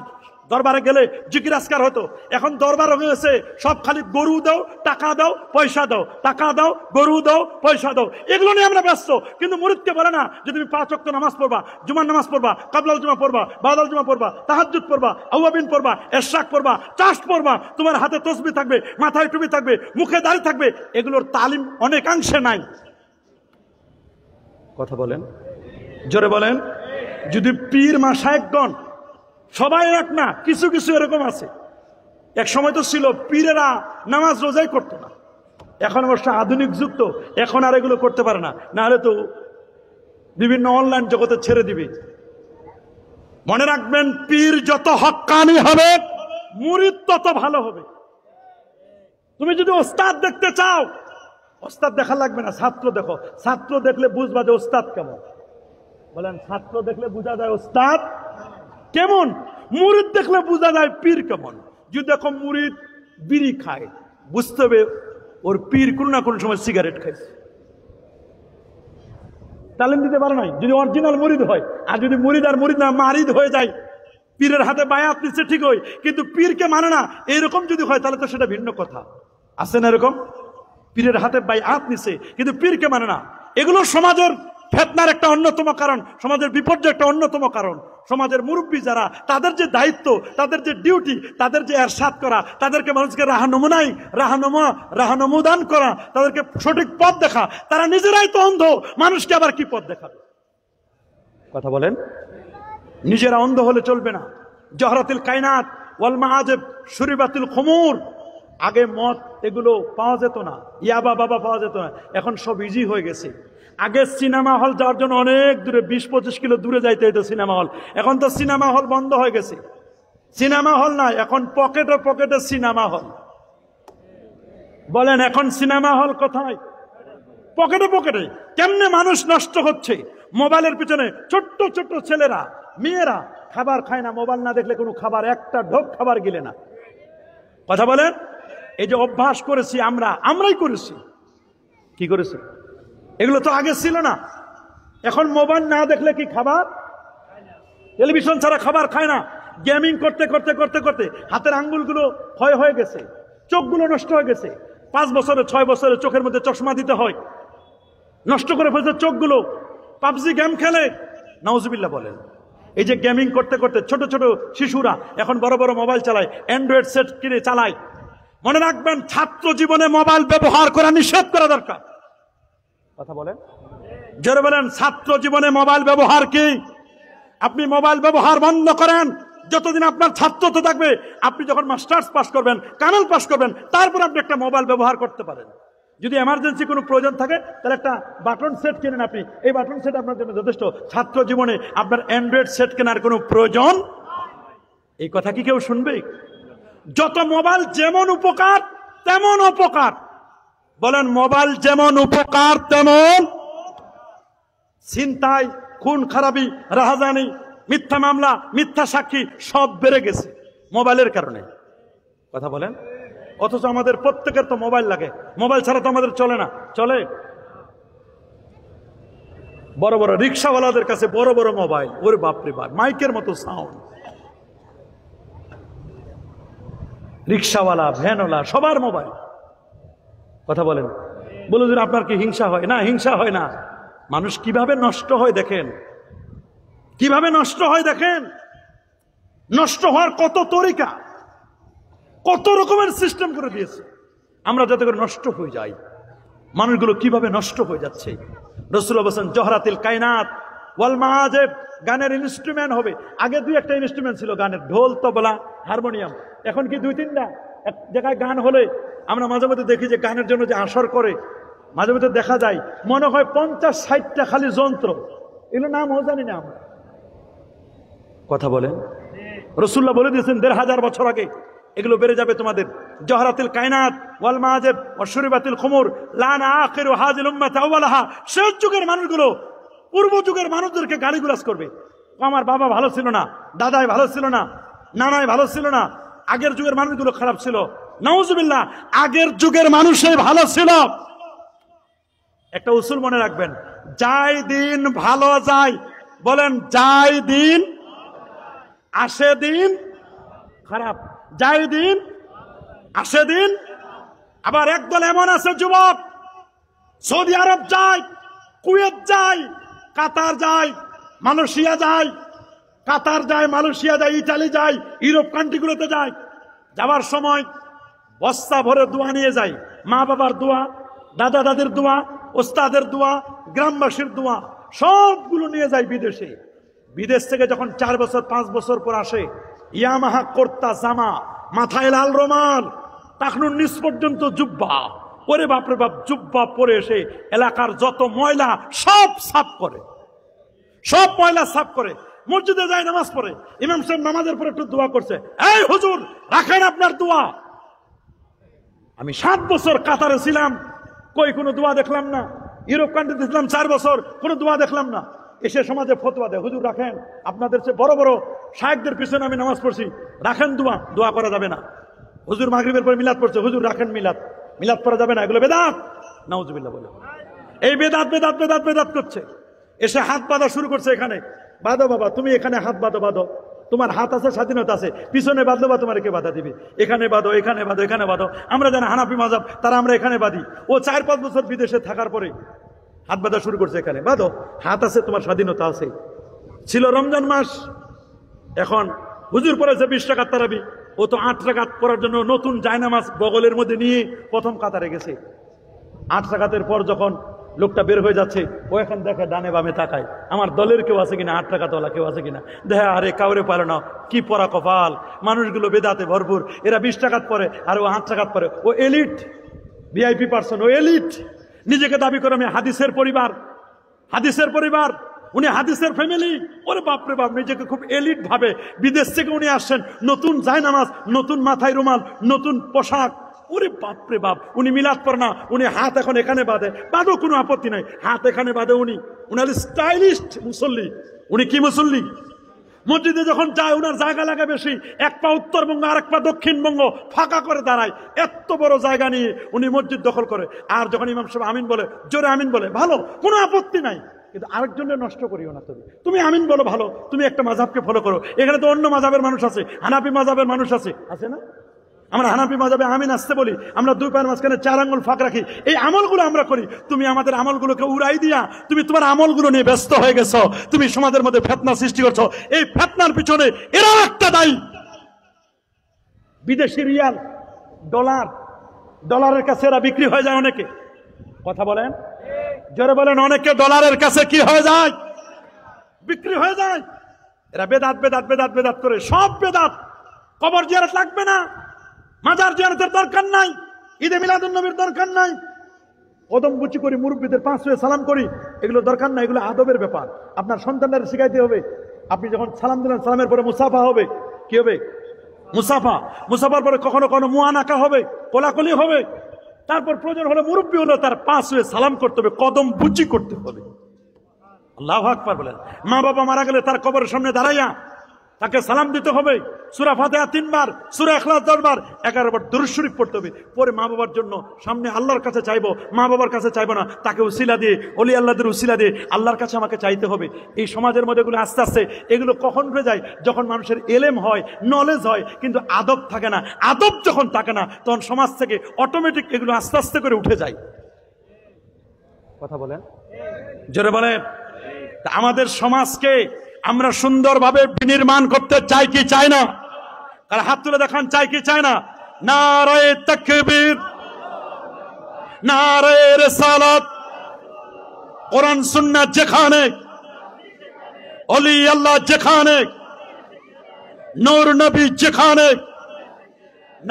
দরবারে গেলে জিকির আজকার হতো। এখন দরবার হয়ে গেছে সব খালি গরু দাও, টাকা দাও, পয়সা দাও, টাকা দাও, গরু দাও, পয়সা দাও, এগুলো নিয়ে আমরা ব্যস্ত। কিন্তু মুরিদকে বলে না যে তুমি 5 ওয়াক্ত নামাজ পড়বা, জুমার নামাজ পড়বা, কাবলাল জুমা পড়বা, বাদাল জুমা পড়বা, তাহাজ্জুদ পড়বা, আওয়াবিন পড়বা, এশরাক পড়বা, চাষ্ট পড়বা, তোমার হাতে তসবিহ থাকবে, মাথায় টুপি থাকবে, মুখে দাড়ি থাকবে। এগুলোর তালিম অনেকাংশে নাই। কথা বলেন, জোরে বলেন। যদি পীর মাশায়েখগণ সবাই এক না, কিছু কিছু এরকম আছে। এক সময় তো ছিল পীরেরা নামাজ রোজাই করতো না। এখন অবশ্য আধুনিক যুগ তো, এখন আর এগুলো করতে পারে না, না হলে তো বিভিন্ন অনলাইন জগতে ছেড়ে দিবে। মনে রাখবেন পীর যত হক্কানি হবে মুরিদ তত ভালো হবে। তুমি যদি ওস্তাদ দেখতে চাও, ওস্তাদ দেখা লাগবে না, ছাত্র দেখো। ছাত্র দেখলে বুঝবা যে ওস্তাদ কেমন। বলেন ছাত্র দেখলে বোঝা যায় ওস্তাদ কেমন, মুরিদ দেখলে বোঝা যায় পীর কেমন। যদি দেখো মুরিদ বিড়ি খায়, বুঝতে হবে ওর পীর কোন না কোন সময় সিগারেট খাইছে। তালিম দিতে পারে নাই যদি অরিজিনাল মুরিদ হয়। আর যদি মুরিদ আর মুরিদ না মারিদ হয়ে যায়, পীরের হাতে বায়াত নিচ্ছে ঠিক হয়, কিন্তু পীরকে মানে না, এরকম যদি হয় তাহলে তো সেটা ভিন্ন কথা। আছে না এরকম? পীরের হাতে বায়াত নিচ্ছে কিন্তু পীরকে মানে না। এগুলো সমাজের ফেতনার একটা অন্যতম কারণ, সমাজের বিপর্যয় একটা অন্যতম কারণ। সমাজের মুরব্বী যারা, তাদের যে দায়িত্ব, তাদের যে ডিউটি, তাদের যে এরশাদ করা, তাদেরকে মানুষকে রাহানমুদান করা, তাদেরকে সঠিক পথ দেখা, তারা নিজেরাই তো অন্ধ, মানুষকে আবার কি পথ দেখাবে? কথা বলেন। নিজেরা অন্ধ হলে চলবে না। জহরাতুল কায়নাত ওয়াল মাআজিব, শুরিবাতুল খুমুর, আগে মদ এগুলো পাওয়া যেত না, ইয়াবা বাবা পাওয়া যেত না, এখন সব ইজি হয়ে গেছে। আগে সিনেমা হল যাওয়ার জন্য অনেক দূরে 20-25 কিলো দূরে যাইতে হতো সিনেমা হল। এখন তো সিনেমা হল বন্ধ হয়ে গেছে। সিনেমা হল না, এখন পকেটে পকেটে সিনেমা হল। বলেন এখন সিনেমা হল কোথায়? পকেটে পকেটে। কেমনে মানুষ নষ্ট হচ্ছে মোবাইলের পিছনে। ছোট্ট ছোট্ট ছেলেরা, মেয়েরা খাবার খায় না, মোবাইল না দেখলে কোনো খাবার, একটা ঢোক খাবার গিলে না। কথা বলেন। এই যে অভ্যাস করেছি আমরাই করেছি। কি করেছি? এগুলো তো আগে ছিল না। এখন মোবাইল না দেখলে কি খাবার? টেলিভিশন ছাড়া খাবার খায় না। গেমিং করতে করতে করতে করতে হাতের আঙ্গুলগুলো ক্ষয় হয়ে গেছে, চোখগুলো নষ্ট হয়ে গেছে। 5 বছরে 6 বছরে চোখের মধ্যে চশমা দিতে হয়, নষ্ট করে ফেলছে চোখগুলো। পাবজি গেম খেলে, নাউজুবিল্লাহ বলেন। এই যে গেমিং করতে করতে ছোট ছোট শিশুরা এখন বড় বড় মোবাইল চালায়, অ্যান্ড্রয়েড সেট কিনে চালায়। মনে রাখবেন, ছাত্র জীবনে মোবাইল ব্যবহার করা নিষেধ করা দরকার। কথা বলেন, জোরে বলেন। ছাত্র জীবনে মোবাইল ব্যবহার কি? আপনি মোবাইল ব্যবহার বন্ধ করেন যতদিন আপনার ছাত্রত্ব থাকবে। আপনি যখন মাস্টার্স পাস করবেন, কামেল পাস করবেন, তারপর আপনি একটা মোবাইল ব্যবহার করতে পারেন। যদি এমার্জেন্সি কোনো প্রয়োজন থাকে তাহলে একটা বাটন সেট কিনেন আপনি, এই বাটন সেট আপনার জন্য যথেষ্ট। ছাত্র জীবনে আপনার অ্যান্ড্রয়েড সেট কেনার কোনো প্রয়োজন। এই কথা কি কেউ শুনবে? যত মোবাইল যেমন উপকার তেমন অপকার। বলেন, মোবাইল যেমন উপকার তেমন ছিনতাই, খুন খারাপি, রাহাজানি, মিথ্যা মামলা, মিথ্যা সাক্ষী সব বেড়ে গেছে মোবাইলের কারণে। কথা বলেন। অথচ আমাদের প্রত্যেকের তো মোবাইল লাগে। মোবাইল ছাড়া তো আমাদের চলে না। চলে? বড় বড় রিক্সাওয়ালাদের কাছে বড় বড় মোবাইল, ওরে বাপরে বাপ, মাইকের মতো সাউন্ড। রিক্সাওয়ালা, ভ্যানওয়ালা সবার মোবাইল। কথা বলেন। বলুন, আপনার কি হিংসা হয় না? হিংসা হয় না। মানুষ কিভাবে নষ্ট হয় দেখেন, কিভাবে নষ্ট হয় দেখেন। নষ্ট হওয়ার কত তরিকা, কত রকমের সিস্টেম করে দিয়েছে আমরা যাতে করে নষ্ট হয়ে যাই। মানুষগুলো কিভাবে নষ্ট হয়ে যাচ্ছে। রাসূলুল্লাহ বলেন, জহরাতিল কায়নাত ওয়াল মাআজিব, গানের ইনস্ট্রুমেন্ট হবে। আগে 2-1টা ইনস্ট্রুমেন্ট ছিল গানের, ঢোল, তবলা, হারমোনিয়াম। এখন কি 2-3টা? এক জায়গায় গান হলে আমরা মাঝে মধ্যে দেখি যে গানের জন্য যে আসর করে, মাঝে মধ্যে দেখা যায় মনে হয় 50-60টা খালি যন্ত্র। এগুলো নামও জানি না আমরা। কথা বলেন। রাসূলুল্লাহ বলে দিয়েছেন 1500 বছর আগে এগুলো বেড়ে যাবে তোমাদের। জহরাতিল কায়নাত ওয়াল মাআজিব ওয়া শুরিবাতিল খুমুর লানা আখিরু হাযিল উম্মাত আওয়ালাহা। শেষ যুগের মানুষগুলো পূর্ব যুগের মানুষদেরকে গালিগালাজ করবে। আমার বাবা ভালো ছিল না, দাদাই ভালো ছিল না, নানাই ভালো ছিল না, আগের যুগের মানুষগুলো খারাপ ছিল। নাউজুবিল্লাহ, আগের যুগের মানুষই ভালো ছিল। একটা উসুল মনে রাখবেন, যাই দিন ভালো যায়। বলেন, যাই দিন আসে দিন খারাপ, যাই দিন আসে দিন। আবার একদল এমন আছে যুবক, সৌদি আরব যায়, কুয়েত যায়, কাতার যায়, মালয়েশিয়া যায়, কাতার যায়, মালয়েশিয়া যায়, ইটালি যায়, ইউরোপ কান্ট্রিগুলোতে যায়। যাওয়ার সময় বস্তা ভরে দোয়া নিয়ে যায়। মা বাবার দোয়া, দাদা দাদির দোয়া, ওস্তাদের দোয়া, গ্রামবাসীর দোয়া, সবগুলো নিয়ে যায় বিদেশে। বিদেশ থেকে যখন 4 বছর 5 বছর পর আসে, ইয়ামাহা কর্তা জামা, মাথায় লাল রোমাল, টাকনুর নিচ পর্যন্ত জুব্বা। ওরে বাপরে বাপ, জুব্বা পরে এসে এলাকার যত ময়লা সব সাফ করে, সব ময়লা সাফ করে। মসজিদে যায়, নামাজ পড়ে। ইমাম সাহেব নামাজের পরে একটু দোয়া করছে, এই হুজুর রাখেন আপনার দোয়া। আমি 7 বছর কাতারে ছিলাম, কই কোনো দোয়া দেখলাম না। ইউরোপ কান্ট্রিতে ছিলাম 4 বছর, কোনো দোয়া দেখলাম না। এসে সমাজে ফতোয়া দেয়, হুজুর রাখেন, আপনাদের চেয়ে বড় বড় শায়েখদের পিছনে আমি নামাজ পড়ছি, রাখেন দোয়া, দোয়া করা যাবে না। হুজুর মাগরিবের পরে মিলাদ পড়ছে, হুজুর রাখেন মিলাদ, মিলাদ পড়া যাবে না, এগুলো বেদাত। নাউজুবিল্লাহ বলে এই বেদাত বেদাত বেদাত বেদাত করছে। এসে হাত বাঁধা শুরু করছে। এখানে বাঁধো বাবা, তুমি এখানে হাত বাঁধো, বাঁধো, তোমার হাত আছে, স্বাধীনতা আছে, পিছনে বাঁধলো বা তোমার কে বাধা দিবে। এখানে বাঁধো, এখানে বাঁধো, এখানে বাঁধো। আমরা জানি হানাফি মাযহাব, তারা আমরা এখানে বাঁধি। ও 4-5 বছর বিদেশে থাকার পরে হাত বাঁধা শুরু করছে। এখানে বাঁধো, হাত আছে, তোমার স্বাধীনতা আছে। ছিল রমজান মাস, এখন হুজুর পড়েছে 20 রাকাত তারাবি। ও তো 8 রাকাত পড়ার জন্য নতুন জায়নামাজ বগলের মধ্যে নিয়ে প্রথম কাতারে গেছে। 8 রাকাতের পর যখন লোকটা বের হয়ে যাচ্ছে, ও এখন দেখে ডানে বামে তাকায়, আমার দলের কেউ আছে কিনা, 8 টাকা তোলা কেউ আছে কিনা, দেখে আরে কাউরে পারে না, কি পরা কপাল, মানুষগুলো বেদাতে ভরপুর, এরা 20 টাকাত পরে আর ও 8 টাকাত পরে, ও এলিট ভিআইপি পার্সন, ও এলিট, নিজেকে দাবি করে আমি হাদিসের পরিবার, হাদিসের পরিবার, উনি হাদিসের ফ্যামিলি, ওরে বাপরে বাপ, নিজেকে খুব এলিট ভাবে, বিদেশ থেকে উনি আসছেন, নতুন জায়নামাজ, নতুন মাথায় রুমাল, নতুন পোশাক, ওরে বাপরে বাপ, উনি মিলাদ পড়ে না, উনি হাত এখন এখানে বাঁধে, বাঁধো কোনো আপত্তি নাই, হাত এখানে বাঁধে, উনার স্টাইলিস্ট মুসল্লি, উনি কি মুসল্লি? মসজিদে যখন যায় উনার জায়গা লাগে বেশি, এক পা উত্তরবঙ্গ আর এক পা দক্ষিণবঙ্গ ফাঁকা করে দাঁড়ায়, এত বড় জায়গা নিয়ে উনি মসজিদ দখল করে, আর যখন ইমাম সাহেব আমিন বলে, জোরে আমিন বলে, ভালো, কোনো আপত্তি নাই, কিন্তু আরেকজনের নষ্ট করিও না, তুমি আমিন বলো, ভালো, তুমি একটা মাযহাবকে ফলো করো, এখানে তো অন্য মাযহাবের মানুষ আছে, হানাফি মাযহাবের মানুষ আছে, আছে না? আমরা হানাফি মাযহাবে আমিন আসতে বলি, আমরা 2 পায়ের মাঝখানে 4 আঙ্গুল ফাঁক রাখি, এই আমলগুলো আমরা করি, তুমি আমাদের আমলগুলোকে উড়াই দিয়া তুমি তোমার আমলগুলো নিয়ে ব্যস্ত হয়ে গেছো, তুমি সমাজের মধ্যে ফিতনা সৃষ্টি করছো, এই ফিতনার পিছনে এরা একটা দায়ী। বিদেশি রিয়াল, ডলারের কাছে এরা বিক্রি হয়ে যায়, অনেকে, কথা বলেন, জোরে বলেন, অনেকে ডলারের কাছে কি হয়ে যায়, বিক্রি হয়ে যায়। এরা বেদাত বেদাত বেদাত বেদাত করে, সব বেদাত। কবর জিয়ারত লাগবে না, মাজার জিয়ারতের দরকার নাই, ঈদে মিলাদুন নবীর দরকার নাই, কদম বুচি করি, মুরব্বীদের 5 ওয়াক্ত সালাম করি, এগুলো দরকার নাই, এগুলো আদবের ব্যাপার, আপনার সন্তানদের শিখাইতে হবে। আপনি যখন সালাম দিলেন, সালামের পরে মুসাফা হবে, কি হবে? মুসাফার পরে কখনো কখনো মুআনাকা হবে, কোলাকুলি হবে, তারপর প্রয়োজন হলে মুরব্বী হলো তার 5 ওয়াক্ত সালাম করতে হবে, কদম বুচি করতে হবে। আল্লাহু আকবার বলেন। মা বাবা মারা গেলে তার কবরের সামনে দাঁড়াইয়া তাকে সালাম দিতে হবে, সূরা ফাতিহা 3 বার, সূরা ইখলাস 10 বার, 11 বার দুরূদ শরীফ পড়তে হবে। পরে মা বাবার জন্য সামনে আল্লাহর কাছে চাইবো, মা বাবার কাছে চাইবো না, তাকে উসিলা দিয়ে, ওলি আল্লাহদের উসিলা দিয়ে আল্লাহর কাছে আমাকে চাইতে হবে। এই সমাজের মধ্যে এগুলো আস্তে আস্তে এগুলো কখন উঠে যায়? যখন মানুষের এলেম হয়, নলেজ হয়, কিন্তু আদব থাকে না। আদব যখন থাকে না, তখন সমাজ থেকে অটোমেটিক এগুলো আস্তে আস্তে করে উঠে যায়। কথা বলেন, জোরে বলেন। আমাদের সমাজকে আমরা সুন্দরভাবে বিনির্মাণ করতে চাই কি চাই না? কারণ হাত তুলে দেখান, চাই কি চাই না? নারায়ে তাকবীর, নারায়ে রিসালাত। কোরআন সুন্নাহ যেখানে, ওলি আল্লাহ যেখানে, নূর নবী যেখানে,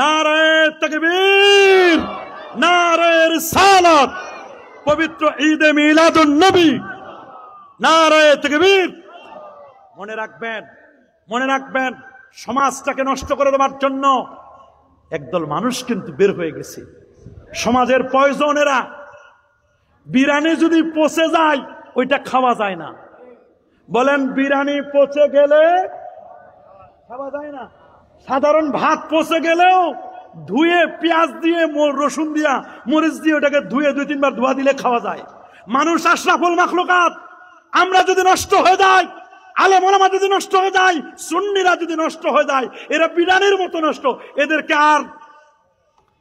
নারায়ে তাকবীর, নারায়ে রিসালাত। পবিত্র ঈদে মিলাদুন নবী, নারায়ে তাকবীর। মনে রাখবেন, মনে রাখবেন, সমাজটাকে নষ্ট করে দেওয়ার জন্য একদল মানুষ কিন্তু বের হয়ে গেছে। সমাজের পয়জনেরা, বিরানি যদি পচে যায় ওইটা খাওয়া যায় না। বলেন, বিরানি পচে গেলে খাওয়া যায় না। সাধারণ ভাত পচে গেলেও ধুয়ে পেঁয়াজ দিয়ে, রসুন দিয়া, মরিচ দিয়ে ওটাকে ধুয়ে 2-3 বার ধোয়া দিলে খাওয়া যায়। মানুষ আশরাফুল মাখলুকাত। আমরা যদি নষ্ট হয়ে যাই, আলেম ওলামা যদি নষ্ট হয়ে যায়, সুন্নিরা যদি নষ্ট হয়ে যায়, এরা বিরানির মতো নষ্ট, এদেরকে আর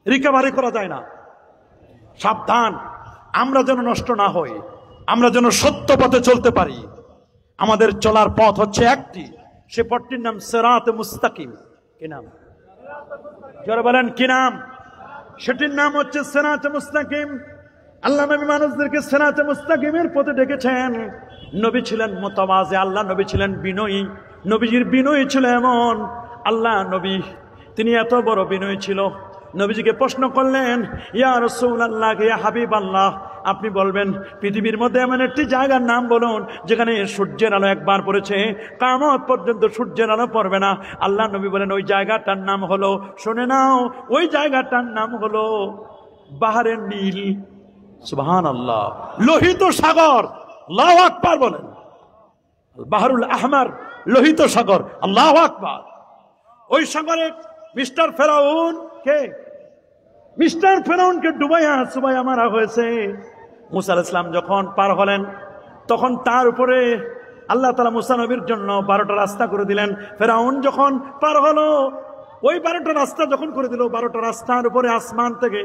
রিকভারি করা যায় না। সাবধান, আমরা যেন নষ্ট না হই, আমরা যেন সত্য পথে চলতে পারি। আমাদের চলার পথ হচ্ছে একটি, সে পথটির নাম সিরাতে মুস্তাকিম। কি নাম? যারা বলেন কি নাম? সেটির নাম হচ্ছে সিরাতে মুস্তাকিম। আল্লাহ নবী মানুষদেরকে সিরাতে মুস্তাকিমের পথে ডেকেছেন। নবী ছিলেন মুতাওয়াজি, আল্লাহ নবী ছিলেন বিনয়ী। নবীজির বিনয়ী ছিল এমন, আল্লাহ নবী তিনি এত বড় বিনয়ী ছিল। নবীজিকে প্রশ্ন করলেন, ইয়া রাসূলুল্লাহ, ইয়া হাবিবাল্লাহ, আপনি বলবেন পৃথিবীর মধ্যে এমন একটি জায়গার নাম বলুন যেখানে সূর্যের আলো একবার পড়েছে, কিয়ামত পর্যন্ত সূর্যের আলো পড়বে না। আল্লাহ নবী বলেন, ওই জায়গাটার নাম হলো, শুনে নাও, ওই জায়গাটার নাম হলো বাহরে নীল। সুবহানাল্লাহ, লোহিত সাগর। আল্লাহু আকবার বলেন। বাহরুল আহমার, লোহিত সাগর। আল্লাহু আকবার। ওই সাগরে মিস্টার ফেরাউন কে, মিস্টার ফেরাউনকে ডুবাইয়া মারা হয়েছে। মুসা আলাইহিস সালাম যখন পার হলেন, তখন তার উপরে আল্লাহ তাআলা মুসা নবীর জন্য 12টা রাস্তা করে দিলেন। ফেরাউন যখন পার হলো, ওই 12টা রাস্তা যখন করে দিল, 12টা রাস্তার উপরে আসমান থেকে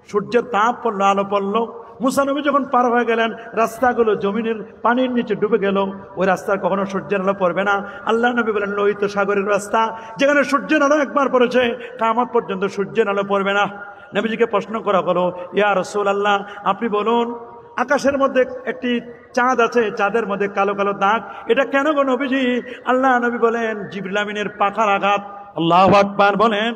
সূর্যের তাপ পড়লো, আলো পড়লো। মুসা নবী যখন পার হয়ে গেলেন, রাস্তাগুলো জমিনের পানির নিচে ডুবে গেল। ওই রাস্তায় কখনো সূর্যের আলো পড়বে না। আল্লাহ নবী বলেন, লোহিত সাগরের রাস্তা, যেখানে সূর্যের আলো একবার পড়েছে, কিয়ামত পর্যন্ত সূর্যের আলো পড়বে না। নবীজিকে প্রশ্ন করা হলো, ইয়া রাসূলুল্লাহ, আপনি বলুন আকাশের মধ্যে একটি চাঁদ আছে, চাঁদের মধ্যে কালো কালো দাগ, এটা কেন গো নবীজি? আল্লাহ নবী বলেন জিবরিল আমিনের পাখার আঘাত। আল্লাহু আকবার বলেন।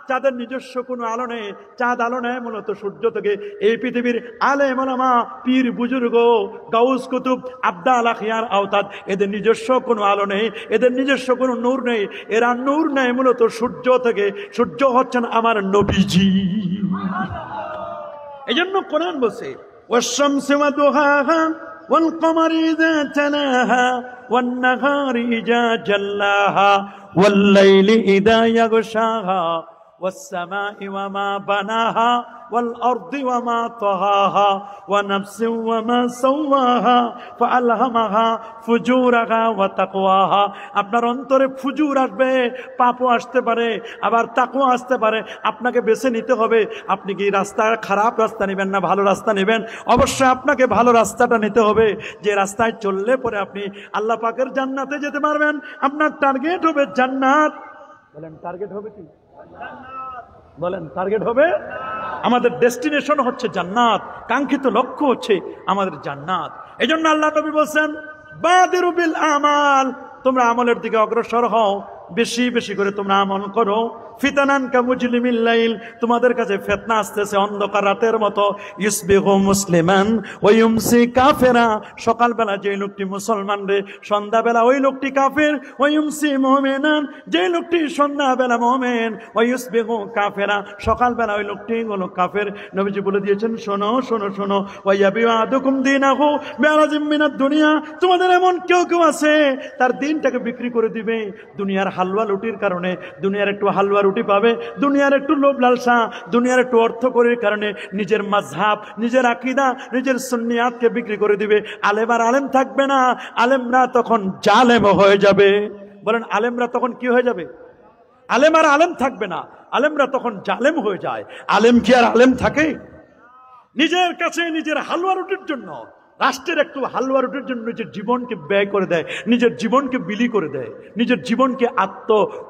চাঁদের নিজস্ব কোনো আলো নেই, চাঁদ আলো নেয় মূলত সূর্য থেকে। এই পৃথিবীর আলেম ওলামা, পীর বুজুর্গ, গাউস কুতুব, আব্দাল আখিয়ার আওতাদ, এদের নিজস্ব কোনো আলো নেই, এদের নিজস্ব কোনো নূর নেই। এরা নূর নেয় মূলত সূর্য থেকে। সূর্য হচ্ছেন আমার নবীজি। এই জন্য কোরআন বলছে ওয়াশ-শামসি ওয়া দুহাহা ওয়াল কমারি ইযা তালাহা ওয়ান নাহারি ইযা জাল্লাহা ওয়াল লাইলি ইযা ইয়াগশাহা ওয়াস সামাই ওয়া মা বানাহা ওয়াল আরদি ওয়া মা তাহাহা ওয়া নাফসিন ওয়া মা সাওয়াহা ফাআলহামাহা ফুজুরাহা ওয়া তাকওয়াহা। আপনার অন্তরে ফুজুর আসবে, পাপও আসতে পারে, আবার তাকওয়া আসতে পারে। আপনাকে বেছে নিতে হবে, আপনি কি রাস্তা খারাপ রাস্তা নেবেন না ভালো রাস্তা নেবেন। অবশ্যই আপনাকে ভালো রাস্তাটা নিতে হবে, যে রাস্তায় চললে পরে আপনি আল্লাহ পাকের জান্নাতে যেতে পারবেন। আপনার টার্গেট হবে জান্নাত। বলেন টার্গেট হবে কি? বলেন টার্গেট হবে, আমাদের ডেস্টিনেশন হচ্ছে জান্নাত, কাঙ্ক্ষিত লক্ষ্য হচ্ছে আমাদের জান্নাত। এই জন্য আল্লাহ নবী বলছেন বাদিরু বিল আমাল, তোমরা আমলের দিকে অগ্রসর হও, বেশি বেশি করে তোমরা আমল করো। ফিতানান কামুজলিমিল লাইল, তোমাদের কাছে ফিতনা আসতেছে অন্ধকার রাতের মতো। ইসবিহু মুসলিমান ওয়া ইউমসি কাফিরা, সকালবেলা যে লোকটি মুসলমান রে, সন্ধ্যাবেলা ওই লোকটি কাফের। ওয়া ইউমসি মুমিনান, যে লোকটি সন্ধ্যাবেলা মুমিন। ওয়া ইসবিহু কাফিরা, সকালবেলা ওই লোকটি হলো কাফের। নবীজি বলে দিয়েছেন শোনো শোনো শোনো, ওয়া ইয়াবিউদুকুম দীনাহু বিআরাজিম মিনাদ দুনিয়া, তোমাদের এমন কেউ কেউ আছে তার দিনটাকে বিক্রি করে দিবে দুনিয়ার হালুয়া রুটির কারণে। দুনিয়ার একটু হালুয়া রুটি পাবে, দুনিয়ার একটু লোভ লালসা, দুনিয়ার একটু অর্থ করির কারণে নিজের মাযহাব, নিজের আকীদা, নিজের সুন্নিয়াতকে বিক্রি করে দিবে। আলেম আর আলেম থাকবে না, আলেমরা তখন জালেম হয়ে যাবে। বলেন আলেমরা তখন কি হয়ে যাবে? আলেম আর আলেম থাকবে না, আলেমরা তখন জালেম হয়ে যায়। আলেম কি আর আলেম থাকে? নিজের কাছে নিজের হালুয়া রুটির জন্য, রাষ্ট্রের একটু হালুয়া রুটির জন্য নিজের জীবনকে ব্যয় করে দেয়, নিজের জীবনকে বিলি করে দেয়, নিজের জীবনকে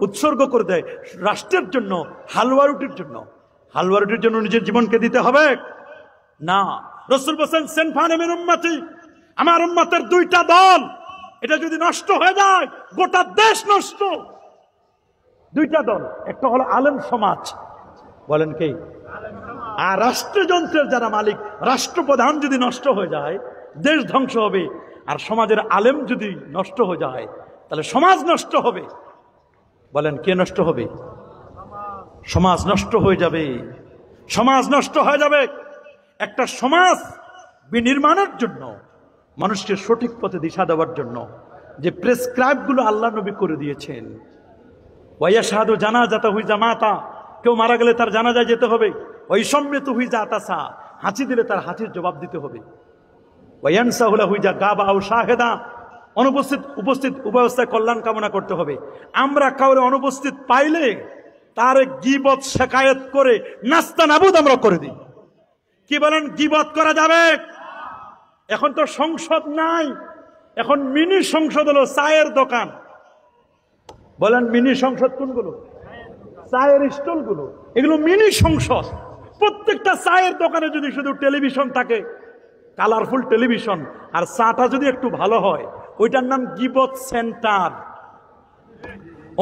উৎসর্গ করে দেয় রাষ্ট্রের জন্য, হালুয়া রুটির জন্য। হালুয়া রুটির জন্য নিজের জীবনকে দিতে হবে না। রাসূল বলেন সিনফানে মিন উম্মতি, আমার উম্মতের দুইটা দল, এটা যদি নষ্ট হয়ে যায় গোটা দেশ নষ্ট। দুইটা দল, একটা হলো আলেম সমাজ, বলেন কি, আর রাষ্ট্রযন্ত্রের যারা মালিক, রাষ্ট্রপ্রধান যদি নষ্ট হয়ে যায় দেশ ধ্বংস হবে। আর সমাজের আলেম যদি নষ্ট হয়ে যায় তাহলে সমাজ নষ্ট হবে। বলেন কে নষ্ট হবে? সমাজ নষ্ট হয়ে যাবে, সমাজ নষ্ট হয়ে যাবে। একটা সমাজ বিনির্মাণের জন্য, মানুষকে সঠিক পথে দিশা দেওয়ার জন্য যে প্রেসক্রাইবগুলো আল্লাহ নবী করে দিয়েছেন, ওয়াইয়াশহাদু জানাজাতা হুই জামাতা, কেউ মারা গেলে তার জানাজায় যেতে হবে। ওই সম্মিত হুই যা তাসা, হাঁচি দিলে তার হাঁচির জবাব দিতে হবে। ওয়ানসাহুলা হুই যা গাবা আও শাহেদা, অনুপস্থিত উপস্থিত উভয়াবস্থায় কল্যাণ কামনা করতে হবে। আমরা কাউরে অনুপস্থিত পাইলে তার গীবত শেকায়েত করে নাস্তা নাবুদ আমরা করে দিই। কি বলেন, গীবত করা যাবে? এখন তো সংসদ নাই, এখন মিনি সংসদ হলো চায়ের দোকান। বলেন মিনি সংসদ কোনগুলো? চায়ের স্টলগুলো, এগুলো মিনি সংসদ। প্রত্যেকটা চায়ের দোকানে যদি শুধু টেলিভিশন থাকে, কালারফুল টেলিভিশন, আর চাটা যদি একটু ভালো হয়, ওইটার নাম গীবত সেন্টার।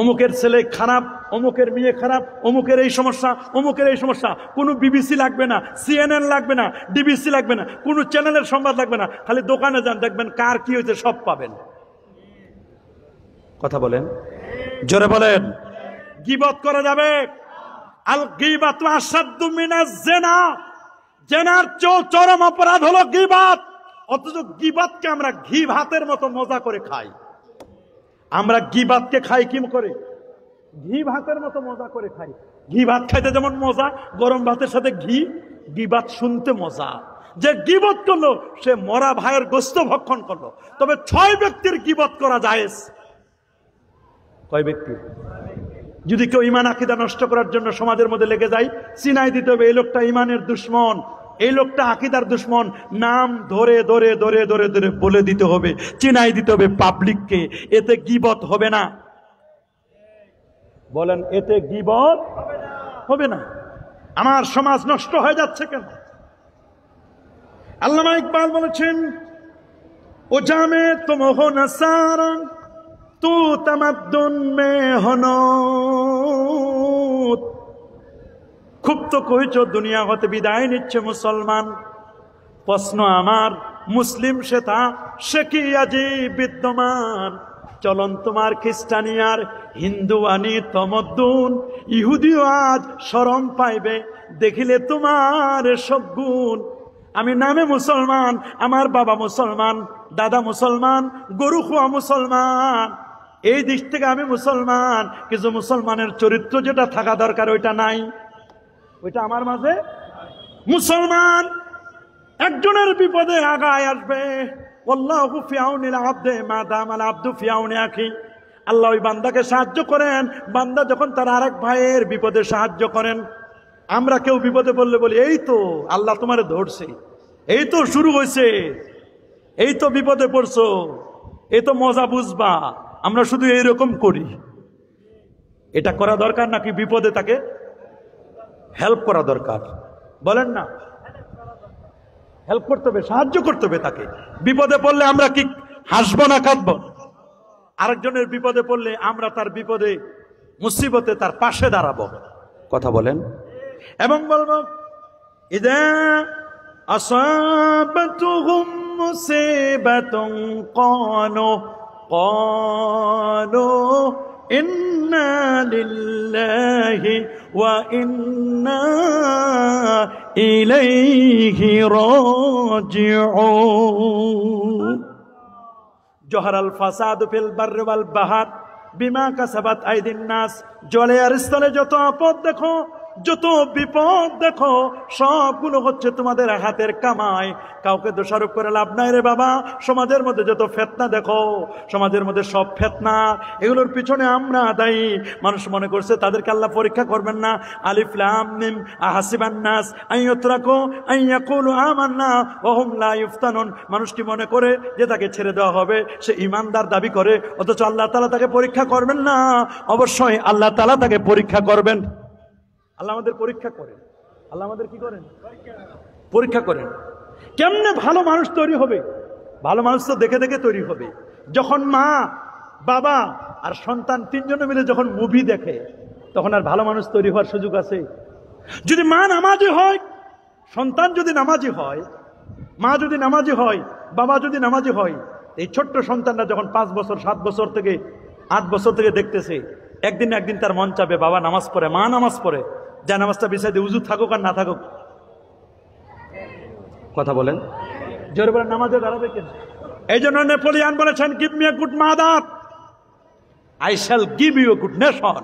অমুকের ছেলে খারাপ, অমুকের মেয়ে খারাপ, অমুকের এই সমস্যা, অমুকের এই সমস্যা। কোনো বিবিসি লাগবে না, CNN লাগবে না, ডিবিসি লাগবে না, কোনো চ্যানেলের সংবাদ লাগবে না। খালি দোকানে যান, দেখবেন কার কি হয়েছে সব পাবেন। কথা বলেন, জোরে বলেন। গীবত করা যাবে? আল গীবাতু আশাদ্দু মিনাজ জিনা, জিনার চেয়ে চরম অপরাধ হলো গীবত। অথচ গীবতকে আমরা ঘি ভাতের মতো মজা করে খাই। আমরা গীবতকে খাই কি করে? ঘি ভাতের মতো মজা করে খাই। ঘি ভাত খাইতে যেমন মজা, গরম ভাতের সাথে ঘি, গীবত শুনতে মজা। যে গীবত করলো সে মরা ভাইয়ের গোশত ভক্ষণ করলো। তবে 6 ব্যক্তির গীবত করা জায়েজ। কয় ব্যক্তি? যদি কেউ ইমান আকীদা নষ্ট করার জন্য সমাজের মধ্যে লেগে যায়, চিনাই দিতে হবে এই লোকটা ইমানের দুশ্মন, এই লোকটা আকীদার দুশ্মন। নাম ধরে ধরে ধরে ধরে ধরে বলে দিতে হবে, চিনাই দিতে হবে পাবলিককে। এতে গীবত হবে না। বলেন এতে গীবত হবে না। আমার সমাজ নষ্ট হয়ে যাচ্ছে কেন? আল্লামা ইকবাল বলেছেন, ও জামে তুম হো না সারা তু তামাদ্দুন মে হনত। খুব তো কইছো দুনিয়া হতে বিদায় নিচ্ছে মুসলমান। প্রশ্ন আমার, মুসলিম সেটা সে কি আজি বিদ্যমান? চলন তোমার খ্রিস্টানিয়ার হিন্দুয়ানি তমদ্দুন, ইহুদিও আজ শরম পাইবে দেখিলে তোমার সব গুণ। আমি নামে মুসলমান, আমার বাবা মুসলমান, দাদা মুসলমান, গরু খোয়া মুসলমান, এই দিক থেকে আমি মুসলমান, কিন্তু মুসলমানের চরিত্র যেটা থাকা দরকার ওইটা নাই, ওইটা আমার মাঝে। মুসলমান একজনের বিপদে আগায় আসবে। আল্লাহু ফি আউনিল আবদে মা দামাল আবদু ফি আউনি আখি। আল্লাহ ওই বান্দাকে সাহায্য করেন, বান্দা যখন তার আরেক ভাইয়ের বিপদে সাহায্য করেন। আমরা কেউ বিপদে পড়লে বলি, এই তো আল্লাহ তোমারে ধরছে, এই তো শুরু হয়েছে, এই তো বিপদে পড়ছো, এই তো মজা বুঝবা। আমরা শুধু এইরকম করি। এটা করা দরকার নাকি বিপদে তাকে হেল্প করা দরকার? বলেন না, হেল্প করতে হবে, সাহায্য করতে হবে তাকে। বিপদে পড়লে আমরা কি হাসবো না কাঁদবো? আরেকজনের বিপদে পড়লে আমরা তার বিপদে মুসিবতে তার পাশে দাঁড়াবো। কথা বলেন। এবং বলবো, ইদা আসাবাতুহুম মুসিবাতুন ক্বালু ইন্না লিল্লাহি ওয়া ইন্না ইলাইহি রাজিউন। জহরাল ফাসাদু ফিল বাররি ওয়াল বাহর বিমা কাসাবাত আইদিন নাস। জলে আর স্থলে যত আপদ দেখো, যত বিপদ দেখো, সবগুলো হচ্ছে তোমাদের হাতের কামাই। কাউকে দোষারোপ করে লাভ নাই রে বাবা। সমাজের মধ্যে যত ফিতনা দেখো, সমাজের মধ্যে সব ফিতনা, এগুলোর পিছনে আমরা দায়ী। মানুষ মনে করছে তাদেরকে আল্লাহ পরীক্ষা করবেন না। আলিফ লাম মিম আহাসিবান নাস আইয়াতরাকু আইয়াকুলু আমান্না ওয়া হুম লা ইফতানুন। মানুষ কি মনে করে যে তাকে ছেড়ে দেওয়া হবে, সে ঈমানদার দাবি করে, অথচ আল্লাহ তাআলা তাকে পরীক্ষা করবেন না। অবশ্যই আল্লাহ তাআলা তাকে পরীক্ষা করবেন। আল্লাহ আমাদের পরীক্ষা করেন। আল্লাহ আমাদের কি করেন? পরীক্ষা করেন। কেমনে ভালো মানুষ তৈরি হবে? ভালো মানুষ তো দেখে দেখে তৈরি হবে। যখন মা, বাবা আর সন্তান তিনজনে মিলে যখন মুভি দেখে, তখন আর ভালো মানুষ তৈরি হওয়ার সুযোগ আছে? যদি মা নামাজি হয়, সন্তান যদি নামাজি হয়, মা যদি নামাজি হয়, বাবা যদি নামাজি হয়, এই ছোট্ট সন্তানরা যখন 5 বছর 7 বছর থেকে 8 বছর থেকে দেখতেছে, একদিন না একদিন তার মন চাবে বাবা নামাজ পড়ে, মা নামাজ পড়ে, যা নামাজটা বিছাই দিয়ে উজু থাকুক আর না থাকুক। কথা বলেন, জোরে বলেন, নামাজে দাঁড়াবে কেন? এই জন্য নেপোলিয়ান বলেছেন, give me a good mother, I shall give you a good nation.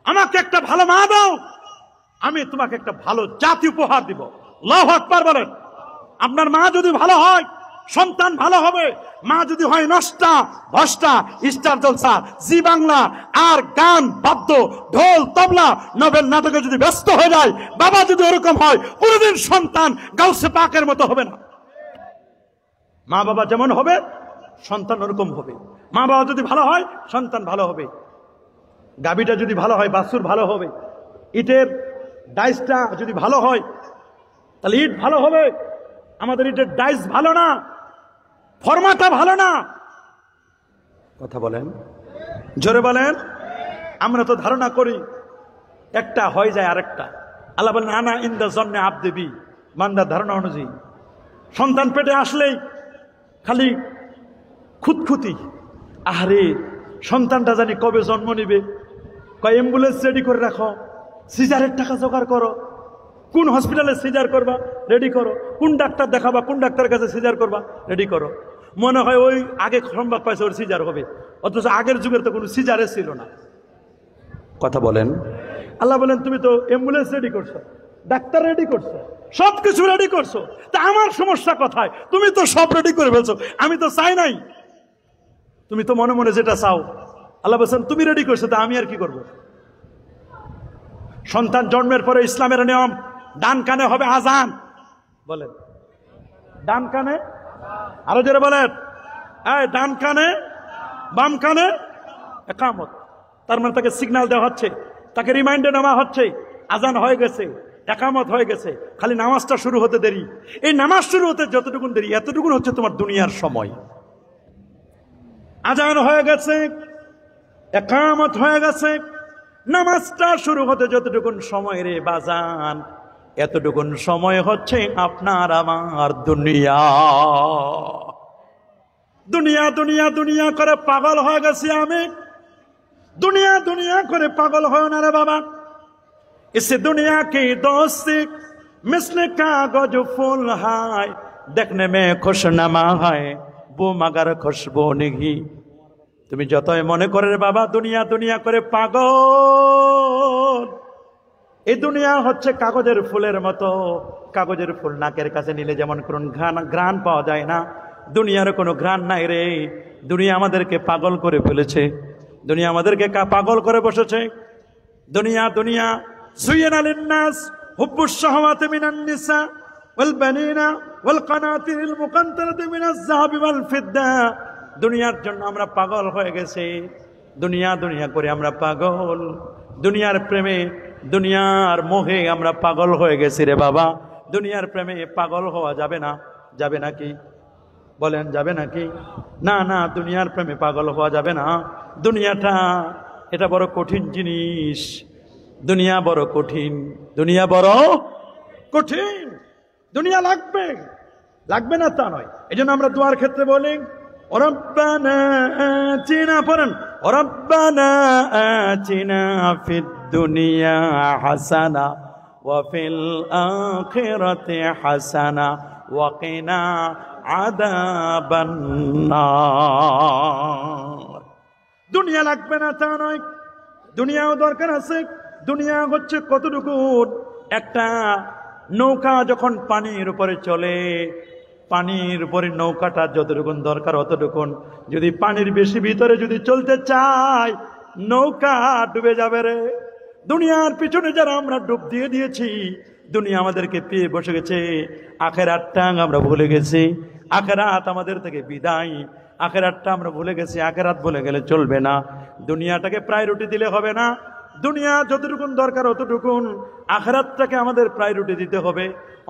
আমাকে একটা ভালো মা দাও, আমি তোমাকে একটা ভালো জাতি উপহার দিব। আল্লাহু আকবার বলেন। আপনার মা যদি ভালো হয়, সন্তান ভালো হবে। মা যদি হয় নষ্টা, ভষ্টা, স্টার জলসা, জি বাংলা আর গান, বাদ্য, ঢোল, তবলা, নভেল, নাটকে যদি ব্যস্ত হয়ে যায়, বাবা যদি ওরকম হয়, কোনদিন সন্তান গাউসে পাকের মতো হবে না। মা বাবা যেমন হবে, সন্তান ওরকম হবে। মা বাবা যদি ভালো হয়, সন্তান ভালো হবে। গাবিটা যদি ভালো হয়, বাছুর ভালো হবে। ইটের ডাইসটা যদি ভালো হয়, তাহলে ইট ভালো হবে। আমাদের ইটের ডাইস ভালো না, ফরমাটা ভালো না। কথা বলেন, জোরে বলেন। আমরা তো ধারণা করি একটা হয়ে যায় আরেকটা। আল্লাহ বলেন, আনা ইনদা জন্নে আবদি, বান্দার ধারণা অনুযায়ী। সন্তান পেটে আসলেই খালি খুঁতখুতি, আরে সন্তানটা জানি কবে জন্ম নিবে, কয় অ্যাম্বুলেন্স রেডি করে রাখো, সিজারের টাকা জোগাড় করো, কোন হসপিটালে সিজার করবা রেডি করো, কোন ডাক্তার দেখাবা, কোন ডাক্তারের কাছে সিজার করবা রেডি করো। মনে হয় ওই আগে সংবাদ পাইছে ওর সিজার হবে, অথচ আগের যুগের তো কোনো সিজারে ছিল না। কথা বলেন। আল্লাহ বলেন, তুমি তো অ্যাম্বুলেন্স রেডি করছো, ডাক্তার রেডি করছো, সবকিছু রেডি করছো, তা আমার সমস্যা কোথায়? তুমি তো সব রেডি করে ফেলছো, আমি তো চাই নাই। তুমি তো মনে মনে যেটা চাও, আল্লাহ বলছেন তুমি রেডি করছো, তা আমি আর কি করবো? সন্তান জন্মের পরে ইসলামের নিয়ম, ডান কানে হবে আজান। বলেন, ডান কানে, আরো জোরে বলেন, ডান কানে, বাম কানে ইকামত। তার মানে তাকে সিগন্যাল দেওয়া হচ্ছে, তাকে রিমাইন্ডার নেওয়া হচ্ছে, আজান হয়ে গেছে, একামত হয়ে গেছে, খালি নামাজটা শুরু হতে দেরি। এই নামাজ শুরু হতে যতটুকুন দেরি, এতটুকুন হচ্ছে তোমার দুনিয়ার সময়। আজান হয়ে গেছে, একামত হয়ে গেছে, নামাজটা শুরু হতে যতটুকুন সময় রে বাজান, এতটুকুন সময় হচ্ছে আপনার আমার দুনিয়া। দুনিয়া দুনিয়া দুনিয়া করে পাগল হয়ে গেছি আমি। दुनिया दुनिया करे पागल हो ना रे बाबा। इस दुनिया की दोस्ती मिसल कागज फूल है, देखने में खुशनुमा है वो मगर खुशबू नहीं। তুমি যতই মনে করে রে বাবা দুনিয়া দুনিয়া করে পাগল, এই দুনিয়া হচ্ছে কাগজের ফুলের মতো। কাগজের ফুল নাকের কাছে নিলে যেমন কোন ঘ্রাণ পাওয়া যায় না, দুনিয়ার কোনো ঘ্রাণ নাই রে। দুনিয়া আমাদেরকে পাগল করে ফেলেছে, দুনিয়া আমাদেরকে পাগল করে বসেছে। দুনিয়া দুনিয়া যুয়িনা লিন-নাস হুব্বুশ শাহাওয়াতি মিনান নিসা ওয়াল বানিনা ওয়াল কানাতিরিল মুকান্তারাতি মিনাজ-যাহাবি ওয়াল ফিদ্দা। দুনিয়ার জন্য আমরা পাগল হয়ে গেছি, দুনিয়া দুনিয়া করে আমরা পাগল। দুনিয়ার প্রেমে দুনিয়ার মোহে আমরা পাগল হয়ে গেছি রে বাবা। দুনিয়ার প্রেমে পাগল হওয়া যাবে না, যাবে নাকি বলেন, যাবে নাকি? না না, দুনিয়ার প্রেমে পাগল হওয়া যাবে না। দুনিয়াটা এটা বড় কঠিন জিনিস, দুনিয়া বড় কঠিন, দুনিয়া বড় কঠিন। দুনিয়া লাগবে, লাগবে না তা নয়। এই জন্য আমরা দুয়ার ক্ষেত্রে বলি রব্বানা আতিনা, পড়েন রব্বানা আতিনা ফিদ দুনিয়া হাসানা ওয়া ফিল আখিরাতি হাসানা ওয়া কিনা আযাবান নার। দুনিয়া লাগবে না তা নয়, দুনিয়াও দরকার আছে। দুনিয়া হচ্ছে কতটুকু, একটা নৌকা যখন পানির উপরে চলে, পানির উপরে নৌকাটা যতটুকুন দরকার অতটুকুন, যদি পানির বেশি ভিতরে যদি চলতে চায় নৌকা ডুবে যাবে রে। দুনিয়ার পিছনে যারা আমরা ডুব দিয়ে দিয়েছি, দুনিয়া আমাদেরকে পেয়ে বসে গেছে, আখেরাতটা আমরা ভুলে গেছি। আখেরাত আমাদের থেকে বিদায়, আখেরাতটা আমরা ভুলে গেছি। আখেরাত ভুলে গেলে চলবে না, দুনিয়াটাকে প্রায়োরিটি দিলে হবে না। দুনিয়া যতটুকুন দরকার অতটুকুন, আখেরাতটাকে আমাদের প্রায়োরিটি দিতে হবে।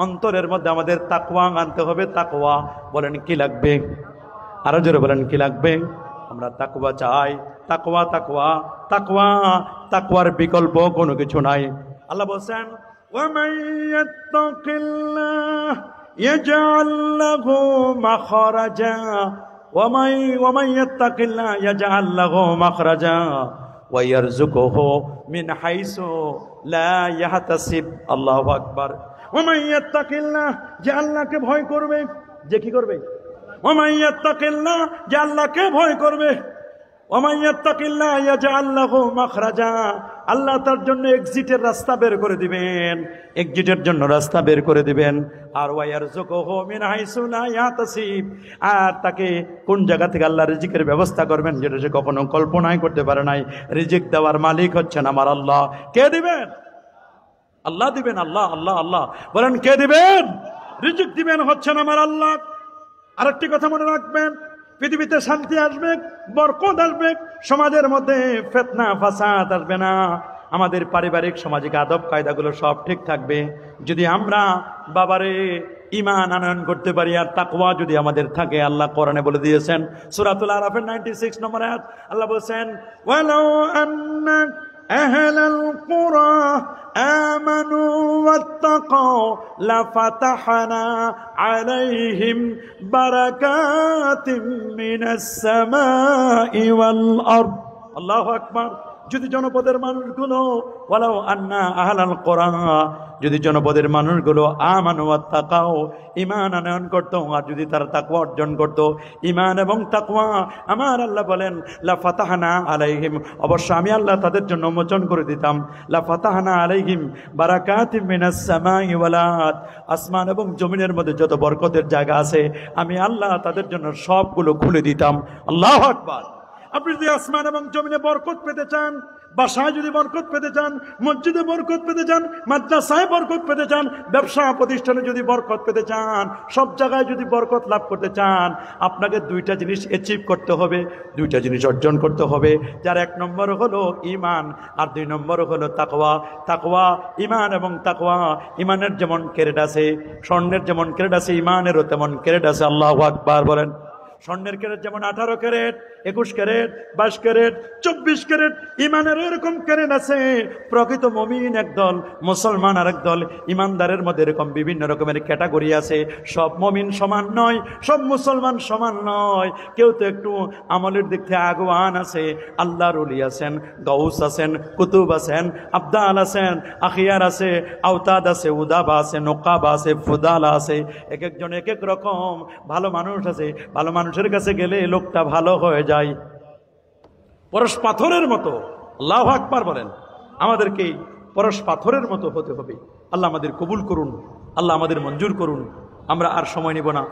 অন্তরের মধ্যে আমাদের তাকওয়া আনতে হবে। তাকওয়া বলেন কি লাগবে? আরো জোরে বলেন কি লাগবে? আমরা তাকওয়া চাই। তাকওয়া তাকওয়া তাকওয়া, তাকওয়ার বিকল্প কোনো কিছু নাই। আল্লাহ বলেন ওয়ামান ইয়াত্তাকিল্লাহ ইয়াজআল লাহু মাখরাজা ওয়ামান ইয়াত্তাকিল্লাহ ইয়াজআল লাহু মাখরাজা ওয়া ইয়ারযুকুহু মিন হাইসু লা ইয়াহতাসিব। আল্লাহু আকবার। ওয়ামান ইয়াত্তাকিল্লাহ, যে আল্লাহকে ভয় করবে, যে কি করবে? ওয়ামান ইয়াত্তাকিল্লাহ, যে আল্লাহকে ভয় করবে। ওয়ামান ইয়াত্তাকিল্লাহ ইয়াজআল লাহু মাখরাজা, আল্লাহ তার জন্য এক্সিটের রাস্তা বের করে দিবেন, এক্সিটের জন্য রাস্তা বের করে দিবেন। আর ওয়া ইয়ারযুকুহু মিন হাইসু লা ইয়াহতাসিব, আর তাকে কোন জায়গা থেকে আল্লাহ রিজিকের ব্যবস্থা করবেন যেটা সে কখনো কল্পনাই করতে পারে নাই। রিজিক দেওয়ার মালিক হচ্ছেন আমার আল্লাহ। কে দিবেন? আল্লাহ দিবেন। আল্লাহ আল্লাহ আল্লাহ বলেন, কে দিবেন? রিজিক দিবেন হচ্ছেন আমার আল্লাহ। আরেকটি কথা মনে রাখবেন, পৃথিবীতে শান্তি আসবে, বরকত আসবে, সমাজের মধ্যে ফিতনা ফাসাদ আসবে না। আমাদের পারিবারিক সামাজিক আদব কায়দাগুলো সব ঠিক থাকবে যদি আমরা বাবারে ঈমান আনয়ন করতে পারি আর তাকওয়া যদি আমাদের থাকে। আল্লাহ কোরআনে বলে দিয়েছেন সূরাতুল আরাফের 96 নম্বর আয়াত, আল্লাহ বলেন ওয়ালাউ আন্না আহলাল কুরা আমানু ওয়াত্তাকাউ লাফাতাহনা আলাইহিম বারাকাতিম মিনাস সামাই ওয়াল আরদ। আল্লাহু আকবার। যদি জনপদের মানুষগুলো ওয়ালাউ আন্না আহলাল কুরা, যদি জনপদের মানুষগুলো আমানু ওয়াত্তাকাউ, ঈমান আনয়ন করত, আর যদি তারা তাকওয়া অর্জন করত, ঈমান এবং তাকওয়া, আমার আল্লাহ বলেন লাফাতাহনা আলাইহিম, অবশ্য আমি আল্লাহ তাদের জন্য উন্মোচন করে দিতাম, লাফাতাহনা আলাইহিম বারাকাতিম মিনাস সামাই ওয়াল আরদ, আসমান এবং জমিনের মধ্যে যত বরকতের জায়গা আছে আমি আল্লাহ তাদের জন্য সবগুলো খুলে দিতাম। আল্লাহু আকবার। আপনি যদি আসমান এবং জমিনে বরকত পেতে চান, বাসায় যদি বরকত পেতে চান, মসজিদে বরকত পেতে চান, মাদ্রাসায় বরকত পেতে চান, ব্যবসা প্রতিষ্ঠানে যদি বরকত পেতে চান, সব জায়গায় যদি বরকত লাভ করতে চান, আপনাকে দুইটা জিনিস অ্যাচিভ করতে হবে, দুইটা জিনিস অর্জন করতে হবে। যার এক নম্বর হলো ঈমান, আর দুই নম্বর হলো তাকওয়া। তাকওয়া, ঈমান এবং তাকওয়া। ঈমানের যেমন ক্যারেট আছে, স্বর্ণের যেমন ক্যারেট আছে, ঈমানেরও তেমন ক্যারেট আছে। আল্লাহু আকবার বলেন। স্বর্ণের ক্যারেট যেমন 18 ক্যারেট, 21 ক্যারেট, 22 ক্যারেট, 24 ক্যারেট, ঈমানের এরকম ক্যারেট আছে। প্রকৃত মুমিন একদল, মুসলমান আর একদল। ঈমানদারের মধ্যে এরকম বিভিন্ন রকমের ক্যাটাগরি আছে। সব মুমিন সমান নয়, সব মুসলমান সমান নয়। কেউ তো একটু আমলের দিক থেকে আগুয়ান আছে। আল্লাহর ওলি আছেন, গাউস আছেন, কুতুব আছেন, আবদাল আছেন, আখিয়ার আছে, আওতাদ আছে, উদাবা আছে, নোকাবা আছে, ফুদালা আছে। এক একজন এক এক রকম। ভালো মানুষ আছে, ভালো মানুষের কাছে গেলে লোকটা ভালো হয়ে যায়, পরশ পাথরের মতো। আল্লাহু আকবার বলেন। আমাদেরকে পরশ পাথরের মতো হতে হবে। আল্লাহ আমাদের কবুল করুন, আল্লাহ আমাদের মঞ্জুর করুন। আমরা আর সময় নিব না।